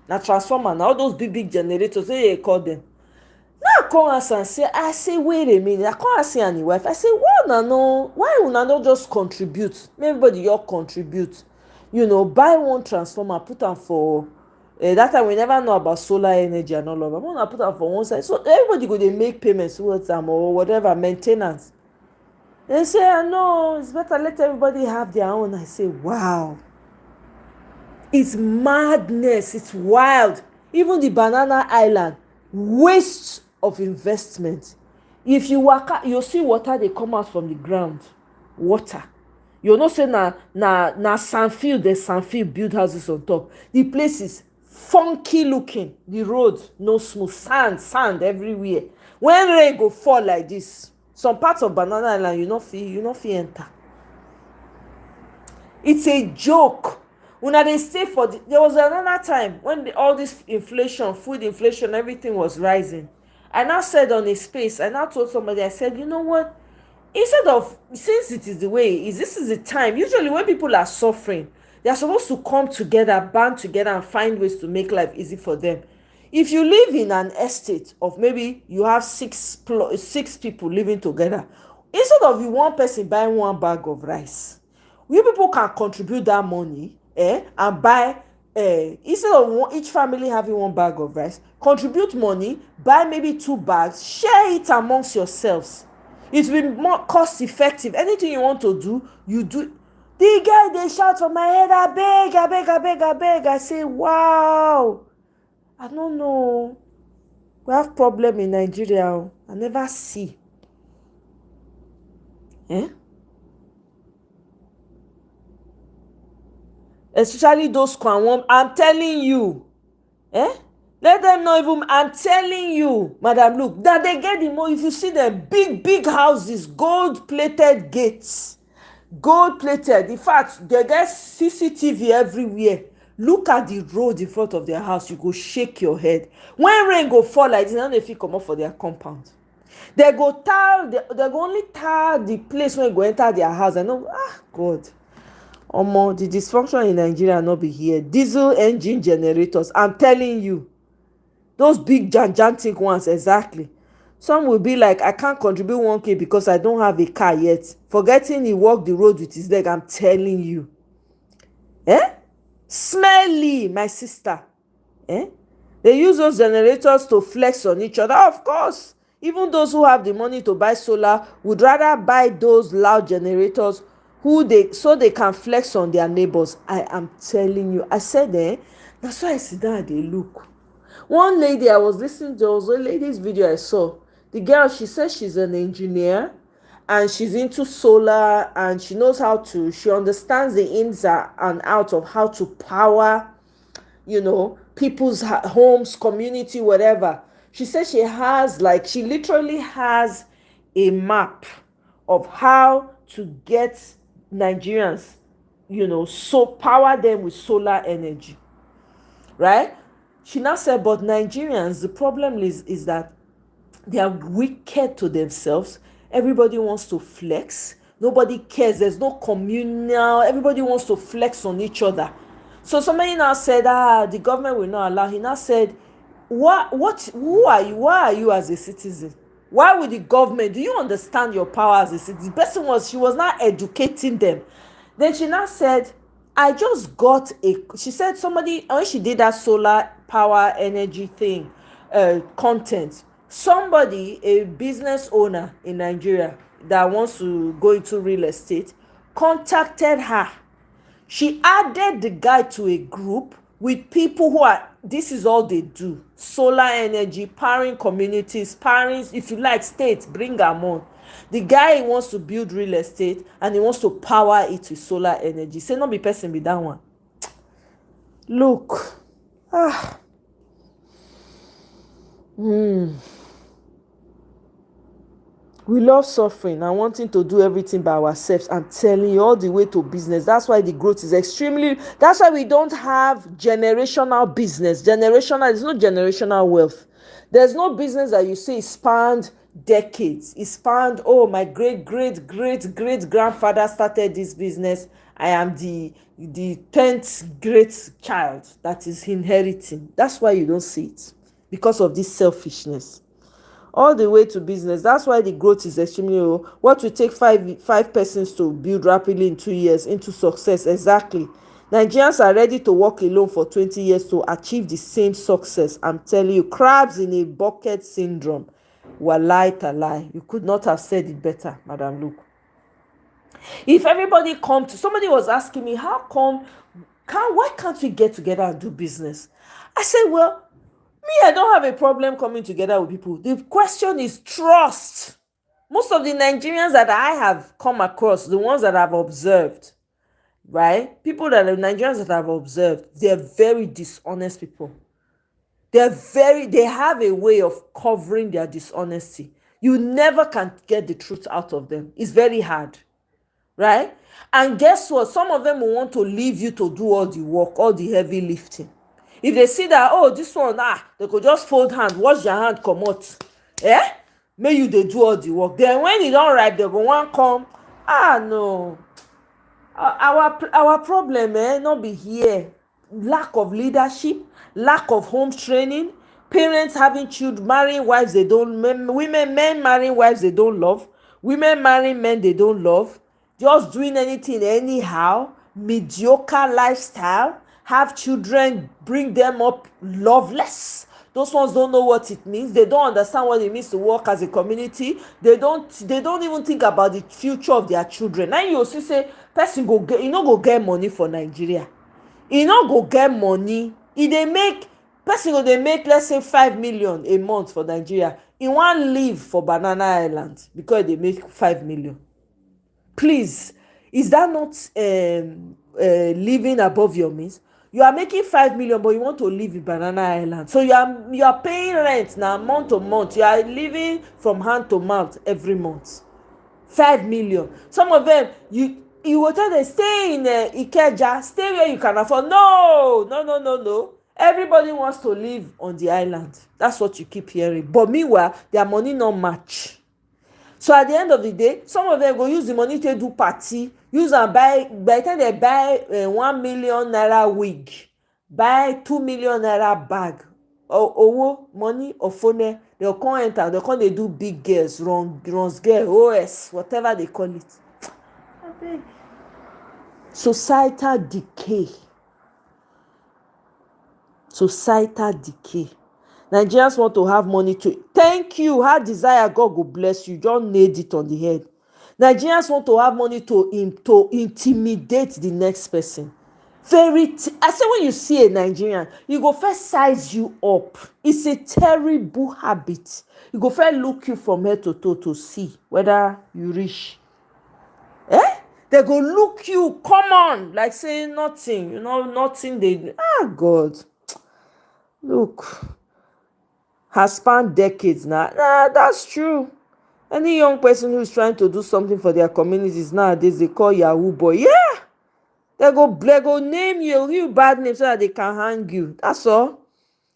Now transformer, now all those big generators, they call them. Now I come ask and say, wait a minute. I come ask and the wife. I say, why will not just contribute? Everybody you contribute. Buy one transformer, put them for that time we never know about solar energy and all of them. I'm gonna put them for one side. So everybody go they make payments towards them or whatever, maintenance. They say, no, it's better let everybody have their own. I say, wow. It's madness, it's wild. Even the Banana Island, waste of investment. If you walk out, you'll see water they come out from the ground. Water. You'll not say na sandfield, there's sandfield build houses on top. The place is funky looking. The road, no smooth, sand everywhere. When rain go fall like this, some parts of Banana Island, you not feel enter. It's a joke. When they stay there was another time when all this inflation, food inflation, everything was rising. I now said on a space, I now told somebody, I said, you know what? Instead of, since it is the way it is, this is the time. Usually when people are suffering, they are supposed to come together, band together and find ways to make life easy for them. If you live in an estate of maybe you have six people living together, instead of you one person buying one bag of rice, you people can contribute that money and buy instead of each family having one bag of rice, contribute money, buy maybe 2 bags, share it amongst yourselves. It will be more cost effective. Anything you want to do, you do. The guy they shout from my head, I beg. I say, wow. I don't know. We have problem in Nigeria. I never see. especially those Kwanwom. I'm telling you, let them know even. I'm telling you, madam, look, that they get the money. If you see them big houses, gold-plated gates, gold-plated. In fact, they get CCTV everywhere. Look at the road in front of their house. You go shake your head. When rain go fall like this, they fit come up for their compound. They go only tell the place when you go enter their house. I know, God. Omo, the dysfunction in Nigeria not be here. Diesel engine generators. I'm telling you. Those big gigantic ones, exactly. Some will be like, I can't contribute 1K because I don't have a car yet. Forgetting he walk the road with his leg, I'm telling you. Smelly, my sister. They use those generators to flex on each other. Of course, even those who have the money to buy solar would rather buy those loud generators so they can flex on their neighbors. I am telling you. I said, that's why I sit down and they look. One lady I was listening to, there was a lady's video I saw. The girl, she says she's an engineer and she's into solar and she knows she understands the ins and outs of how to power, people's homes, community, whatever. She says she literally has a map of how to get Nigerians, so power them with solar energy, right? She now said, but Nigerians, the problem is that they are wicked to themselves. Everybody wants to flex. Nobody cares. There's no communal. Everybody wants to flex on each other. So somebody now said, the government will not allow. He now said, who are you? Why are you as a citizen? Why would the government? Do you understand your power as a citizen? The person she was not educating them. Then she now said, I just got she said somebody, when she did that solar power energy thing, content, somebody, a business owner in Nigeria that wants to go into real estate, contacted her. She added the guy to a group with people this is all they do. Solar energy, powering communities, powering, if you like, states, bring them on. The guy wants to build real estate and he wants to power it with solar energy. Say not be person be that one. Look. We love suffering and wanting to do everything by ourselves. I'm telling you, all the way to business. That's why the growth is that's why we don't have generational business. There's no generational wealth. There's no business that you say spanned decades. It spanned, my great grandfather started this business. I am the 10th great child that is inheriting. That's why you don't see it. Because of this selfishness. All the way to business. That's why the growth is extremely low. What will take five persons to build rapidly in 2 years into success? Exactly. Nigerians are ready to work alone for 20 years to achieve the same success. I'm telling you, crabs in a bucket syndrome. Walai talai. You could not have said it better, Madam Luke. If everybody somebody was asking me, how come, why can't we get together and do business? I said, well, I don't have a problem coming together with people. The question is trust. Most of the Nigerians that I have come across, the ones that I've observed, right? Nigerians that I've observed, they're very dishonest people. They have a way of covering their dishonesty. You never can get the truth out of them. It's very hard, right? And guess what? Some of them will want to leave you to do all the work, all the heavy lifting. If they see that, this one, they could just fold hand, wash their hand, come out. May you they do all the work. Then when it don't right, they go one come. No. Our problem, not be here. Lack of leadership, lack of home training, parents having children, marrying wives they don't, men marrying wives they don't love, women marrying men they don't love, just doing anything anyhow, mediocre lifestyle. Have children, bring them up loveless. Those ones don't know what it means. They don't understand what it means to work as a community. They don't even think about the future of their children. Now you also say, person go get money for Nigeria. He no go get money. Person go they make, let's say, 5 million a month for Nigeria. He want live for Banana Island because they make 5 million. Please. Is that not living above your means? You are making 5 million, but you want to live in Banana Island. So you are paying rent now month to month. You are living from hand to mouth every month. 5 million. Some of them, you will tell them, stay in Ikeja, stay where you can afford. No. Everybody wants to live on the island. That's what you keep hearing. But meanwhile, their money not match. So at the end of the day, some of them go use the money to do party, use and buy. By the time they buy 1 million naira wig, buy 2 million naira bag, or money or phone, they'll come enter, they'll come they do big girls, runs girl, OS, whatever they call it. Societal decay. Societal decay. Nigerians want to have money to thank you. How desire God go bless you. Just nailed it on the head. Nigerians want to have money to intimidate the next person. I say when you see a Nigerian, you go first size you up. It's a terrible habit. You go first look you from head to toe to see whether you reach. They go look you, come on, like saying nothing. Nothing they. God. Look. Has spanned decades now. That's true. Any young person who is trying to do something for their communities nowadays, they call Yahoo boy. Yeah. They go name you bad name so that they can hang you. That's all.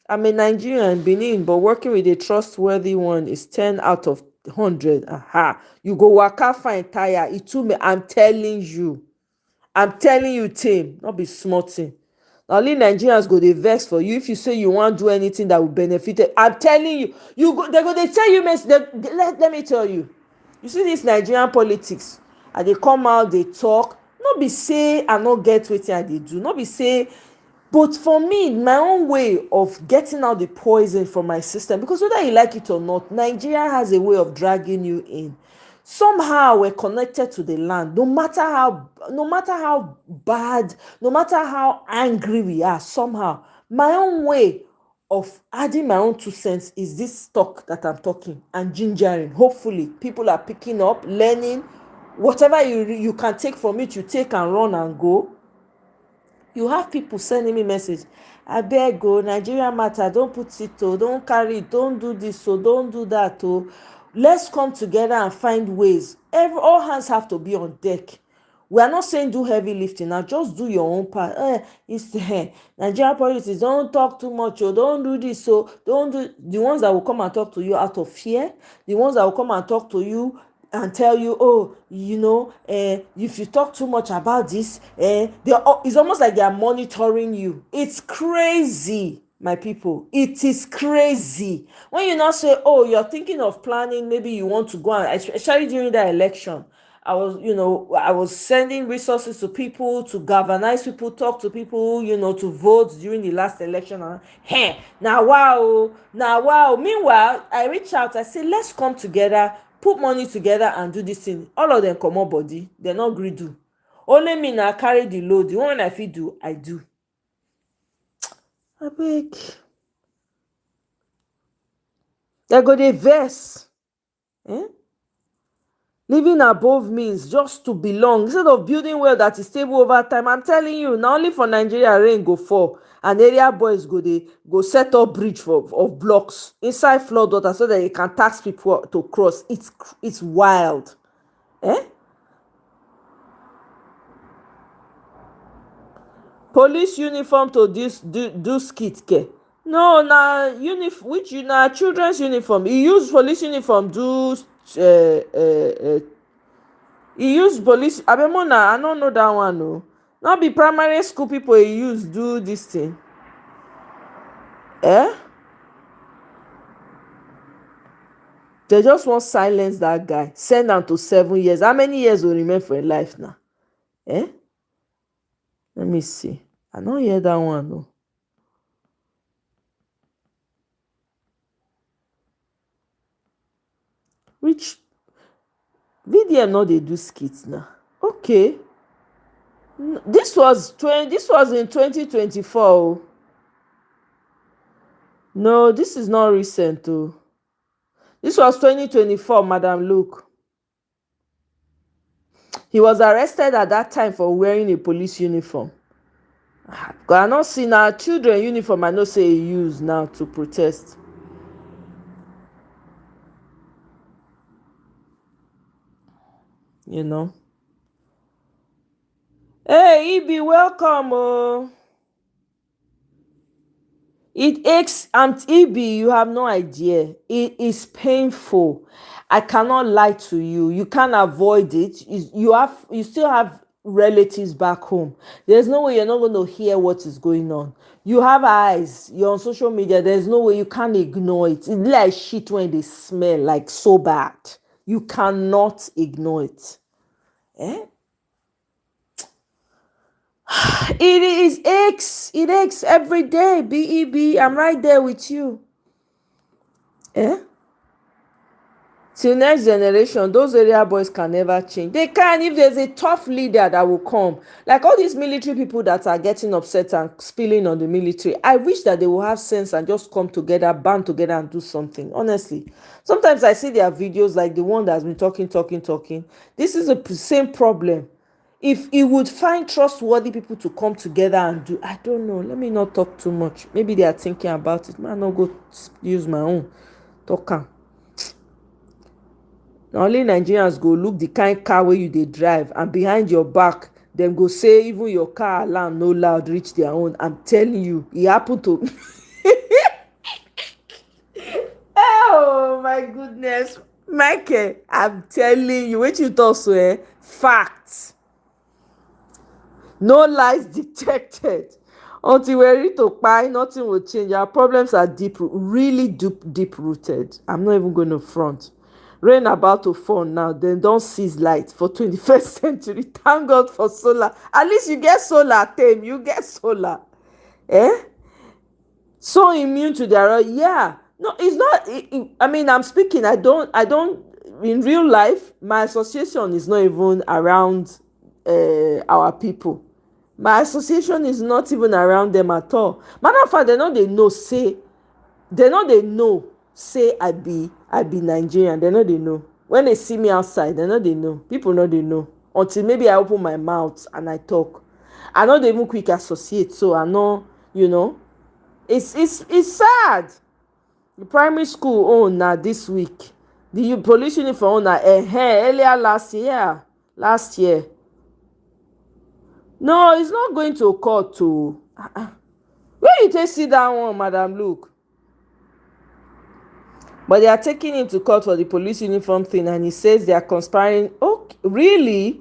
I'm a Nigerian in Benin, but working with a trustworthy one is 10 out of 100. Aha. You go waka find tire. It too me. I'm telling you, team. Not be small thing. Only Nigerians go dey vex for you if you say you wan do anything that will benefit them. I'm telling you, they go dey tell you, let me tell you. You see this Nigerian politics, and they come out, they talk. No be say I no get wetin I dey do. No be say, but for me, my own way of getting out the poison from my system, because whether you like it or not, Nigeria has a way of dragging you in. Somehow we're connected to the land, no matter how bad, no matter how angry we are. Somehow my own way of adding my own 2 cents is this talk that I'm talking and gingering. Hopefully people are picking up, learning. Whatever you can take from it, you take and run and go. You have people sending me message, abeg o, Nigeria matter, don't put it o, don't carry it, don't do this o, don't do that o. Let's come together and find ways. All hands have to be on deck. We are not saying do heavy lifting now, just do your own part. Nigerian politics, don't talk too much o, don't do this o, don't do. The ones that will come and talk to you out of fear, the ones that will come and talk to you and tell you, if you talk too much about this, it's almost like they are monitoring you. It's crazy, my people. It is crazy. When you now say, you're thinking of planning, maybe you want to go, and especially during the election, I was sending resources to people to galvanize people, talk to people, to vote during the last election. Now wow. Meanwhile, I reach out, I say, let's come together, put money together and do this thing. All of them come up body, they're not gree do. Only me now carry the load. The one I fit do, I do. Abeg. They go dey vex. Living above means just to belong instead of building wealth that is stable over time. I'm telling you, not only for Nigeria rain go fall and area boys go set up bridge of blocks inside flood water so that they can tax people to cross. It's wild. Police uniform to do skit ke? No, na children's uniform. He use police uniform do he use police abemona. I don't know that one. No, not be primary school people he use do this thing. They just want silence that guy, send am to 7 years. How many years will remain for him life now? Let me see. I don't hear that one. No. Which VDM no dey do skits now? Okay. This was in 2024. No, this is not recent. This was 2024, Madam. Look. He was arrested at that time for wearing a police uniform. Because I not see now children uniform, I know say he use now to protest. You know. Hey, Ibi, welcome. Oh. It aches, and Ibi, you have no idea. It is painful. I cannot lie to you. You can't avoid it. You still have relatives back home. There's no way you're not going to hear what is going on. You have eyes. You're on social media. There's no way you can't ignore it. It's like shit when they smell like so bad. You cannot ignore it. Eh? It is aches. It aches every day. BEB, I'm right there with you. Eh? Till next generation, those area boys can never change. They can if there's a tough leader that will come. Like all these military people that are getting upset and spilling on the military. I wish that they will have sense and just come together, band together and do something. Honestly. Sometimes I see their videos like the one that's been talking. This is the same problem. If he would find trustworthy people to come together and do, I don't know. Let me not talk too much. Maybe they are thinking about it. Man, I'll go use my own. Talk. Only Nigerians go look the kind car where you they drive and behind your back, them go say even your car alarm no loud reach their own. I'm telling you, it happened to Oh my goodness. Michael, I'm telling you, what you thought so, facts. No lies detected. Until we're ready to buy, nothing will change. Our problems are deep, really deep rooted. I'm not even going to front. Rain about to fall now, then don't seize light for 21st century. Thank God for solar. At least you get solar, Tame. You get solar. Eh? So immune to their, yeah. No, it's not. I mean, I'm speaking. I don't, in real life, my association is not even around our people. My association is not even around them at all. Matter of fact, they know say I be Nigerian. They know. When they see me outside, they know. People know they know. Until maybe I open my mouth and I talk. I know they even quick associate, so I know, you know. It's sad. The primary school own now this week. The police uniform own earlier last year. No, it's not going to court to. Where you take see that one, Madam Luke? But they are taking him to court for the police uniform thing, and he says they are conspiring. Oh, really?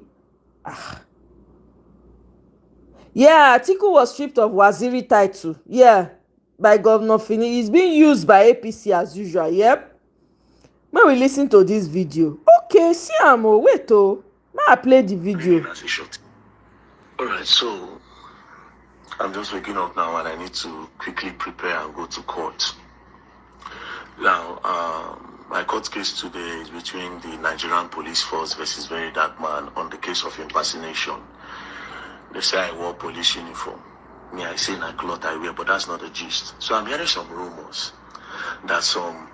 Yeah, Atiku was stripped of Waziri title. Yeah, by Governor Fini. He's being used by APC as usual. Yep. When we listen to this video. Okay, see Amo. Wait, may I play the video? Alright, so I'm just waking up now and I need to quickly prepare and go to court. Now, my court case today is between the Nigerian police force versus Very Dark Man on the case of impersonation. They say I wore police uniform. Me, I say na cloth I wear, but that's not the gist. So I'm hearing some rumors that some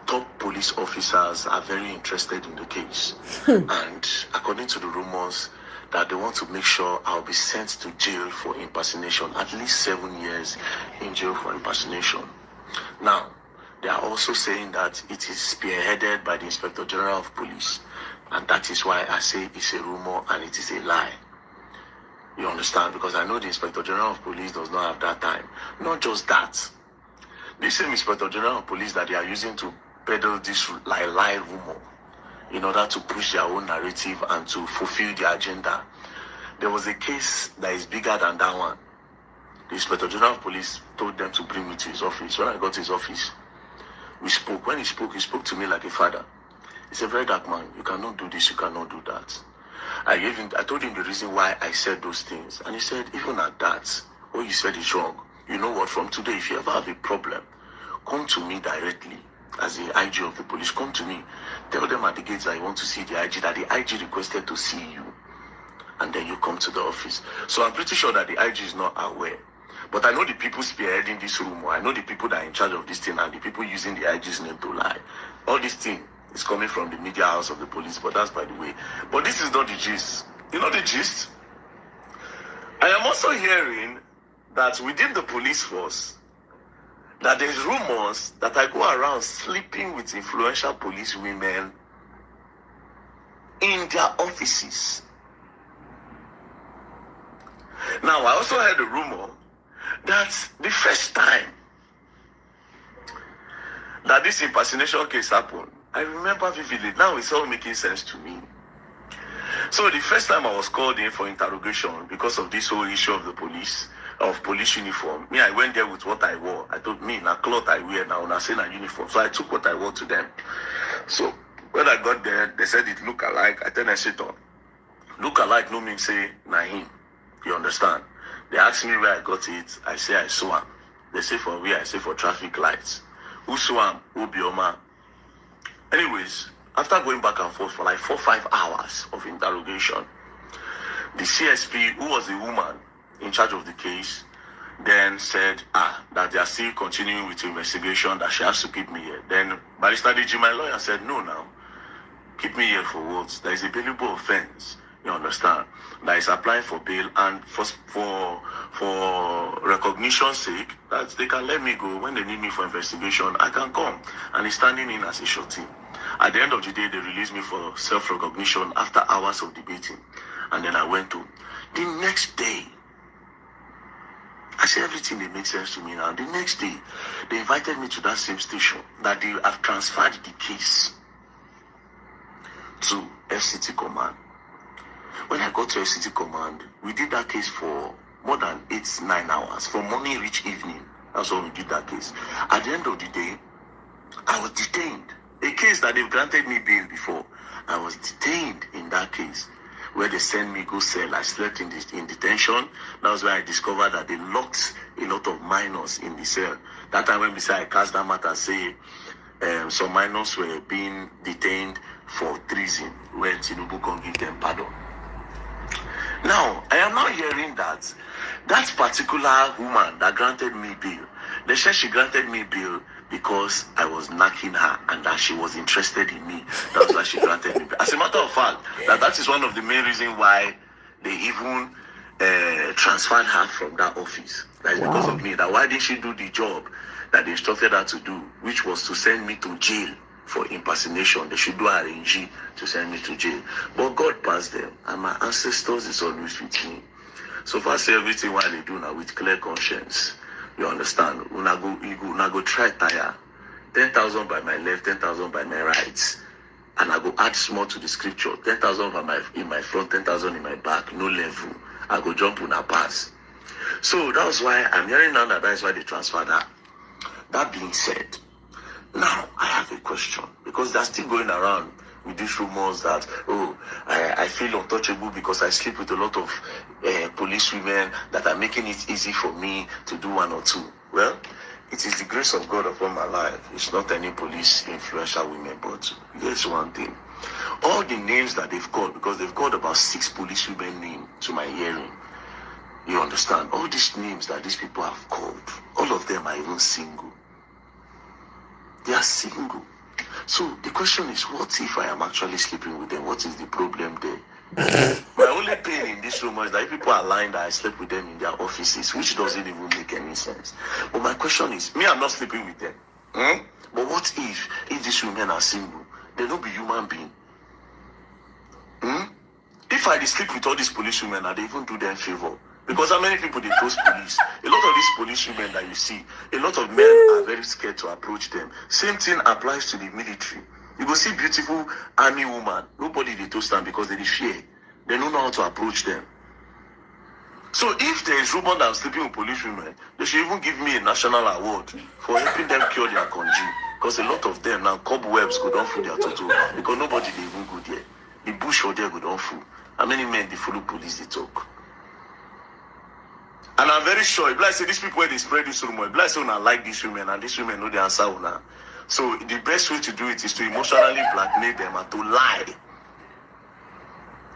top police officers are very interested in the case. And according to the rumors, that they want to make sure I'll be sent to jail for impersonation, at least 7 years in jail for impersonation. Now, they are also saying that it is spearheaded by the Inspector General of Police, and that is why I say it's a rumor and it is a lie. You understand? Because I know the Inspector General of Police does not have that time. Not just that. The same Inspector General of Police that they are using to peddle this lie rumor in order to push their own narrative and to fulfill their agenda. There was a case that is bigger than that one. The Inspector General of Police told them to bring me to his office. When I got to his office, we spoke. When he spoke to me like a father. He said, Very Dark Man, you cannot do this, you cannot do that. I told him the reason why I said those things. And he said, even at that, what you said is wrong. You know what, from today, if you ever have a problem, come to me directly. As the IG of the police, come to me. Tell them at the gates that you want to see the IG, that the IG requested to see you. And then you come to the office. So I'm pretty sure that the IG is not aware. But I know the people spearheading this rumor. I know the people that are in charge of this thing and the people using the IG's name to lie. All this thing is coming from the media house of the police, but that's by the way. But this is not the gist. You know the gist? I am also hearing that within the police force, that there's rumors that I go around sleeping with influential police women in their offices. Now, I also heard a rumor that the first time that this impersonation case happened, I remember vividly. Now it's all making sense to me. So the first time I was called in for interrogation because of this whole issue of the police uniform, me, I went there with what I wore. I told me, na cloth I wear now, na say na uniform. So I took what I wore to them. So when I got there, they said it look alike. I tell them, sit on. Look alike no mean say na him. You understand? They asked me where I got it. I say I saw him. They say for where? I say for traffic lights. Who saw him? Who be Oma? Anyways, after going back and forth for like 4-5 hours of interrogation, the CSP, who was the woman in charge of the case, then said, that they are still continuing with the investigation, that she has to keep me here. Then Barrister DG, my lawyer, said, no, now, keep me here for what? There is a bailable offense, you understand, that is applying for bail, and for recognition's sake, that they can let me go. When they need me for investigation, I can come. And he's standing in as a shorty. At the end of the day, they released me for self-recognition after hours of debating. And then I went to. The next day, I say everything that makes sense to me now. The next day, they invited me to that same station that they have transferred the case to FCT Command. When I got to FCT Command, we did that case for more than 8-9 hours. From morning reach evening. That's when we did that case. At the end of the day, I was detained. A case that they've granted me bail before. I was detained in that case, where they sent me go cell. I slept in detention. That was where I discovered that they locked a lot of minors in the cell. That time when I cast that matter, say some minors were being detained for treason, when Tinubu can give them pardon. Now, I am now hearing that that particular woman that granted me bail, they said she granted me bail because I was knocking her and that she was interested in me. That's why she granted me bail. As a matter of fact, that is one of the main reasons why they even transferred her from that office. That is because of me. That why didn't she do the job that they instructed her to do, which was to send me to jail for impersonation. They should do RNG to send me to jail. But God passed them, and my ancestors is always with me. So far, say everything what they do now with clear conscience. You understand? When I go try tire 10,000 by my left, 10,000 by my right, and I go add small to the scripture. 10,000 in my front, 10,000 in my back, no level. I go jump on a pass. So that's why I'm hearing now that is why they transferred that. That being said, now I have a question, because they're still going around with these rumors that, I feel untouchable because I sleep with a lot of police women that are making it easy for me to do one or two. Well, it is the grace of God upon my life. It's not any police influential women, but here's one thing. All the names that they've called, because they've called about 6 police women names to my hearing. You understand? All these names that these people have called, all of them are even single. They are single. So the question is, what if I am actually sleeping with them? What is the problem there? My only pain in this rumor is that if people are lying that I slept with them in their offices, which doesn't even make any sense. But my question is, me, I'm not sleeping with them. But what if these women are single? They don't be human beings. If I sleep with all these police women, they even do them favor. Because how many people they post police? A lot of these police women that you see, a lot of men are very scared to approach them. Same thing applies to the military. You go see beautiful army woman, nobody they toast them because they fear. They don't know how to approach them. So if there is rumor that I'm sleeping with police women, they should even give me a national award for helping them cure their conjugal. Because a lot of them now, cobwebs go down through their toto. Because nobody they even go there. The bush or there go down through. How many men they follow police they talk? And I'm very sure, if I say these people where they spread this rumor, if I say I like these women and these women know the answer now. So the best way to do it is to emotionally blackmail them and to lie.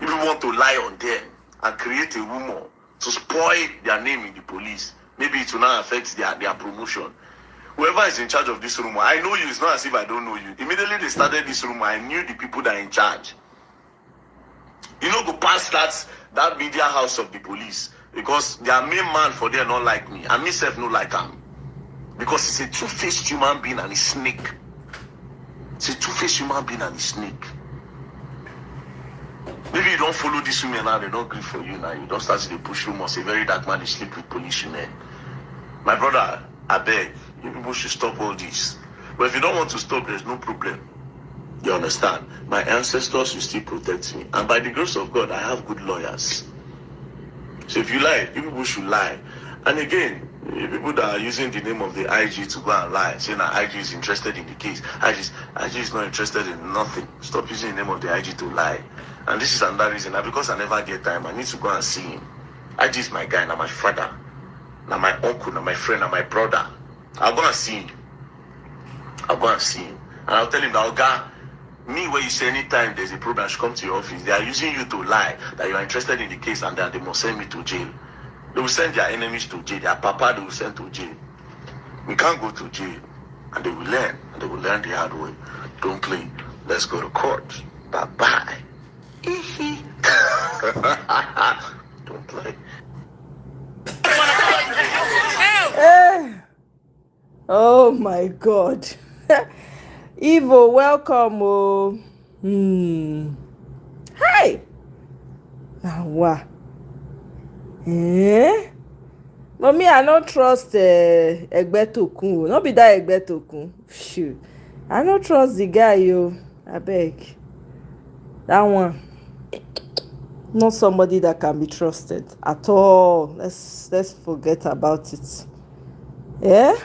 If you want to lie on them and create a rumor to spoil their name in the police, maybe it will not affect their promotion. Whoever is in charge of this rumor, I know you, it's not as if I don't know you. Immediately they started this rumor, I knew the people that are in charge. You know, go past that media house of the police because their main man for there not like me, and myself no like him because he's a two-faced human being and a snake. It's a two-faced human being and a snake. Maybe you don't follow this woman now, they don't agree for you now. You don't start to push rumors. A very dark man is sleep with police women. My brother, I beg, you people should stop all this. But if you don't want to stop, there's no problem. You understand? My ancestors will still protect me. And by the grace of God, I have good lawyers. So if you lie, you people should lie. And again, people that are using the name of the IG to go and lie, saying that IG is interested in the case. IG is not interested in nothing. Stop using the name of the IG to lie. And this is another reason. Now, because I never get time, I need to go and see him. IG is my guy, now my father, now my uncle, now my friend, now my brother. I'll go and see him. I'll go and see him. And I'll tell him that, Oga, me, where you say anytime there's a problem, I should come to your office. They are using you to lie that you are interested in the case and that they must send me to jail. They will send their enemies to jail. Their papa, they will send to jail. We can't go to jail. And they will learn. And they will learn the hard way. Don't play. Let's go to court. Bye-bye. Don't play. Oh my God. Evo, welcome. Oh. Hi. Now what? But me, I don't trust Egbetokun. Not be that Egbetokun. Shoot. I don't trust the guy, yo. I beg. That one. Not somebody that can be trusted at all. Let's forget about it. Yeah?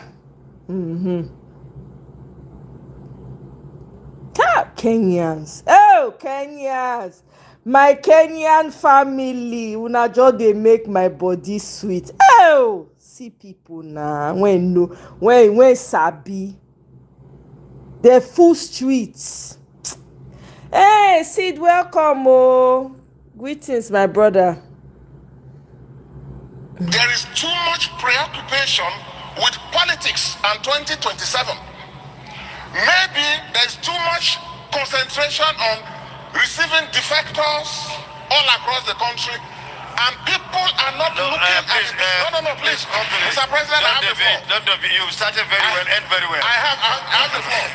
Kenyans. Oh, Kenyans. My Kenyan family. Una just dey make my body sweet. Oh, see people now. When sabi. The full streets. Hey, Sid, welcome. Oh. Greetings, my brother. There is too much preoccupation with politics and 2027. Maybe there's too much concentration on receiving defectors all across the country, and people are not looking at it. No, please. Mr. President, I have the floor. You started very well, end very well. I have the floor.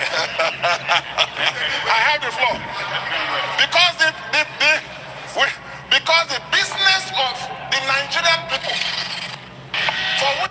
I have the floor. Because the business of the Nigerian people, for which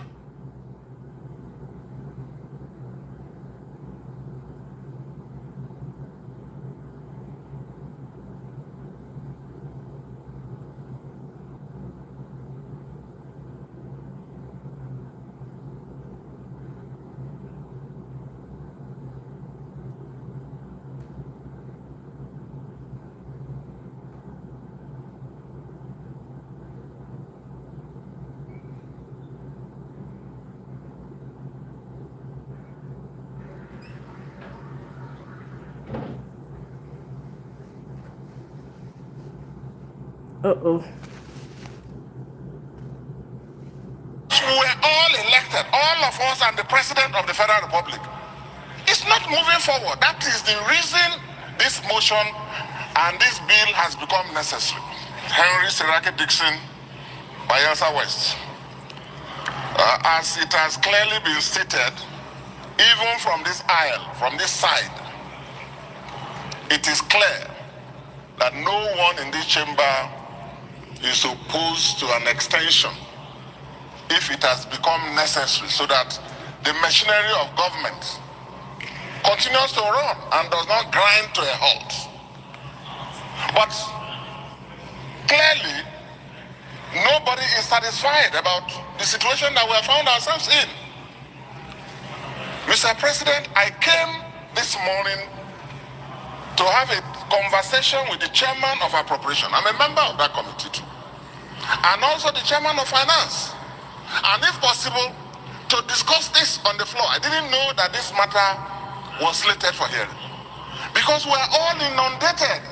Uh-oh. we were all elected, all of us, and the President of the Federal Republic. It's not moving forward. That is the reason this motion and this bill has become necessary. Henry Siraki Dixon, Bayelsa West. As it has clearly been stated, even from this aisle, from this side, it is clear that no one in this chamber is opposed to an extension if it has become necessary so that the machinery of government continues to run and does not grind to a halt. But clearly, nobody is satisfied about the situation that we have found ourselves in. Mr. President, I came this morning to have a conversation with the chairman of appropriation. I'm a member of that committee too. And also the chairman of finance. And if possible, to discuss this on the floor. I didn't know that this matter was slated for hearing. Because we are all inundated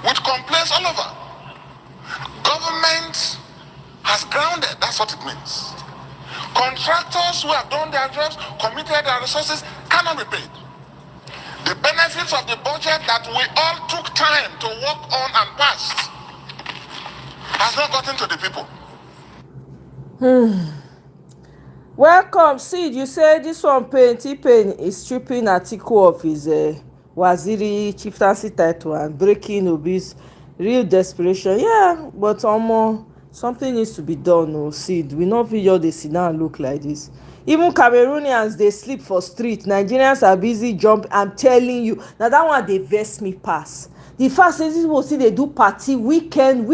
with complaints all over. Government has grounded, that's what it means. Contractors who have done their jobs, committed their resources, cannot be paid. The benefits of the budget that we all took time to work on and passed has not gotten to the people. Welcome, Sid. You say this one T-Pain is stripping Atiku of his Waziri chieftaincy title and breaking Obi's real desperation. Yeah, but something needs to be done. Oh, Sid, we not video they sit down and look like this. Even Cameroonians, they sleep for street. Nigerians are busy jumping. I'm telling you. Now that one they vex me pass. The first thing is see they do party weekend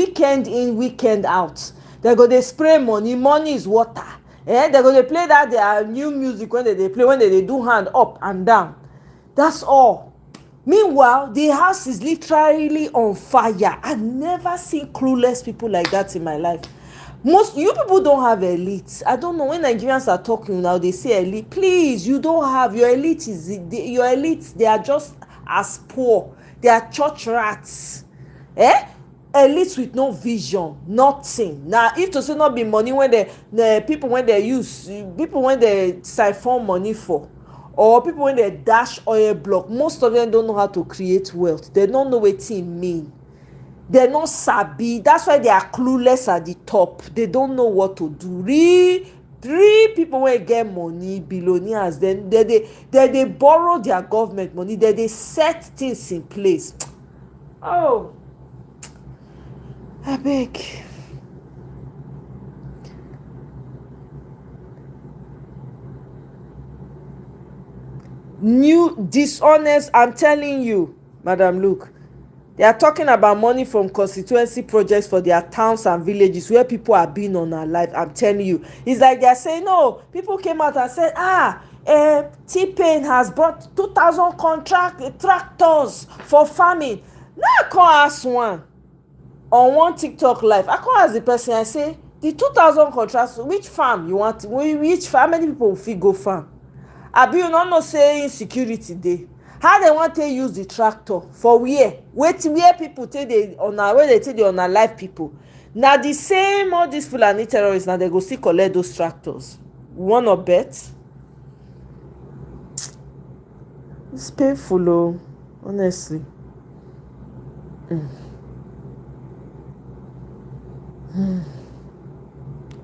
in, weekend out. They go they spray money. Money is water. They're going to play that their new music when they play, when they do hand up and down. That's all. Meanwhile, the house is literally on fire. I've never seen clueless people like that in my life. Most you people don't have elites. I don't know, when Nigerians are talking now, they say elite. Please, you don't have your elite. Your elites, they are just as poor. They are church rats. Elites with no vision, nothing. Now, if to say not be money when the people when they siphon money for, or people when they dash oil block, most of them don't know how to create wealth. They don't know what it mean. They're not sabi. That's why they are clueless at the top. They don't know what to do. Three people when get money, billionaires, then they borrow their government money. They set things in place. Oh. I beg. New dishonest, I'm telling you, Madam Luke. They are talking about money from constituency projects for their towns and villages where people are being unalive. I'm telling you. It's like they are saying, no, people came out and said, T-Pain has brought 2,000 tractors for farming. Now I can't ask one. On one TikTok live, I can't ask the person, I say, the 2,000 contracts, which farm you want? Which farm? How many people will fit go farm? Abi you not say insecurity dey. How they want to use the tractor? For where? Where people take where they take the unalive people. Now the same all these Fulani terrorists, now they go see collect those tractors. Wanna bet? It's painful, oh, honestly.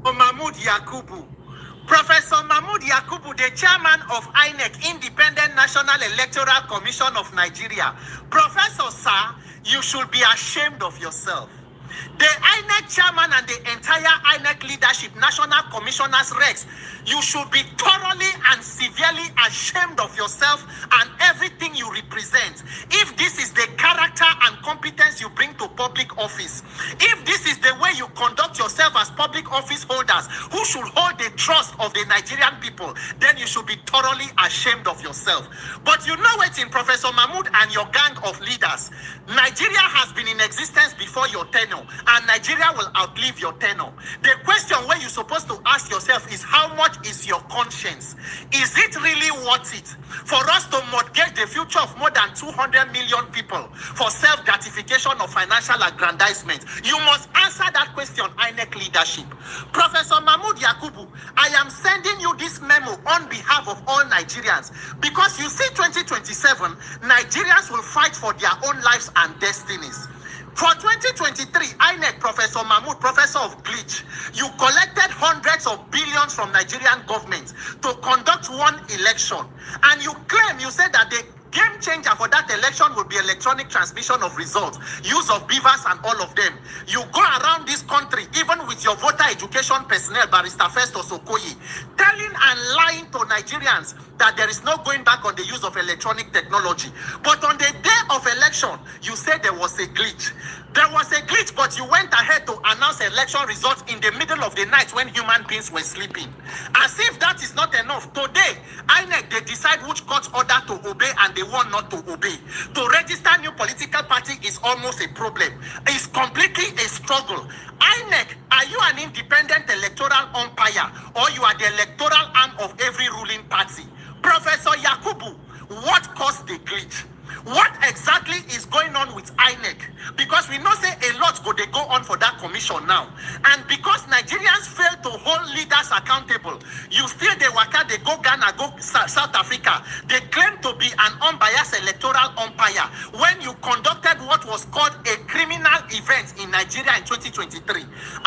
Mahmoud Yakubu. Professor Mahmoud Yakubu, the chairman of INEC, Independent National Electoral Commission of Nigeria. Professor, sir, you should be ashamed of yourself. The INEC chairman and the entire INEC leadership, national commissioners, Rex, you should be thoroughly and severely ashamed of yourself and everything you represent. If this is the character and competence you bring to public office, if this is the way you conduct yourself as public office holders who should hold the trust of the Nigerian people, then you should be thoroughly ashamed of yourself. But you know what, in Professor Mahmoud and your gang of leaders, Nigeria has been in existence before your tenure, and Nigeria will outlive your tenure. The question where you're supposed to ask yourself is, how much is your conscience? Is it really worth it for us to mortgage the future of more than 200 million people for self-gratification or financial aggrandizement? You must answer that question, INEC leadership. Professor Mahmoud Yakubu, I am sending you this memo on behalf of all Nigerians, because you see 2027, Nigerians will fight for their own lives and destinies. For 2023, INEC, Professor Mahmoud, Professor of Glitch, you collected hundreds of billions from Nigerian government to conduct one election. And you claim, you said that the game changer for that election will be electronic transmission of results, use of beavers and all of them. You go around this country, even with your voter education personnel, Barrister Festus Okoye, telling and lying to Nigerians that there is no going back on the use of electronic technology. But on the day of election, you said there was a glitch. There was a glitch, but you went ahead to announce election results in the middle of the night when human beings were sleeping. As if that is not enough, today, INEC, they decide which court order to obey and they want not to obey. To register new political party is almost a problem. It's completely a struggle. INEC, are you an independent electoral umpire, or you are the electoral arm of every ruling party? Professor Yakubu, what caused the glitch? What exactly is going on with INEC? Because we know say a lot they go on for that commission now. And because Nigerians fail to hold leaders accountable, you still they waka, they go Ghana, go South Africa. They claim to be an unbiased electoral umpire when you conducted what was called a criminal event in Nigeria. Nigeria in 2023.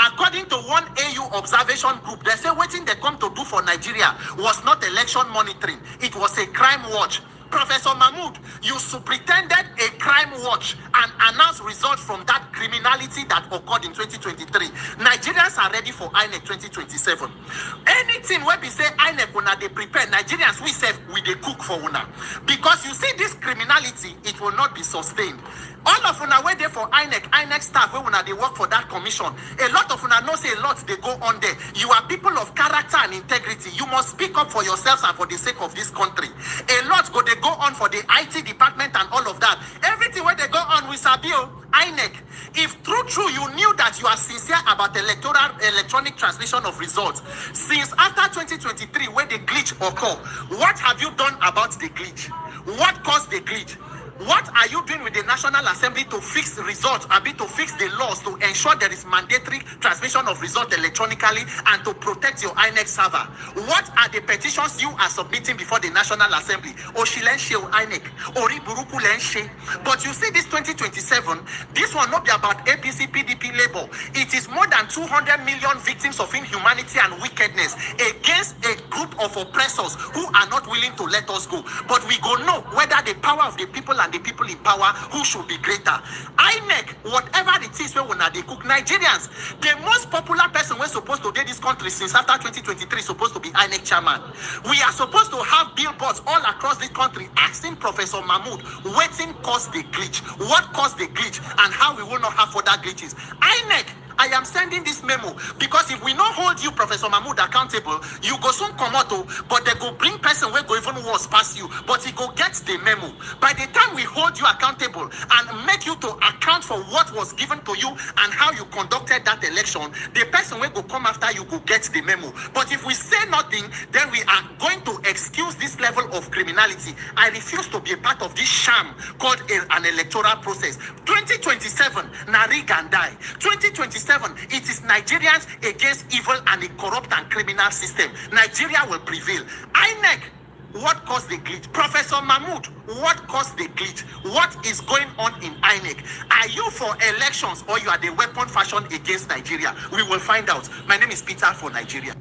According to one AU observation group, they say waiting they come to do for Nigeria was not election monitoring, it was a crime watch. Professor Mahmoud, you superintended a crime watch and announced results from that criminality that occurred in 2023. Nigerians are ready for INEC 2027. Anything where we say INEC una they prepare, Nigerians we say we they cook for una. Because you see this criminality, it will not be sustained. All of una were there for INEC staff where una they work for that commission. A lot of una know say a lot they go on there. You are people of character and integrity. You must speak up for yourselves and for the sake of this country. A lot go they go on for the IT department and all of that. Everything where they go on with Sabio, INEC. If true you knew that you are sincere about electronic transmission of results, since after 2023 when the glitch occur, what have you done about the glitch? What caused the glitch? What are you doing with the National Assembly to fix the results, or to fix the laws to ensure there is mandatory transmission of results electronically and to protect your INEC server? What are the petitions you are submitting before the National Assembly? Oshilenshe INEC, Oriburuku Lenshe. But you see this 2027, this will not be about APC, PDP, Labour. It is more than 200 million victims of inhumanity and wickedness against a group of oppressors who are not willing to let us go. But we go know whether the power of the people and the people in power who should be greater. INEC, whatever it is when they cook, Nigerians, the most popular person we're supposed to do this country since after 2023 is supposed to be INEC chairman. We are supposed to have billboards all across this country asking Professor Mahmoud waiting caused the glitch, what caused the glitch, and how we will not have further glitches. INEC, I am sending this memo because if we not hold you, Professor Mahmoud, accountable, you go soon come out, but they go bring person where go even worse past you, but he go get the memo. By the time we hold you accountable and make you to account for what was given to you and how you conducted that election, the person will go come after you go get the memo. But if we say nothing, then we are going to excuse this level of criminality. I refuse to be a part of this sham called an electoral process. 2027, Nari Gandai. 2027, it is Nigerians against evil and a corrupt and criminal system. Nigeria will prevail. INEC, what caused the glitch? Professor Mahmoud, what caused the glitch? What is going on in INEC? Are you for elections or you are the weapon fashion against Nigeria? We will find out. My name is Peter for Nigeria.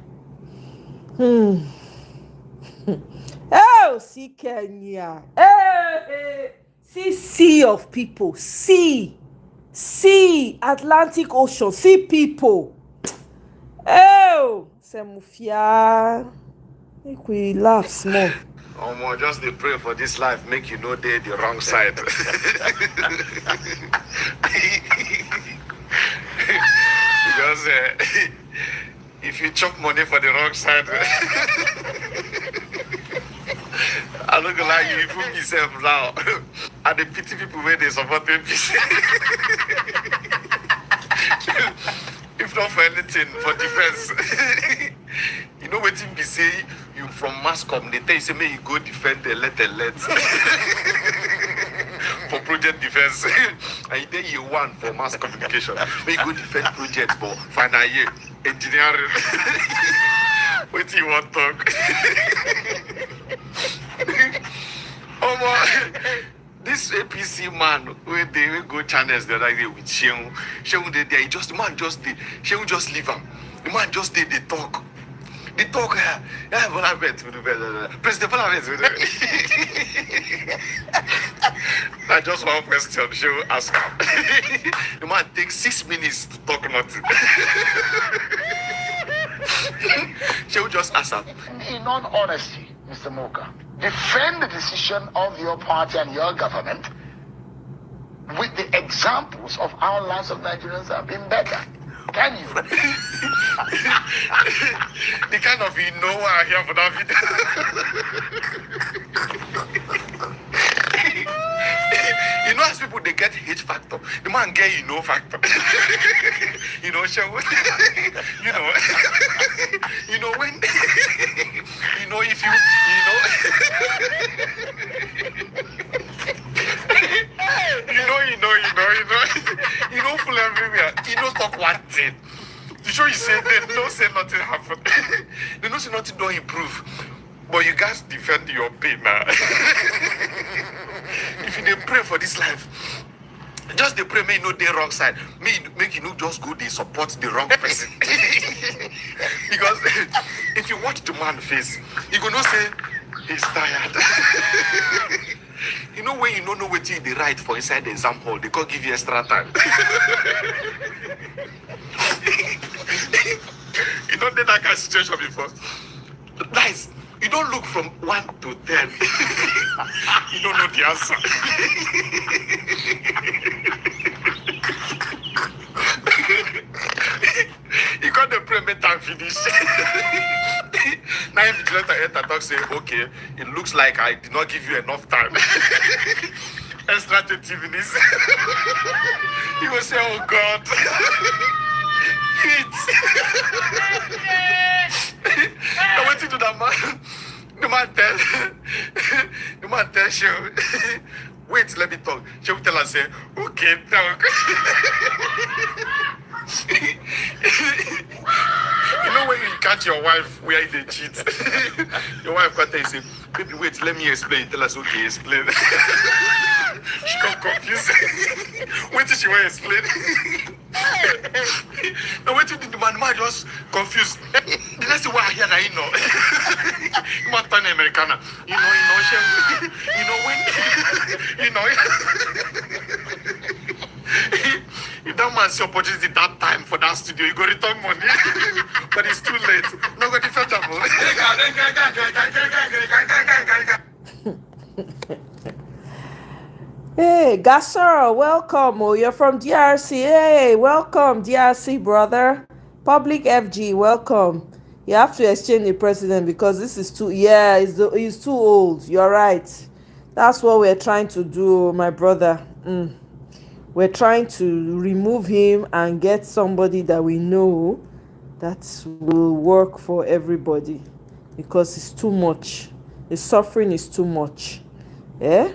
Oh, see Kenya. Hey, see sea of people. See Atlantic Ocean. See people. Oh, Semufia. Make we laugh small. Omo, just dey pray for this life, make you know they the wrong side. Because if you chop money for the wrong side, I look like you fool yourself now. And the pity people where they support APC. If not for anything, for defense. You know what be say you from Mascom, they tell you say may you go defend the let for project defense. And then you want for mass communication. May you go defend projects for final year engineering. What do you want to talk? This APC man, when they go channels the other day with Sheung they just the man just did. Sheung just leave him. The man just did the talk. The talk, President Bola. I just one question. Sheung ask him. The man takes 6 minutes to talk nothing. Sheung just ask him. In all honesty, Mr. Moka, defend the decision of your party and your government with the examples of how lives of Nigerians have been better. Can you? The kind of you know I hear for that video. You know as people they get H factor. The man get you know factor. You know, show you know when you know if you know full everywhere. You know talk one thing. To show you say they don't say nothing happened. They don't say nothing don't improve. But you guys defend your pain now. If you didn't pray for this life, Just the pray, may no the wrong side. Make you no just go, they support the wrong person. Because if you watch the man face, you gonna say he's tired. You know when you don't know what you the right for inside the exam hall, they can't give you extra time. You don't did that kind of situation before. Guys, you don't look from 1 to 10. You don't know the answer. You got the payment and finish. Now if you let the talk say, okay, it looks like I did not give you enough time. Extra 20 minutes. You will say, oh God. Hit. I went into that man. The man tells you, wait, let me talk. She will tell us, say, okay, talk. You know when you catch your wife where they cheat, your wife can tell you, say, baby, wait, let me explain. Tell us, okay, explain. She got confused. Wait till she will explain. Now wait till the man just confused. The next thing I hear that you know. You want to turn Americana. You know, if that man see opportunity that time for that studio, you go return money. But it's too late. No go defend them. Hey, Gasser, welcome. Oh, you're from DRC. Hey, welcome, DRC, brother. Public FG, welcome. You have to exchange the president because this is too, he's too old. You're right. That's what we're trying to do, my brother. We're trying to remove him and get somebody that we know that will work for everybody because it's too much. The suffering is too much. Yeah?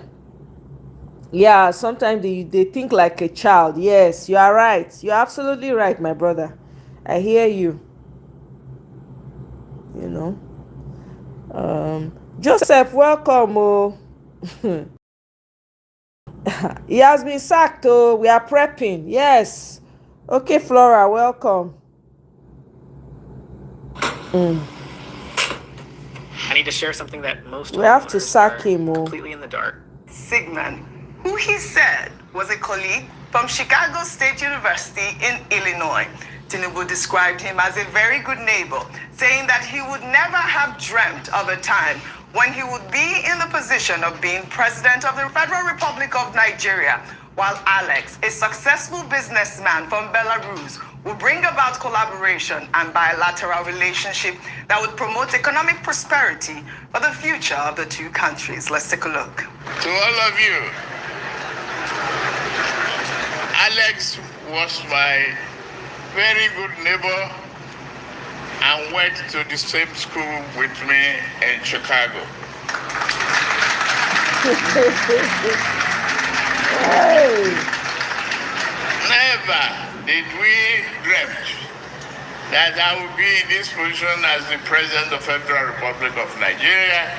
Yeah, sometimes they think like a child. Yes, you are right. You're absolutely right, my brother. I hear you. You know. Joseph, welcome. Oh. He has been sacked. Oh, we are prepping. Yes. Okay, Flora, welcome. I need to share something that most we have to sack him. Completely in the dark. Sigmund, who he said was a colleague from Chicago State University in Illinois. Tinubu described him as a very good neighbor, saying that he would never have dreamt of a time when he would be in the position of being president of the Federal Republic of Nigeria, while Alex, a successful businessman from Belarus, will bring about collaboration and bilateral relationship that would promote economic prosperity for the future of the two countries. Let's take a look. To all of you, Alex was my very good neighbor and went to the same school with me in Chicago. Never did we dream that I would be in this position as the President of the Federal Republic of Nigeria,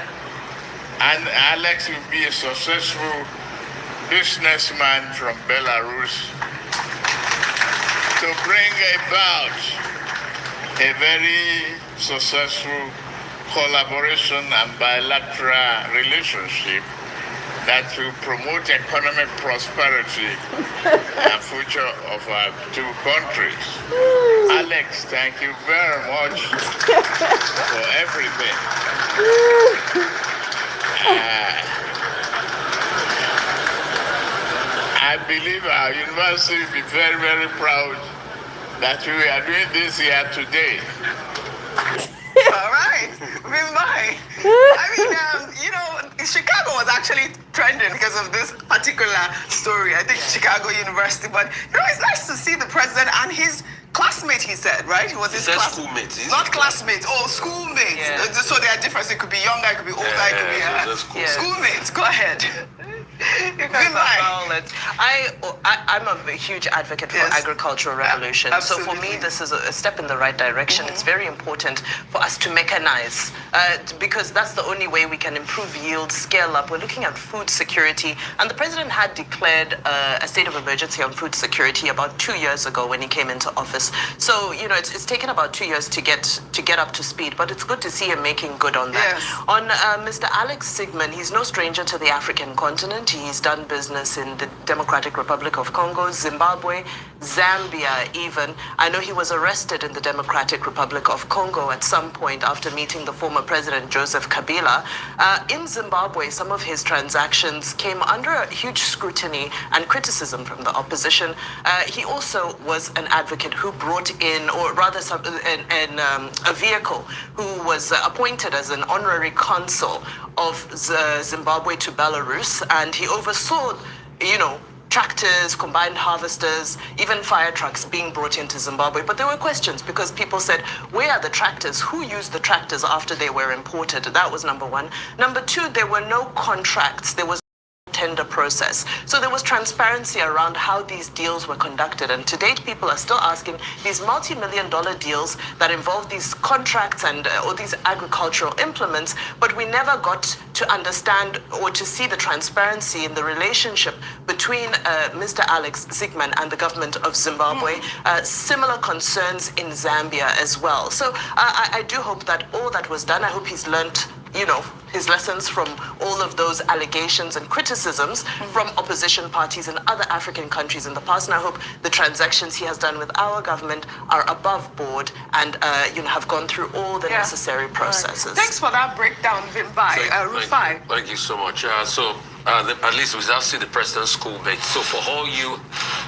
and Alex will be a successful businessman from Belarus to bring about a very successful collaboration and bilateral relationship that will promote economic prosperity and future of our two countries. Alex, thank you very much for everything. I believe our university will be very, very proud that we are doing this here today. All right, I mean, Chicago was actually trending because of this particular story. I think Chicago University, but it's nice to see the president and his classmate, he said, right? He was his schoolmate. Not classmate. Oh, schoolmate. Yeah. So there are differences. It could be younger, it could be older, it could be schoolmates. Go ahead. You guys are violent. I'm a huge advocate for agricultural revolution. So for me, this is a step in the right direction. It's very important for us to mechanize because that's the only way we can improve yield, scale up. We're looking at food security, and the president had declared a state of emergency on food security about 2 years ago when he came into office. So it's taken about 2 years to get up to speed, but it's good to see him making good on that. On Mr. Alex Sigmund, he's no stranger to the African continent. He's done business in the Democratic Republic of Congo, Zimbabwe, Zambia even. I know he was arrested in the Democratic Republic of Congo at some point after meeting the former president, Joseph Kabila. In Zimbabwe, some of his transactions came under a huge scrutiny and criticism from the opposition. He also was an advocate who brought in, or rather a vehicle who was appointed as an honorary consul of Zimbabwe to Belarus, and he oversaw, tractors, combined harvesters, even fire trucks being brought into Zimbabwe. But there were questions because people said, where are the tractors? Who used the tractors after they were imported? That was number one. Number two, there were no contracts. There was tender process. So there was transparency around how these deals were conducted. And to date, people are still asking these multi-million-dollar deals that involve these contracts and or these agricultural implements, but we never got to understand or to see the transparency in the relationship between Mr. Alex Sigmund and the government of Zimbabwe. Similar concerns in Zambia as well. So I do hope that all that was done, I hope he's learned his lessons from all of those allegations and criticisms from opposition parties in other African countries in the past. And I hope the transactions he has done with our government are above board and, have gone through all the necessary processes. Thanks for that breakdown, Vimbai. Rufai. Thank you so much. At least we now see the president's schoolmates. So for all you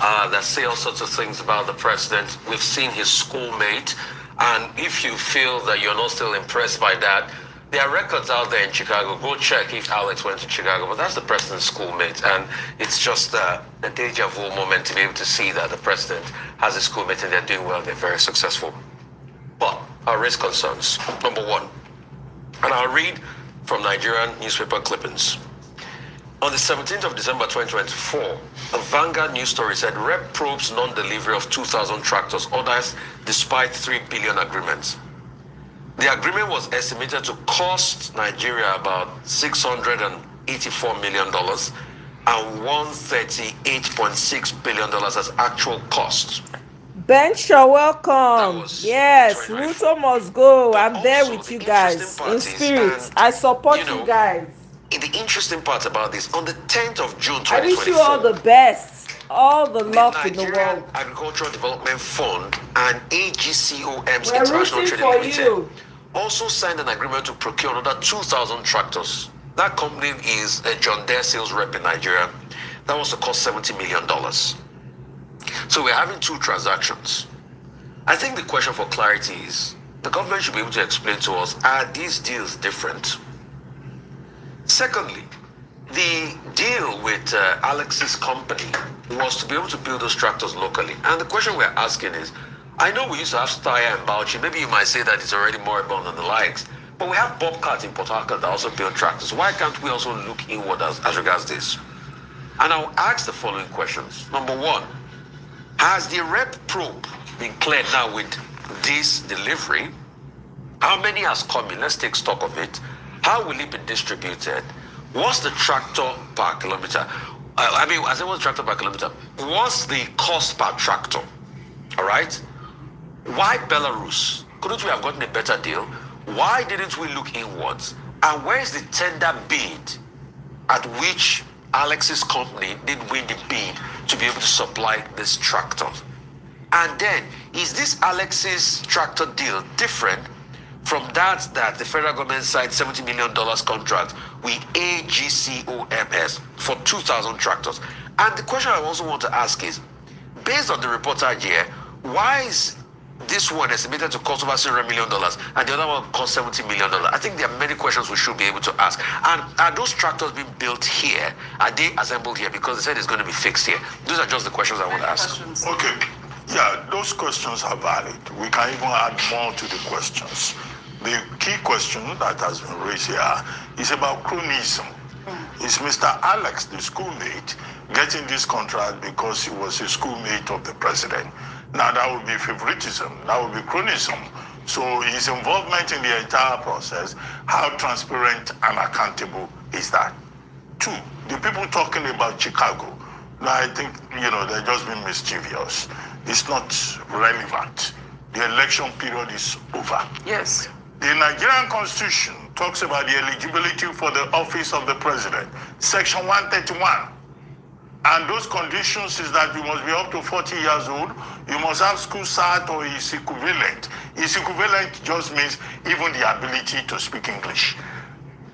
that say all sorts of things about the president, we've seen his schoolmate. And if you feel that you're not still impressed by that, there are records out there in Chicago. Go check if Alex went to Chicago. But that's the president's schoolmate. And it's just a deja vu moment to be able to see that the president has a schoolmate and they're doing well. They're very successful. But I raise concerns. Number one, and I'll read from Nigerian newspaper clippings. On the 17th of December 2024, a Vanguard news story said Rep probes non-delivery of 2,000 tractors orders despite 3 billion agreements. The agreement was estimated to cost Nigeria about $684 million and $138.6 billion as actual cost. Bench, you're welcome. Yes, Ruto must go. I'm there with you guys in spirit. I support you guys. The interesting part about this, on the 10th of June 2024, I wish you all the best, all the luck in the world. Agricultural Development Fund and AGCOM's International Trading Limited also signed an agreement to procure another 2,000 tractors. That company is a John Deere sales rep in Nigeria. That was to cost $70 million. So we're having two transactions. I think the question for clarity is, the government should be able to explain to us, are these deals different? Secondly, the deal with Alex's company was to be able to build those tractors locally. And the question we're asking is, I know we used to have Steyr and Bauchi. Maybe you might say that it's already more abundant than the likes. But we have Bobcat in Port Harcourt that also build tractors. Why can't we also look inward as regards this? And I'll ask the following questions. Number one, has the rep probe been cleared now with this delivery? How many has come in? Let's take stock of it. How will it be distributed? What's the tractor per kilometer? What's the tractor per kilometer? What's the cost per tractor? All right? Why Belarus? Couldn't we have gotten a better deal? Why didn't we look inwards? And where is the tender bid at which Alex's company did win the bid to be able to supply this tractor? And then, is this Alex's tractor deal different from that the federal government signed $70 million contract with AGCOMS for 2,000 tractors? And the question I also want to ask is, based on the reportage here, why is this one estimated to cost over $700 million and the other one cost $70 million? I think there are many questions we should be able to ask. And are those tractors being built here? Are they assembled here? Because they said it's going to be fixed here. Those are just the questions I want to ask. Okay. Yeah, those questions are valid. We can even add more to the questions. The key question that has been raised here is about cronyism. Is Mr. Alex, the schoolmate, getting this contract because he was a schoolmate of the president? Now that would be favoritism, that would be cronyism. So his involvement in the entire process, how transparent and accountable is that? Two, the people talking about Chicago, now I think, they're just being mischievous. It's not relevant. The election period is over. Yes. The Nigerian Constitution talks about the eligibility for the office of the president, Section 131. And those conditions is that you must be up to 40 years old, you must have school cert or its equivalent. Its equivalent just means even the ability to speak English.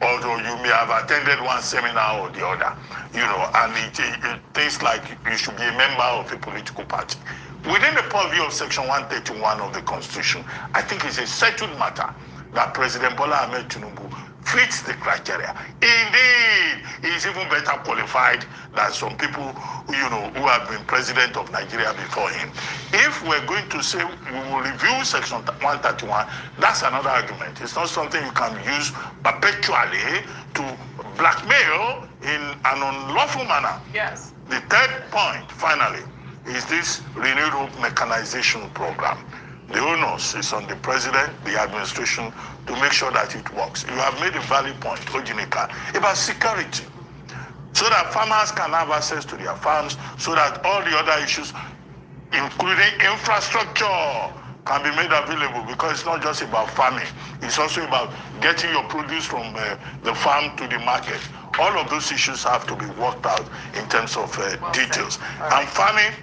Although you may have attended one seminar or the other, and it things like you should be a member of a political party. Within the purview of Section 131 of the Constitution, I think it's a settled matter that President Bola Ahmed Tinubu fits the criteria. Indeed, he's even better qualified than some people, who have been president of Nigeria before him. If we're going to say we will review Section 131, that's another argument. It's not something you can use perpetually to blackmail in an unlawful manner. Yes. The third point, finally, is this renewed hope mechanization program. The onus is on the president, the administration, to make sure that it works. You have made a valid point, Ojinika, about security, so that farmers can have access to their farms, so that all the other issues, including infrastructure, can be made available, because it's not just about farming. It's also about getting your produce from the farm to the market. All of those issues have to be worked out in terms of details. And farming,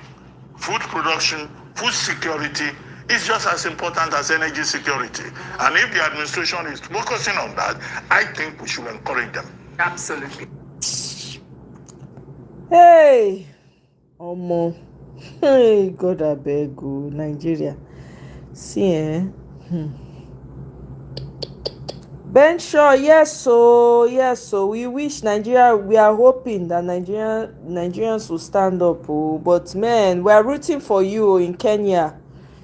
food production, food security, is just as important as energy security. And if the administration is focusing on that, I think we should encourage them. Absolutely. Hey, Omo. Hey, God, I beg you, Nigeria. See, Ben Shaw, yes, so we wish Nigeria, we are hoping that Nigerians will stand up, but man, we are rooting for you in Kenya.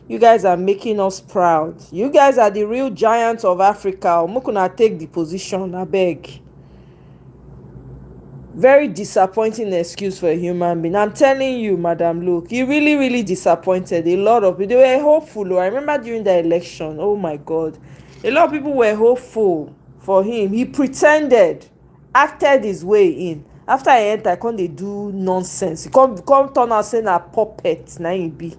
You guys are making us proud. You guys are the real giants of Africa. Omokuna take the position, I beg. Very disappointing excuse for a human being. I'm telling you, Madam Luke, he really, really disappointed a lot of people. They were hopeful. I remember during the election, oh my God, a lot of people were hopeful for him. He pretended, acted his way in. After I entered, they do nonsense. He come turn out saying a puppet. Now he be.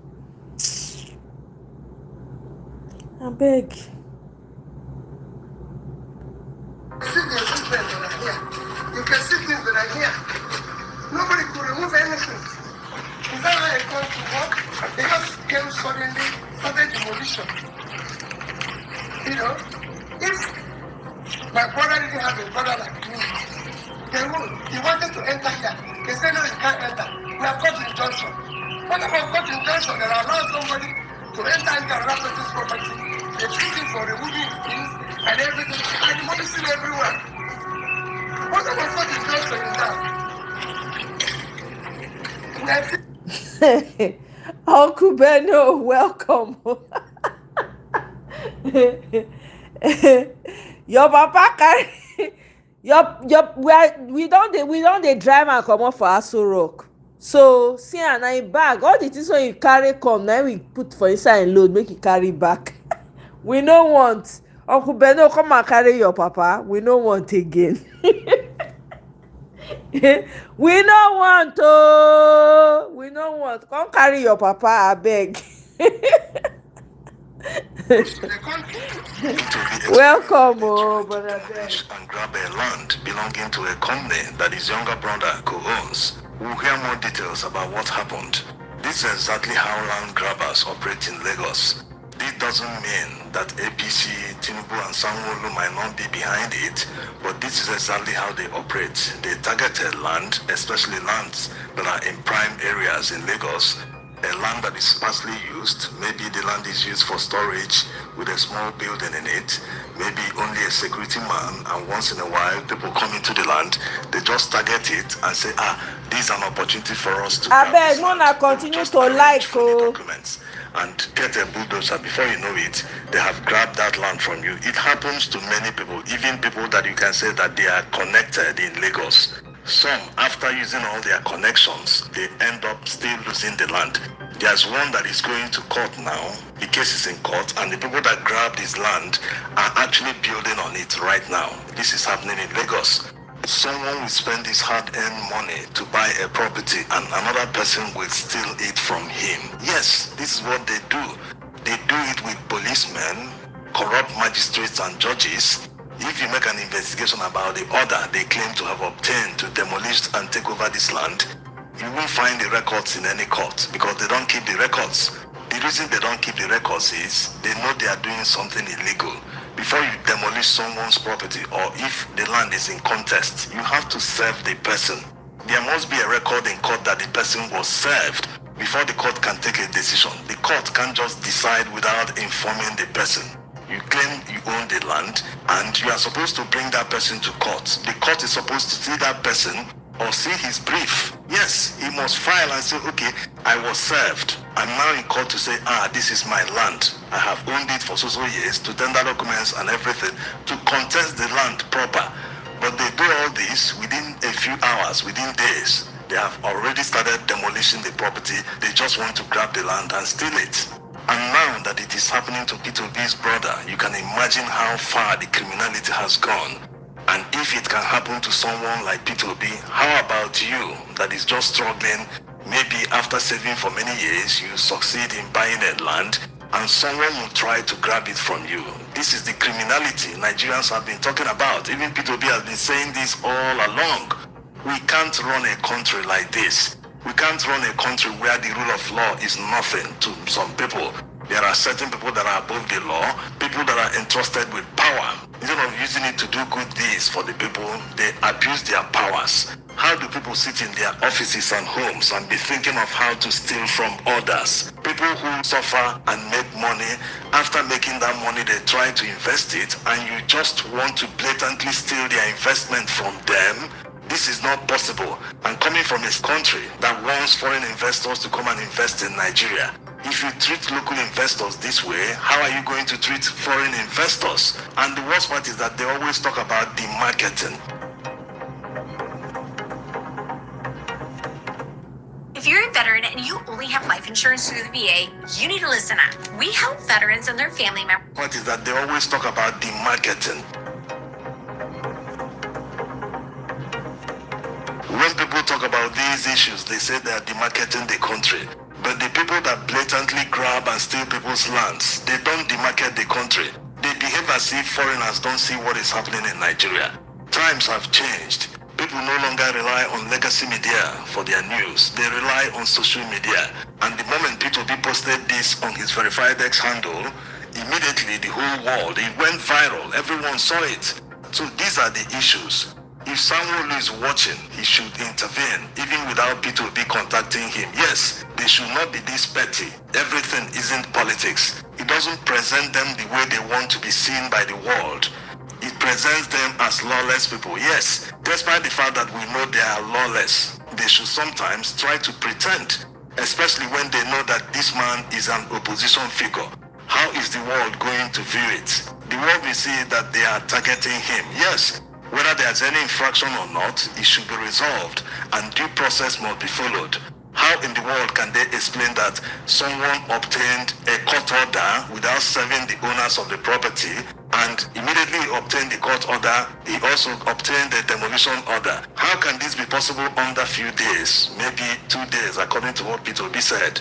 I beg. See the movement that are here. You can see things that are here. Nobody could remove anything. Is that how it comes to work? They just came suddenly, started demolition. If my brother didn't have a brother like me, he wanted to enter here. They said no, you can't enter. We have got injunction. What about got injunction that allows somebody to enter into another person's property? They're shooting for removing things and everything, and demolishing everywhere. What about what injunction in that? Uncle Benno, welcome. Your papa carry we don't dey drive and comot for Aso Rock. So see and I bag all the things when you carry come now we put for inside and load make you carry back. We no want Uncle Benno come and carry your papa. We no want again. We no want we no want. Come carry your papa, abeg. Welcome, brother. And grab a land belonging to a company that his younger brother co-owns. We'll hear more details about what happened. This is exactly how land grabbers operate in Lagos. This doesn't mean that APC, Tinubu and Sanwo-Olu might not be behind it, but this is exactly how they operate. They targeted land, especially lands that are in prime areas in Lagos. A land that is sparsely used, maybe the land is used for storage with a small building in it, maybe only a security man, and once in a while people come into the land, they just target it and say, this is an opportunity for us to abeg una continue to like documents and get a bulldozer. Before you know it, they have grabbed that land from you. It happens to many people, even people that you can say that they are connected in Lagos. Some, after using all their connections, they end up still losing the land. There's one that is going to court now. The case is in court, and the people that grabbed his land are actually building on it right now. This is happening in Lagos. Someone will spend his hard-earned money to buy a property, and another person will steal it from him. Yes, this is what they do. They do it with policemen, corrupt magistrates and judges. If you make an investigation about the order they claim to have obtained to demolish and take over this land, you won't find the records in any court because they don't keep the records. The reason they don't keep the records is they know they are doing something illegal. Before you demolish someone's property, or if the land is in contest, you have to serve the person. There must be a record in court that the person was served before the court can take a decision. The court can't just decide without informing the person. You claim you own the land and you are supposed to bring that person to court. The court is supposed to see that person or see his brief. Yes, he must file and say, okay, I was served. I'm now in court to say, this is my land. I have owned it for so years, to tender documents and everything, to contest the land proper. But they do all this within a few hours, within days. They have already started demolishing the property. They just want to grab the land and steal it. And now that it is happening to P2B's brother, you can imagine how far the criminality has gone. And if it can happen to someone like P2B, how about you that is just struggling? Maybe after saving for many years, you succeed in buying a land and someone will try to grab it from you. This is the criminality Nigerians have been talking about. Even P2B has been saying this all along. We can't run a country like this. We can't run a country where the rule of law is nothing to some people. There are certain people that are above the law, people that are entrusted with power. Instead of using it to do good deeds for the people, they abuse their powers. How do people sit in their offices and homes and be thinking of how to steal from others? People who suffer and make money, after making that money, they try to invest it, and you just want to blatantly steal their investment from them. This is not possible. And coming from a country that wants foreign investors to come and invest in Nigeria, if you treat local investors this way, how are you going to treat foreign investors? And the worst part is that they always talk about demarketing. If you're a veteran and you only have life insurance through the VA, you need to listen up. We help veterans and their family members. What is that they always talk about demarketing? When people talk about these issues, they say they are demarketing the country. But the people that blatantly grab and steal people's lands, they don't demarket the country. They behave as if foreigners don't see what is happening in Nigeria. Times have changed. People no longer rely on legacy media for their news. They rely on social media. And the moment P2B posted this on his verified X handle, immediately the whole world, it went viral. Everyone saw it. So these are the issues. If someone is watching, he should intervene, even without P2B contacting him. Yes, they should not be this petty. Everything isn't politics. It doesn't present them the way they want to be seen by the world. It presents them as lawless people. Yes, despite the fact that we know they are lawless, they should sometimes try to pretend, especially when they know that this man is an opposition figure. How is the world going to view it? The world will see that they are targeting him. Yes, whether there's any infraction or not, it should be resolved and due process must be followed. How in the world can they explain that someone obtained a court order without serving the owners of the property, and immediately obtained the court order, he also obtained a demolition order? How can this be possible under few days, maybe 2 days, according to what P2B said?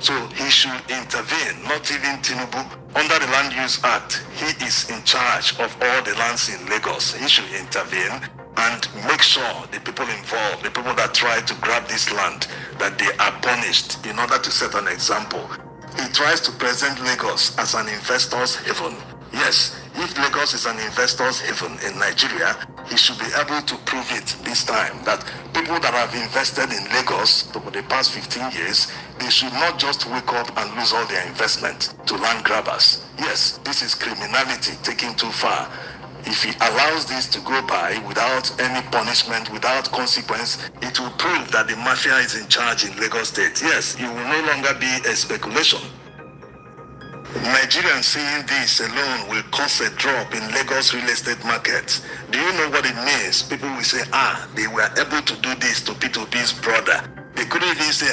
So he should intervene, not even Tinubu. Under the Land Use Act, he is in charge of all the lands in Lagos. He should intervene and make sure the people involved, the people that try to grab this land, that they are punished in order to set an example. He tries to present Lagos as an investor's haven. Yes, if Lagos is an investor's haven in Nigeria, he should be able to prove it this time, that people that have invested in Lagos over the past 15 years, they should not just wake up and lose all their investment to land grabbers. Yes, this is criminality taken too far. If he allows this to go by without any punishment, without consequence, it will prove that the mafia is in charge in Lagos State. Yes, it will no longer be a speculation. Nigerians seeing this alone will cause a drop in Lagos real estate market. Do you know what it means? People will say, they were able to do this to P2P's brother. They couldn't even say,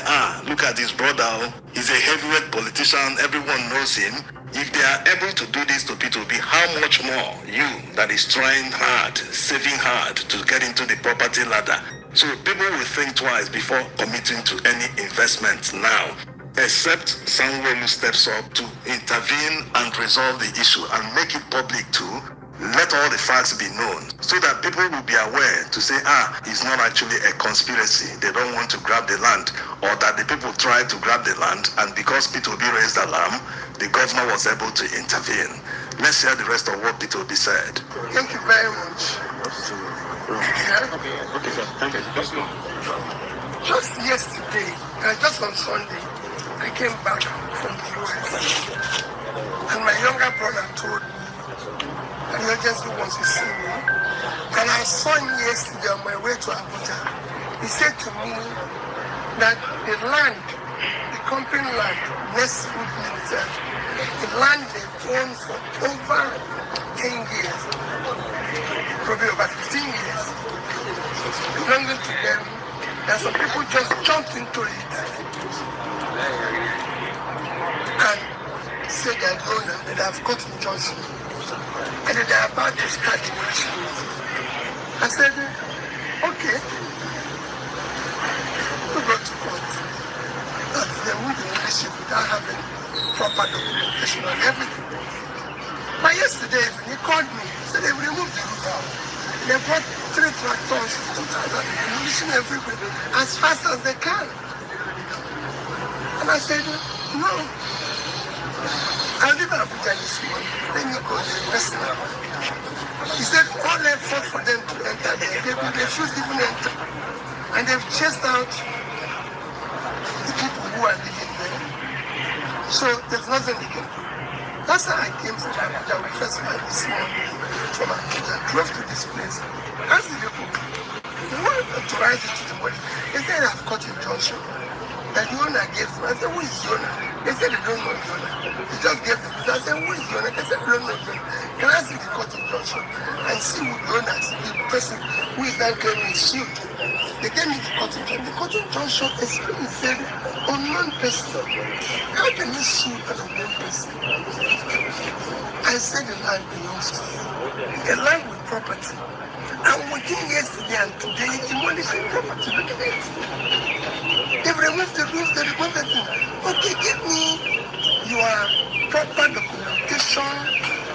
look at his brother. He's a heavyweight politician. Everyone knows him. If they are able to do this to P2P, how much more you that is trying hard, saving hard to get into the property ladder? So people will think twice before committing to any investment now. Except Sanwo-Olu steps up to intervene and resolve the issue and make it public too. Let all the facts be known so that people will be aware to say, it's not actually a conspiracy. They don't want to grab the land, or that the people tried to grab the land, and because P2B raised alarm, the governor was able to intervene. Let's hear the rest of what P2B said. Thank you very much. Okay, sir. Thank you. Just yesterday, just on Sunday, I came back from the US, and my younger brother told me that the agency wants to see me. And I saw him yesterday on my way to Abuja. He said to me that the land, the company land, Nest Food Limited, the land they've owned for over 10 years, probably over 15 years, belonging to them, and some people just jumped into it and said that owner that I've got injunction and that they're about to start demolition. I said, okay, we go to court. That they will demolish it without having proper documentation on everything. But yesterday he called me, he said they will remove the roof out. They brought 3 tractors, 2,000, demolition everywhere as fast as they can. And I said, no. I'll leave Abuja this morning. Let me go to the restaurant. He said all effort for them to enter there, they will refuse even enter. And they've chased out the people who are living there. So there's nothing they can do. That's how I came from Abuja. We first met this morning from Abuja. Drove to this place. Asked the people, who authorized it to demolish? They said I've got injunction. That the owner gave them. I said, who is the owner? They said they don't know the owner. They just gave them. I said, who is the owner? They said they don't know the owner. Can I see the court injunction and see who the owner is, the person who is now claiming is sued? They gave me the court injunction. The court injunction explained, said, unknown person. How can you sue an unknown person? I said the land belongs to you. The land with property. And within yesterday and today, demolishing property. Look at it. They've removed the roof, they removed everything. Okay, give me your proper documentation,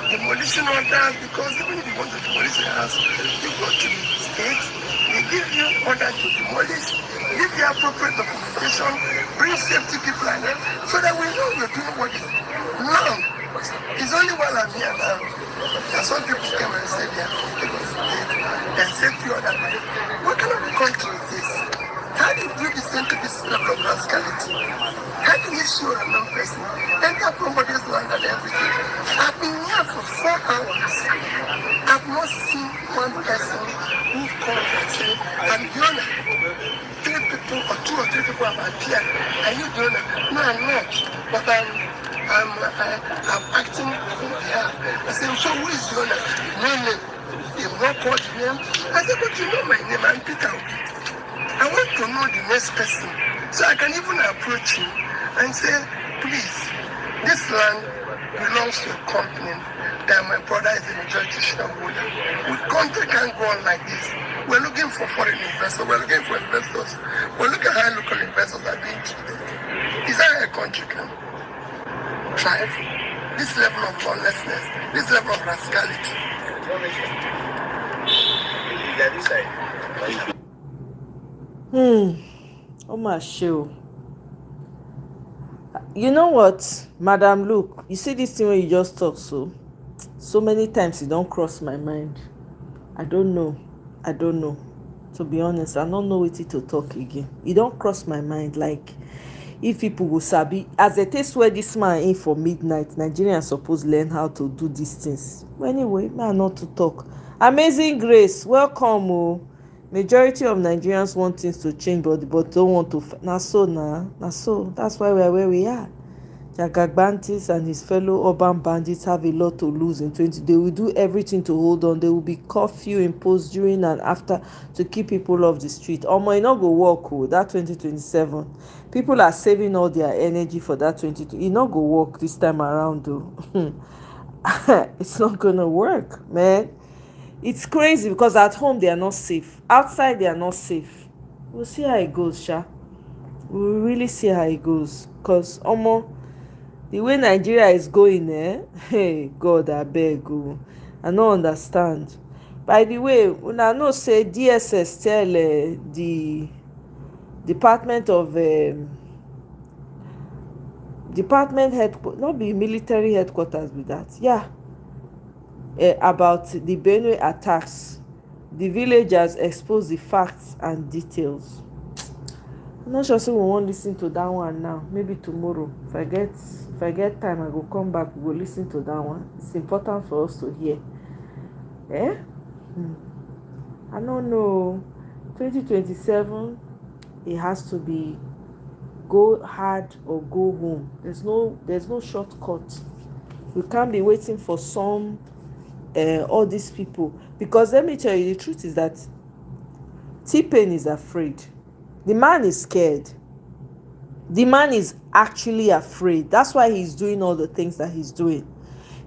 demolition orders, because even if you want to demolish the house, you go to the state, they give you order to demolish, give you appropriate documentation, bring safety people and them, so that we know you're doing what is now. It's only while I'm here now that some people came and said they're safety order. What kind of country is this? How do you descend to this level of rascality? How can you sue a non-person, enter somebody's land and everything? I've been here for 4 hours. I've not seen one person who called and said, I'm the owner. 3 people or 2 or 3 people have appeared. Are you the owner? No, I'm not. But I'm acting on behalf. I said, so who is the owner? No name. They've not called the name. I said, but you know my name, I'm Peter. I want to know the next person so I can even approach him and say, please, this land belongs to a company that my brother is the majority shareholder. The country can't go on like this. We're looking for foreign investors. We're looking for investors. We're looking at how local investors are being treated. Is that a country can thrive? This level of lawlessness, this level of rascality. Oh my show. You know what, Madam, look, you see this thing when you just talk so many times it don't cross my mind. I don't know. To be honest, I don't know what to talk again. It don't cross my mind. Like, if people go sabi, as they take swear this man in for midnight, Nigerians suppose learn how to do these things. But anyway, man, not to talk. Amazing Grace, welcome. Oh. Majority of Nigerians want things to change, but don't want to. Na so. That's why we are where we are. Jagagbantis and his fellow urban bandits have a lot to lose in 20. They will do everything to hold on. There will be curfew imposed during and after to keep people off the street. Omoye no go work that 2027. People are saving all their energy for that 2022. It not go work this time around though. It's not gonna work, man. It's crazy because at home they are not safe. Outside they are not safe. We'll see how it goes, Sha. We'll really see how it goes. Because the way Nigeria is going, hey, God, I beg you. I don't understand. By the way, when I know say DSS tell the Department of Department headquarters, not be military headquarters with that. Yeah. About the Benue attacks. The villagers expose the facts and details. I'm not sure we won't listen to that one now. Maybe tomorrow. If I get time, I go come back. We go listen to that one. It's important for us to hear. I don't know. 2027, it has to be go hard or go home. There's no shortcut. We can't be waiting for some all these people, because let me tell you, the truth is that T-Pain is afraid. The man is scared. The man is actually afraid. That's why he's doing all the things that he's doing.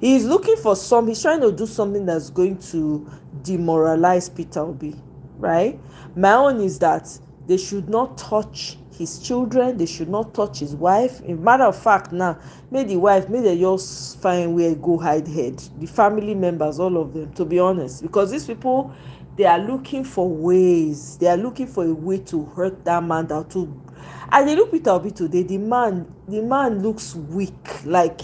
He's looking for he's trying to do something that's going to demoralize Peter Obi, right? My own is that they should not touch his children. They should not touch his wife. In matter of fact, now, may they just find where go hide head. The family members, all of them, to be honest. Because these people, they are looking for ways. They are looking for a way to hurt that man down. And they look Peter Obi today, the man looks weak. Like,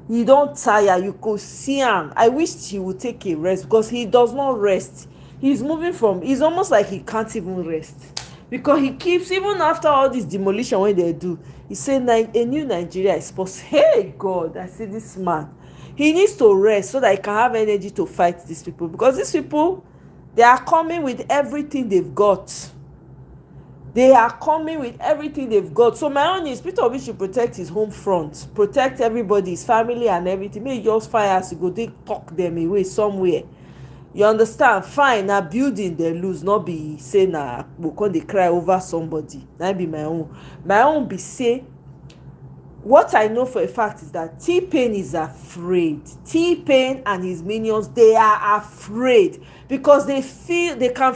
he don't tire. You could see him. I wish he would take a rest, because he does not rest. He's it's almost like he can't even rest. Because he keeps, even after all this demolition when they do, he said a new Nigeria is possible. Hey God, I see this man. He needs to rest so that he can have energy to fight these people. Because these people, they are coming with everything they've got. They are coming with everything they've got. So my own is, Peter Obi should protect his home front. Protect everybody, his family and everything. Maybe just fire as you go, they talk them away somewhere. You understand? Fine, na building they lose, not be say na when they cry over somebody. That be my own. My own be say, what I know for a fact is that T-Pain is afraid. T-Pain and his minions, they are afraid because they can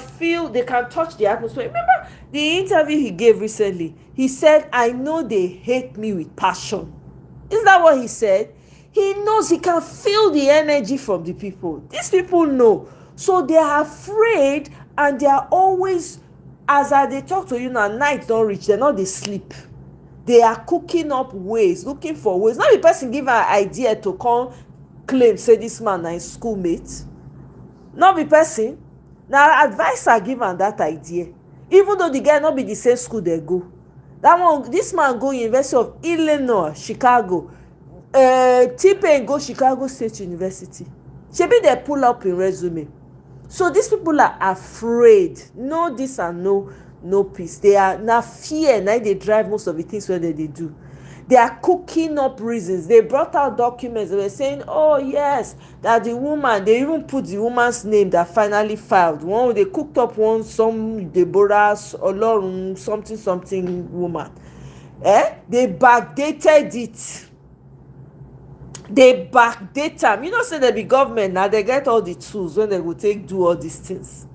touch the atmosphere. Remember the interview he gave recently? He said, I know they hate me with passion. Isn't that what he said? He knows, he can feel the energy from the people. These people know. So they are afraid, and they are always, as they talk to you now, night don't reach, they're not, they sleep. They are cooking up ways, looking for ways. Not the person give an idea to come claim, say this man is schoolmate. Not the person. Now advisor given that idea. Even though the guy not be the same school they go. This man go University of Illinois, Chicago. T-Pain go Chicago State University. Maybe they pull up in resume. So these people are afraid. No this and no peace. They are now fear. Now they drive most of the things where they do. They are cooking up reasons. They brought out documents. They were saying, oh yes, that the woman, they even put the woman's name that finally filed. One, they cooked up some Deborah Olorun something woman. They backdated it. They backdate them. You know, say they be government now, they get all the tools when they will do all these things.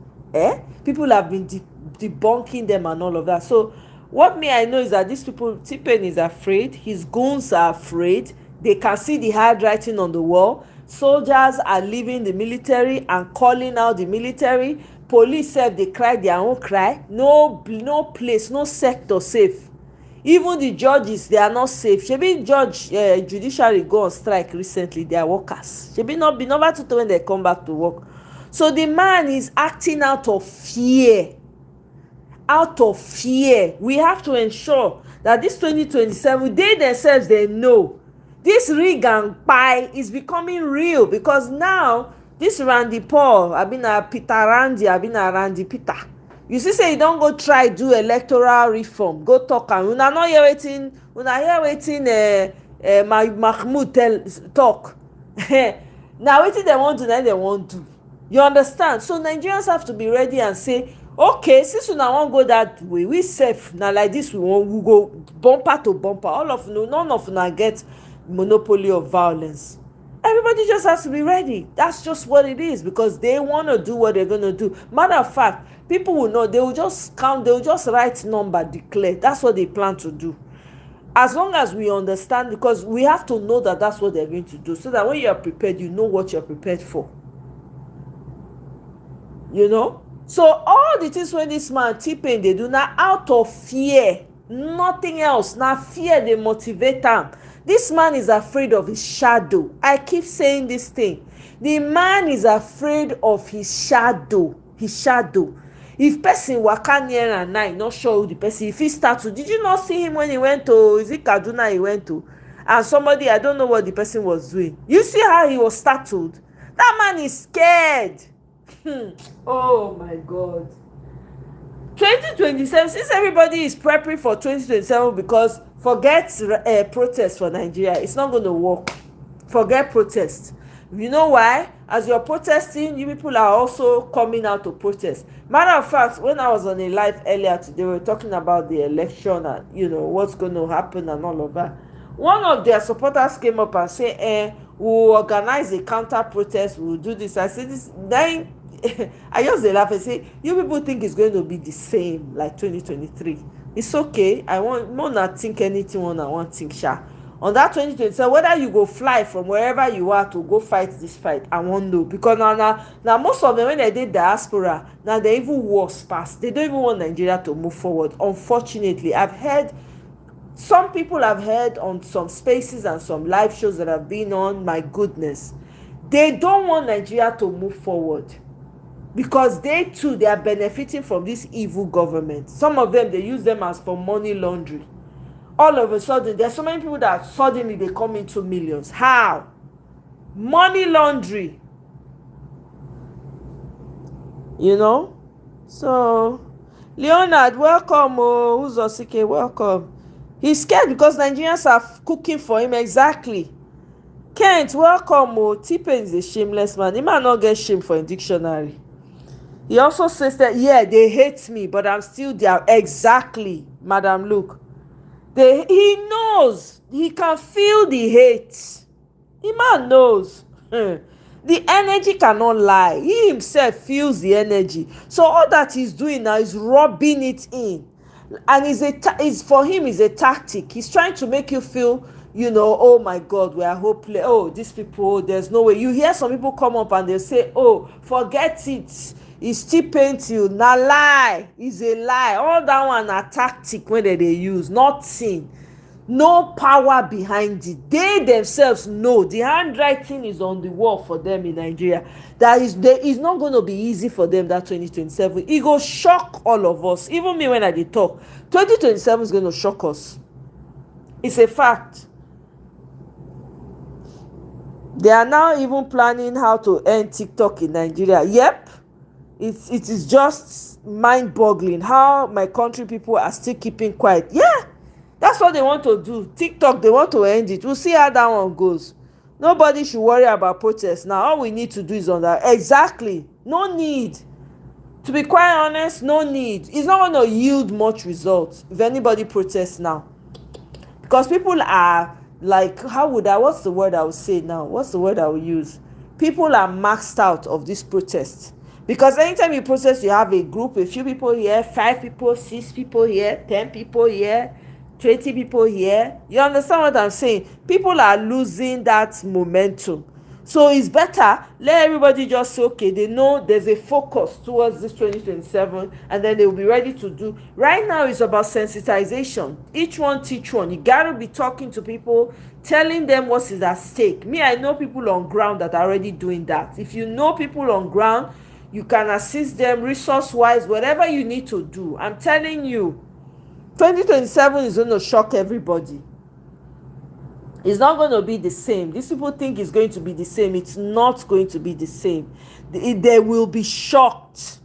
People have been debunking them and all of that. So what I know is that these people, T-Pain is afraid, his goons are afraid. They can see the handwriting on the wall. Soldiers are leaving the military and calling out the military. Police said they cry their own cry. No place, no sector safe. Even the judges, they are not safe. Shebi judiciary go on strike recently. They are workers. Shebi not be number 2 when they come back to work. So the man is acting out of fear. out of fear. We have to ensure that this 2027, they themselves, they know this rig and pie is becoming real, because now this Randy Paul, I been a Peter Randy, I been a Randy Peter. You see, say you don't go try do electoral reform, go talk, and una not hear waiting, Mahmoud talk. Now wetin they want to, now they want to. You understand? So Nigerians have to be ready and say, okay, since una wan go that way, we safe. Now like this, we go bumper to bumper. All of no, none of una get monopoly of violence. Everybody just has to be ready. That's just what it is, because they want to do what they're going to do. Matter of fact, people will know. They will just count. They will just write number, declare. That's what they plan to do. As long as we understand, because we have to know that that's what they're going to do, so that when you are prepared, you know what you're prepared for. You know? So all the things when this man T-Pain, they do now out of fear. Nothing else. Now fear, they motivate him. This man is afraid of his shadow. I keep saying this thing. The man is afraid of his shadow. His shadow. If person waka near and night, not sure who the person, if he start to, did you not see him when he went to, is it Kaduna he went to? And somebody, I don't know what the person was doing. You see how he was startled? That man is scared. Oh my God. 2027, since everybody is preparing for 2027, because forget protest for Nigeria, it's not going to work. Forget protest. You know why? As you're protesting, you people are also coming out to protest. Matter of fact, when I was on a live earlier today, we were talking about the election and, you know, what's going to happen and all of that. One of their supporters came up and said, we'll organize a counter protest, we'll do this. I said, this, then I just laugh and say, you people think it's going to be the same like 2023. It's okay. I want more not think anything on I want think sha. On that 2027, whether you go fly from wherever you are to go fight this fight, I won't know. Because now most of them, when they did diaspora, now they even worse past. They don't even want Nigeria to move forward. Unfortunately, I've heard, some people have heard on some spaces and some live shows that I've been on, my goodness, they don't want Nigeria to move forward. Because they too, they are benefiting from this evil government. Some of them, they use them as for money laundering. All of a sudden, there's so many people that suddenly they come into millions. How? Money laundering. You know? So, Leonard, welcome. Oh, who's Osike? Welcome. He's scared because Nigerians are cooking for him. Exactly. Kent, welcome. Oh, T-Pain is a shameless man. He might not get shame for a dictionary. He also says that, yeah, they hate me, but I'm still there. Exactly, Madam Luke. He knows. He can feel the hate. The man knows. The energy cannot lie. He himself feels the energy. So all that he's doing now is rubbing it in. And for him, is a tactic. He's trying to make you feel, you know, oh my God, we are hopeless. Oh, these people, there's no way. You hear some people come up and they say, oh, forget it. It's still paint you. Na lie. It's a lie. All that one a tactic when they use. Nothing. No power behind it. They themselves know. The handwriting is on the wall for them in Nigeria. It's not going to be easy for them that 2027. It will shock all of us. Even me when I did talk. 2027 is going to shock us. It's a fact. They are now even planning how to end TikTok in Nigeria. Yep. It is just mind-boggling how my country people are still keeping quiet. Yeah, that's what they want to do. TikTok, they want to end it. We'll see how that one goes. Nobody should worry about protests now. All we need to do is on that. Exactly. No need. To be quite honest, no need. It's not going to yield much results if anybody protests now. Because people are like, what's the word I would say now? What's the word I will use? People are maxed out of this protest. Because anytime you protest, you have a group, a few people here, 5 people, 6 people here, 10 people here, 20 people here. You understand what I'm saying? People are losing that momentum. So it's better, let everybody just say, okay, they know there's a focus towards this 2027, and then they will be ready to do. Right now, it's about sensitization. Each one teach one. You got to be talking to people, telling them what is at stake. Me, I know people on ground that are already doing that. If you know people on ground, You can assist them resource-wise, whatever you need to do. I'm telling you, 2027 is going to shock everybody. It's not going to be the same. These people think it's going to be the same. It's not going to be the same. They will be shocked.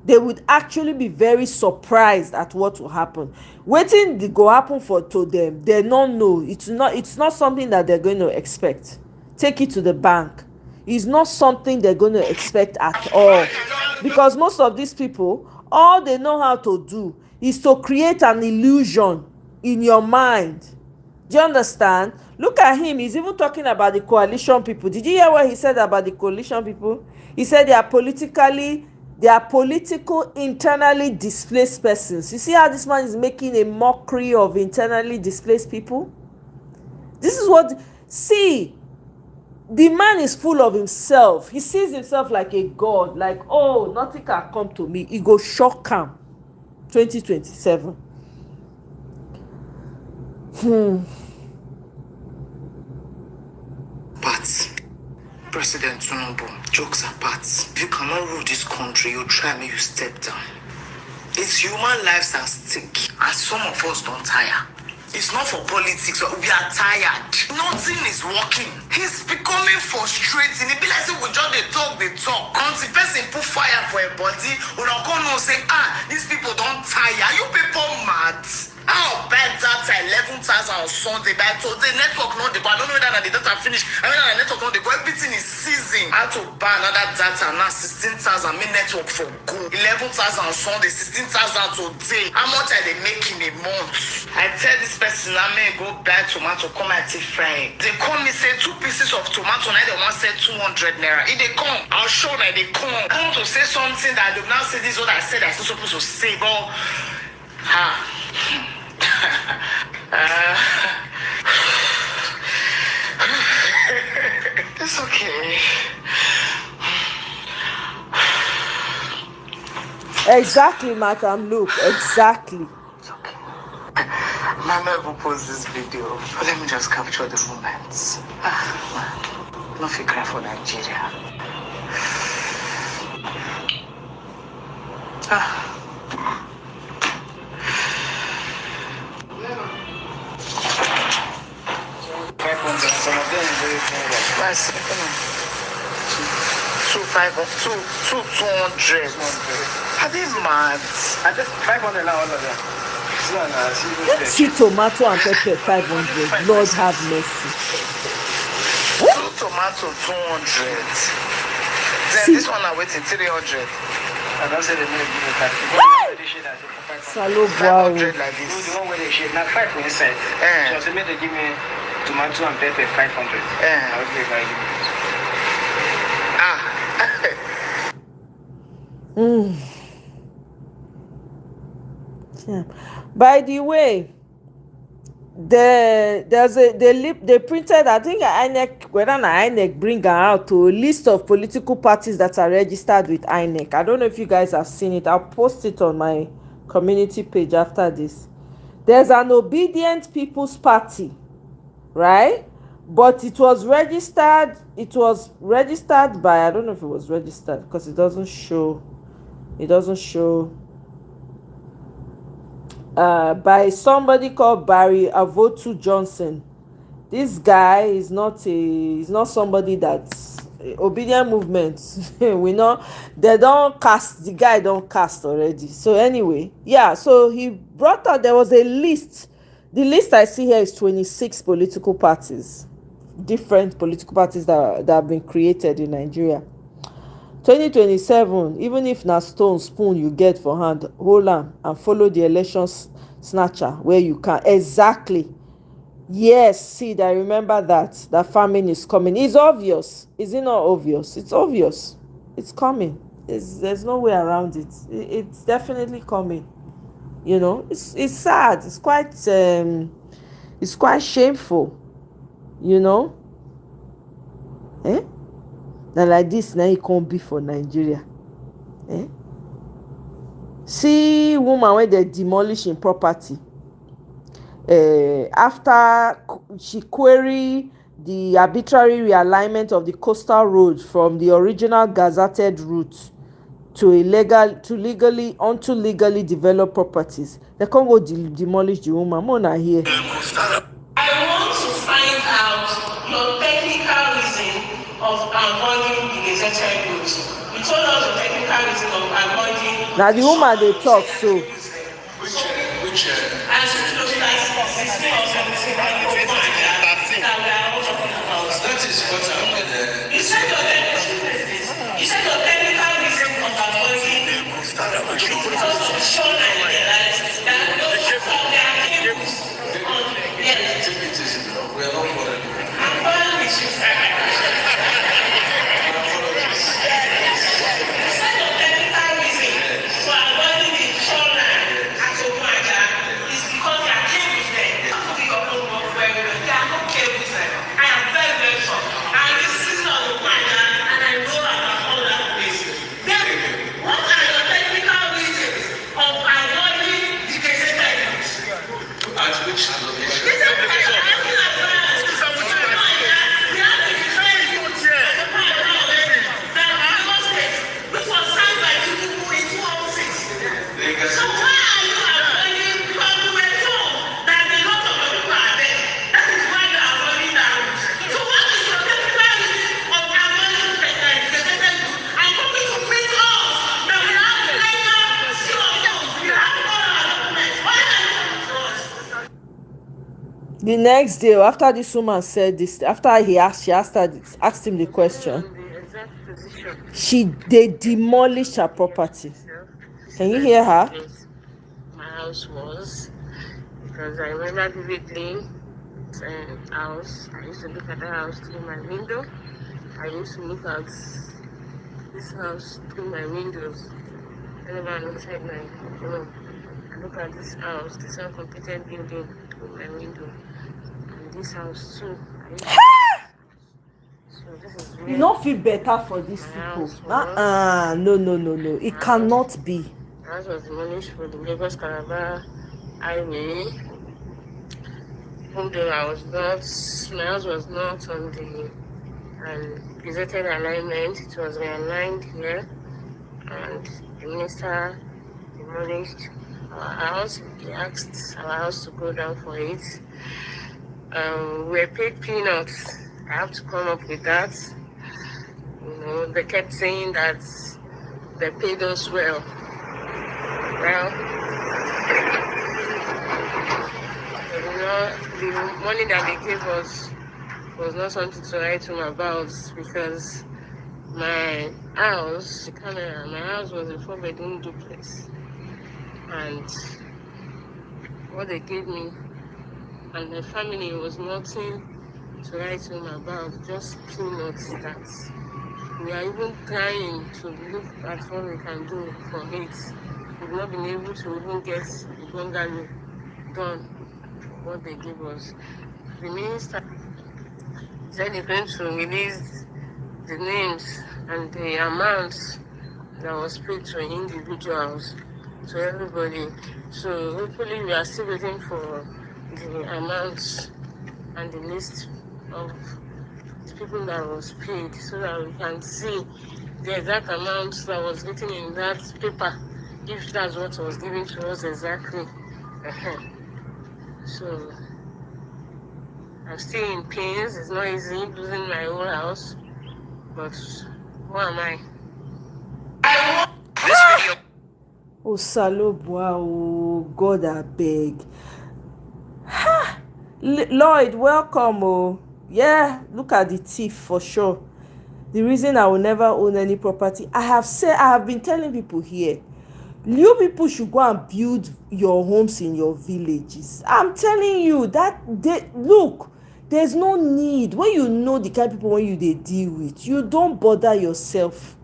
They would actually be very surprised at what will happen. Waiting to go happen to them, they don't know. It's not something that they're going to expect. Take it to the bank. It's not something they're going to expect at all. Because most of these people, all they know how to do is to create an illusion in your mind. Do you understand? Look at him. He's even talking about the coalition people. Did you hear what he said about the coalition people? He said they are political internally displaced persons. You see how this man is making a mockery of internally displaced people? This is what, see, the man is full of himself. He sees himself like a god, like, oh, nothing can come to me. He go shock him. 2027. But President Tinubu, jokes apart, if you cannot rule this country, you try me, you step down. It's human lives at stake, and some of us don't tire. It's not for politics, we are tired. Nothing is working. He's becoming frustrating. It be like say we just they talk. Until person put fire for a body, we don't come and say, these people don't tire. You people mad. How bad data 11,000 on Sunday, but today network not the go. I don't know whether the data finish. I mean the network not the go. Everything is seizing. I had to buy another data now 16,000. Me network for good. 11,000 on Sunday, 16,000 today. How much are they making a month? I tell this person I may go buy tomato, come at it fry. They come me say 2 pieces of tomato, now they want say 200 naira. If they come, I'll show that they come. I want to say something that they now say this is what I said I'm still supposed to say, but it's okay. Exactly, madam. Look, exactly. It's okay. Mama will post this video, but let me just capture the moments. No feel cry for Nigeria. Some of them very nice. 200. Are they mad? I just 500 now, all of them. See tomato and pepper 500. Lord have mercy. 2 tomato 200. Then this one are waiting 300. I don't say the name. Salo wow. 500 like this. The one where they shave now 5 inside. So they give me tomato and pepper 500. I was very Yeah. By the way, they printed, I think INEC, whether INEC bring out to a list of political parties that are registered with INEC. I don't know if you guys have seen it. I'll post it on my community page after this. There's an Obedient People's Party, right? But it was registered by, I don't know if it was registered because it doesn't show by somebody called Barry Avotu Johnson. This guy is not somebody that's obedient movement. We know they don't cast, the guy don't cast already. So anyway, yeah, so he brought out, there was a list. The list I see here is 26 political parties, different political parties that have been created in Nigeria. 2027, even if na stone spoon you get for hand, hold am and follow the election snatcher where you can. Exactly. Yes, see, I remember that famine is coming. It's obvious. Is it not obvious? It's obvious. It's coming. There's no way around it. It's definitely coming. You know, it's sad. It's quite shameful. You know, now like this, now it can't be for Nigeria. See woman when they demolishing property. After she query the arbitrary realignment of the coastal road from the original gazetted route to legally develop properties. They can't go demolish the woman. Mona here. I want to find out your technical reason of avoiding the gazetted goods. You told us the technical reason of avoiding. Now the woman they talk so. Which as you know, like 16 or 17 that we are all talking about. That is what I'm going. You said your technical reason of avoiding because of Sean and that those cables on we are not bothered. I'm bothered with you. You said your technical reason for avoiding the shoreline at Omoye is because there are cables there. You have to do your own work very well. There are no cables there. I am very, very sure. And this is not Omoye, and I know about all that place. Then, what are your technical reasons of avoiding the gazetted goods? At which location? This is what I'm asking about. We have the trade goods here. That Lagos State, which was signed by Tinubu in 2006. So why are you avoiding? Because we were told that a lot of people are there. That is why you are avoiding that route. So what is your technical reason of avoiding the gazetted goods? I'm coming to bring us that we have legal COOs. We have all our documents. Why are you coming to us? The next day, after this woman said this, after she asked him the question, they demolished her property. Can you hear her? My house was, because I remember vividly house. I used to look at that house through my window. I used to look at this house through my windows. Whenever I'm inside my room, I look at this house, this uncompleted building through my window. And this house too. So this is You don't feel better for these people. No. It cannot be. My house was demolished for the Lagos Calabar highway. Although my house was not on the gazetted alignment, it was realigned here, and the minister demolished our house. He asked our house to go down for it. We were paid peanuts. I have to come up with that. You know, they kept saying that they paid us well. Well, you know, the money that they gave us was not something to write home about, because my house, my house was a 4-bedroom duplex, and what they gave me and my family was nothing to write home about, just peanuts. That we are even trying to look at what we can do for it. We've not been able to even get the bungalow done, what they gave us. The minister said he's going to release the names and the amounts that was paid to individuals, to everybody. So hopefully we are still waiting for the amounts and the list of the people that was paid, so that we can see the exact amount that was written in that paper, if that's what was given to us exactly. So I'm still in pains. It's not easy losing my whole house, but who am I? This video. Oh, Salobua, oh, God, I beg. Lloyd, welcome. Oh, yeah, look at the thief for sure. The reason I will never own any property, I have been telling people here, you people should go and build your homes in your villages. I'm telling you that look, there's no need. When you know the kind of people when they deal with, you don't bother yourself.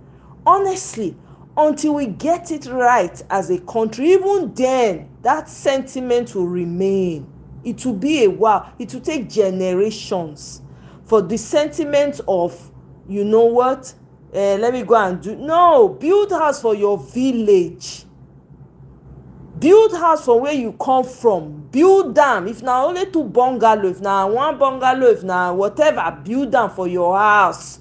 Honestly, until we get it right as a country, even then, that sentiment will remain. It will be a while. It will take generations for the sentiment of, you know what, let me go and do. No, build house for your village. Build house from where you come from. Build them. If now only 2 bungalow, if now 1 bungalow, if now whatever, build them for your house.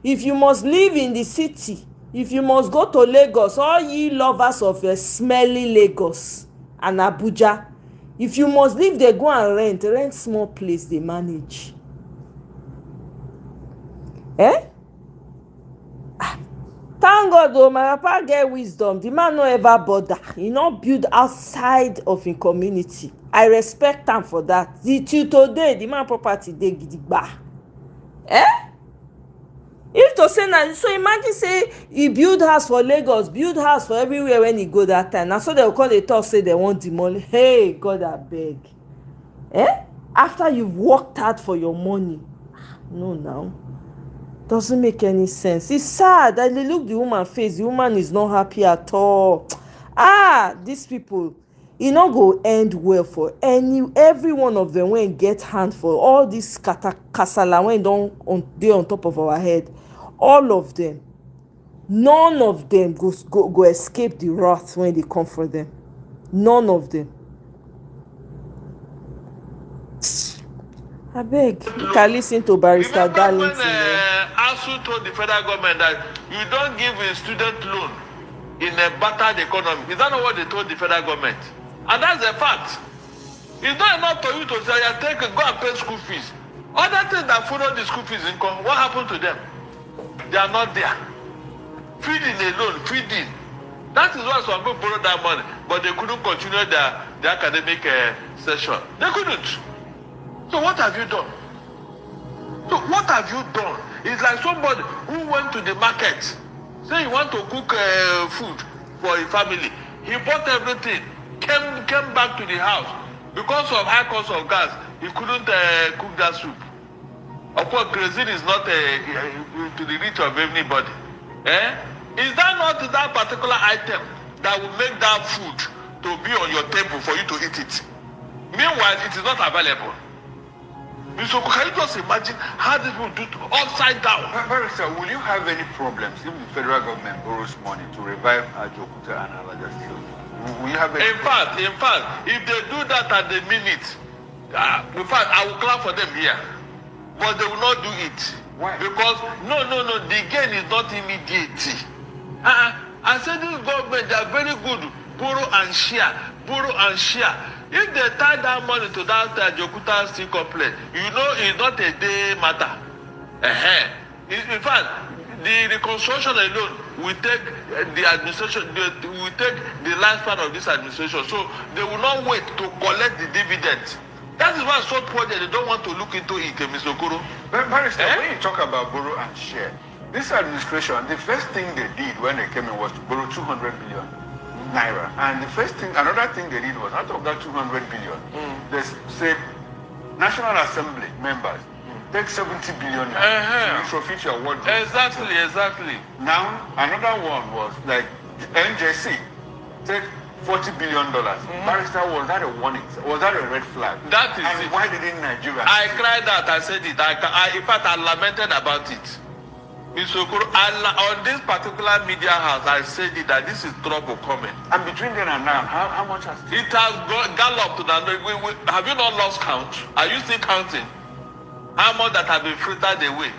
If you must live in the city, If you must go to Lagos, all ye lovers of a smelly Lagos and Abuja, if you must leave there, go and rent small place, they manage. Thank God though, my papa get wisdom. The man no ever bother. He not build outside of him community. I respect him for that. Till today, the man property dey gidigba. If to say na, so imagine say he build house for Lagos, build house for everywhere when he go that time. Na so they will call the talk say they want demolish. Hey, God abeg. After you've worked hard for your money. No now. Doesn't make any sense. It's sad. I look the woman face. The woman is not happy at all. These people, e no go end well for every one of them when get hand for all this kasala when dey on top of our head. All of them, none of them go escape the wrath when they come for them. None of them. I beg, you can listen to Barrister Darlington. ASU told the federal government that you don't give a student loan in a battered economy. Is that not what they told the federal government? And that's a fact. It's not enough for you to say, go and pay school fees. Other things that follow the school fees income, what happened to them? They are not there. Feeding alone, feeding. That is why some people borrowed that money, but they couldn't continue their academic session. They couldn't. So what have you done? It's like somebody who went to the market, say he want to cook food for his family. He bought everything, came back to the house. Because of high cost of gas, he couldn't cook that soup. Of course, kerosene is not to the reach of anybody. Is that not that particular item that will make that food to be on your table for you to eat it? Meanwhile, it is not available. So can you just imagine how these people do it upside down? Barrister, will you have any problems if the federal government borrows money to revive Ajokuta and Alaja Steel? Will you have any in fact, if they do that at the minute, in fact, I will clap for them here. But they will not do it. Why? Because, no, the gain is not immediate. I said this government, they are very good. Borrow and share. If they tie that money to that Jokuta Steel Complex, you know it's not a day matter. In fact, the reconstruction alone will take the administration, will take the lifespan of this administration. So they will not wait to collect the dividends. That is why such project they don't want to look into it, Mr. Okoro. Barrister, when you talk about borrow and share, this administration, the first thing they did when they came in was to borrow 200 billion naira. And another thing they did was, out of that 200 billion, they said National Assembly members take 70 billion naira to refit your word. Exactly. Now, another one was like NJC take $40 billion. Barrister, was that a warning? Was that a red flag? That is and it. Why didn't Nigeria? I cried out, I said it. In fact, I lamented about it. Mr. Okoro, on this particular media house, I said it, that this is trouble coming. And between then and now, how much has it has galloped to that? Have you not lost count? Are you still counting? How much that have been frittered away?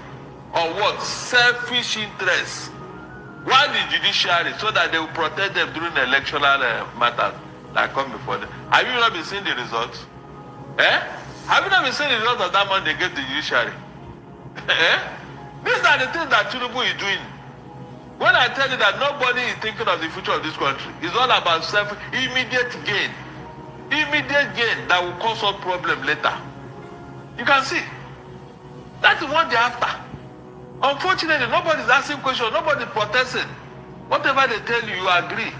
Or what? Selfish interests. Why the judiciary? So that they will protect them during the electoral matters that come before them. Have you not been seeing the results? Have you not been seeing the results of that money they gave the judiciary? These are the things that Tinubu is doing. When I tell you that nobody is thinking of the future of this country, it's all about immediate gain. Immediate gain that will cause us problem later. You can see. That's what they're after. Unfortunately, nobody's asking questions, nobody's protesting. Whatever they tell you, you agree.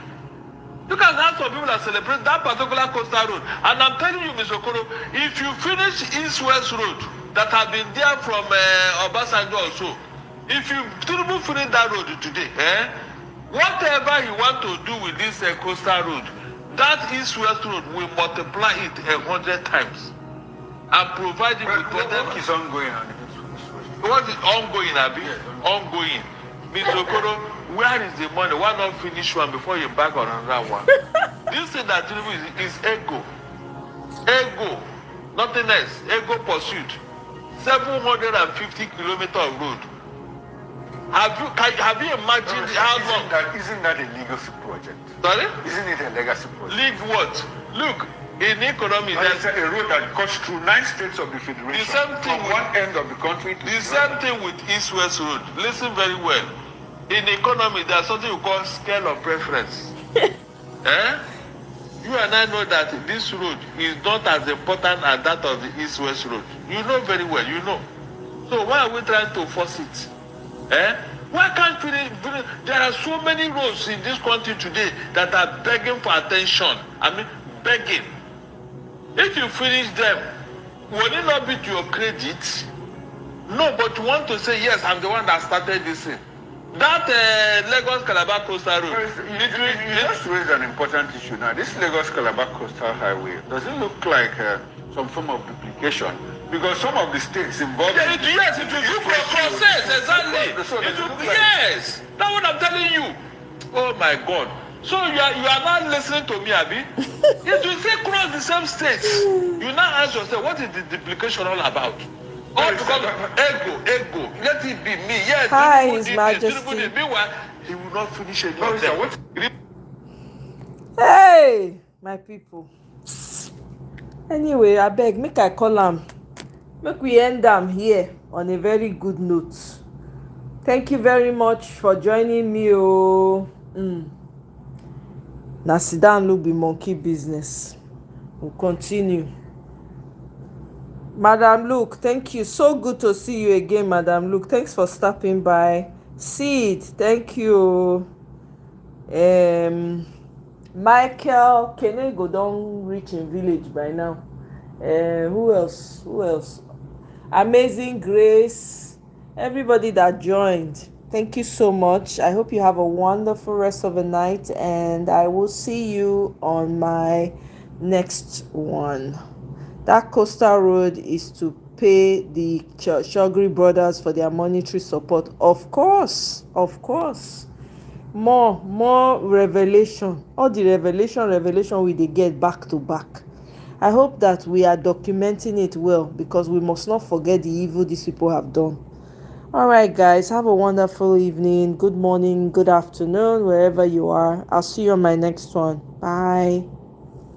You can ask some people that celebrate that particular coastal road. And I'm telling you, Mr. Okoro, if you finish East-West Road that have been there from Obasanjo also, if you finish that road today, whatever you want to do with this coastal road, that East-West Road will multiply it 100 times and provide it with what is ongoing on this? What is ongoing, Abi? Yes, ongoing. Mr. Okoro, where is the money? Why not finish one before you back on another one? This thing that is ego. Ego. Nothing else. Ego pursuit. 750 kilometers of road. Have you imagined how long? Isn't that a legacy project? Sorry? Isn't it a legacy project? Leave what? Look, in economy, there's a road that cuts through 9 states of the federation. The same thing from one end of the country to the same thing with East-West Road. Listen very well. In economy, there's something we call scale of preference. You and I know that this road is not as important as that of the East-West Road. You know very well, you know. So why are we trying to force it? Why can't we? There are so many roads in this country today that are begging for attention. I mean, begging. If you finish them, will it not be to your credit? No, but you want to say, yes, I'm the one that started this thing. That Lagos Calabar Coastal Road. You just raised an important issue now. This Lagos Calabar Coastal Highway, does it look like some form of duplication? Because some of the states involved. Yes, it will look like process, exactly. Yes, that's what I'm telling you. Oh my God. So you are not listening to me, Abi? If you say cross the same states, you now ask yourself, what is the duplication all about? All because ego, let it be me. Yes, hi, His Majesty. Meanwhile, he will not finish any of them. Hey, my people. Anyway, I beg, make I call am. Make we end am here on a very good note. Thank you very much for joining me. Now sit down, look be monkey business. We'll continue. Madam Luke, thank you. So good to see you again, Madam Luke. Thanks for stopping by. Sid, thank you. Michael, Kenego don't reach in village by now. Who else? Amazing Grace. Everybody that joined. Thank you so much. I hope you have a wonderful rest of the night, and I will see you on my next one. That coastal road is to pay the Shogri brothers for their monetary support. Of course. More revelation. All the revelation we dey get back to back. I hope that we are documenting it well, because we must not forget the evil these people have done. All right, guys, have a wonderful evening, good morning, good afternoon, wherever you are. I'll see you on my next one. Bye.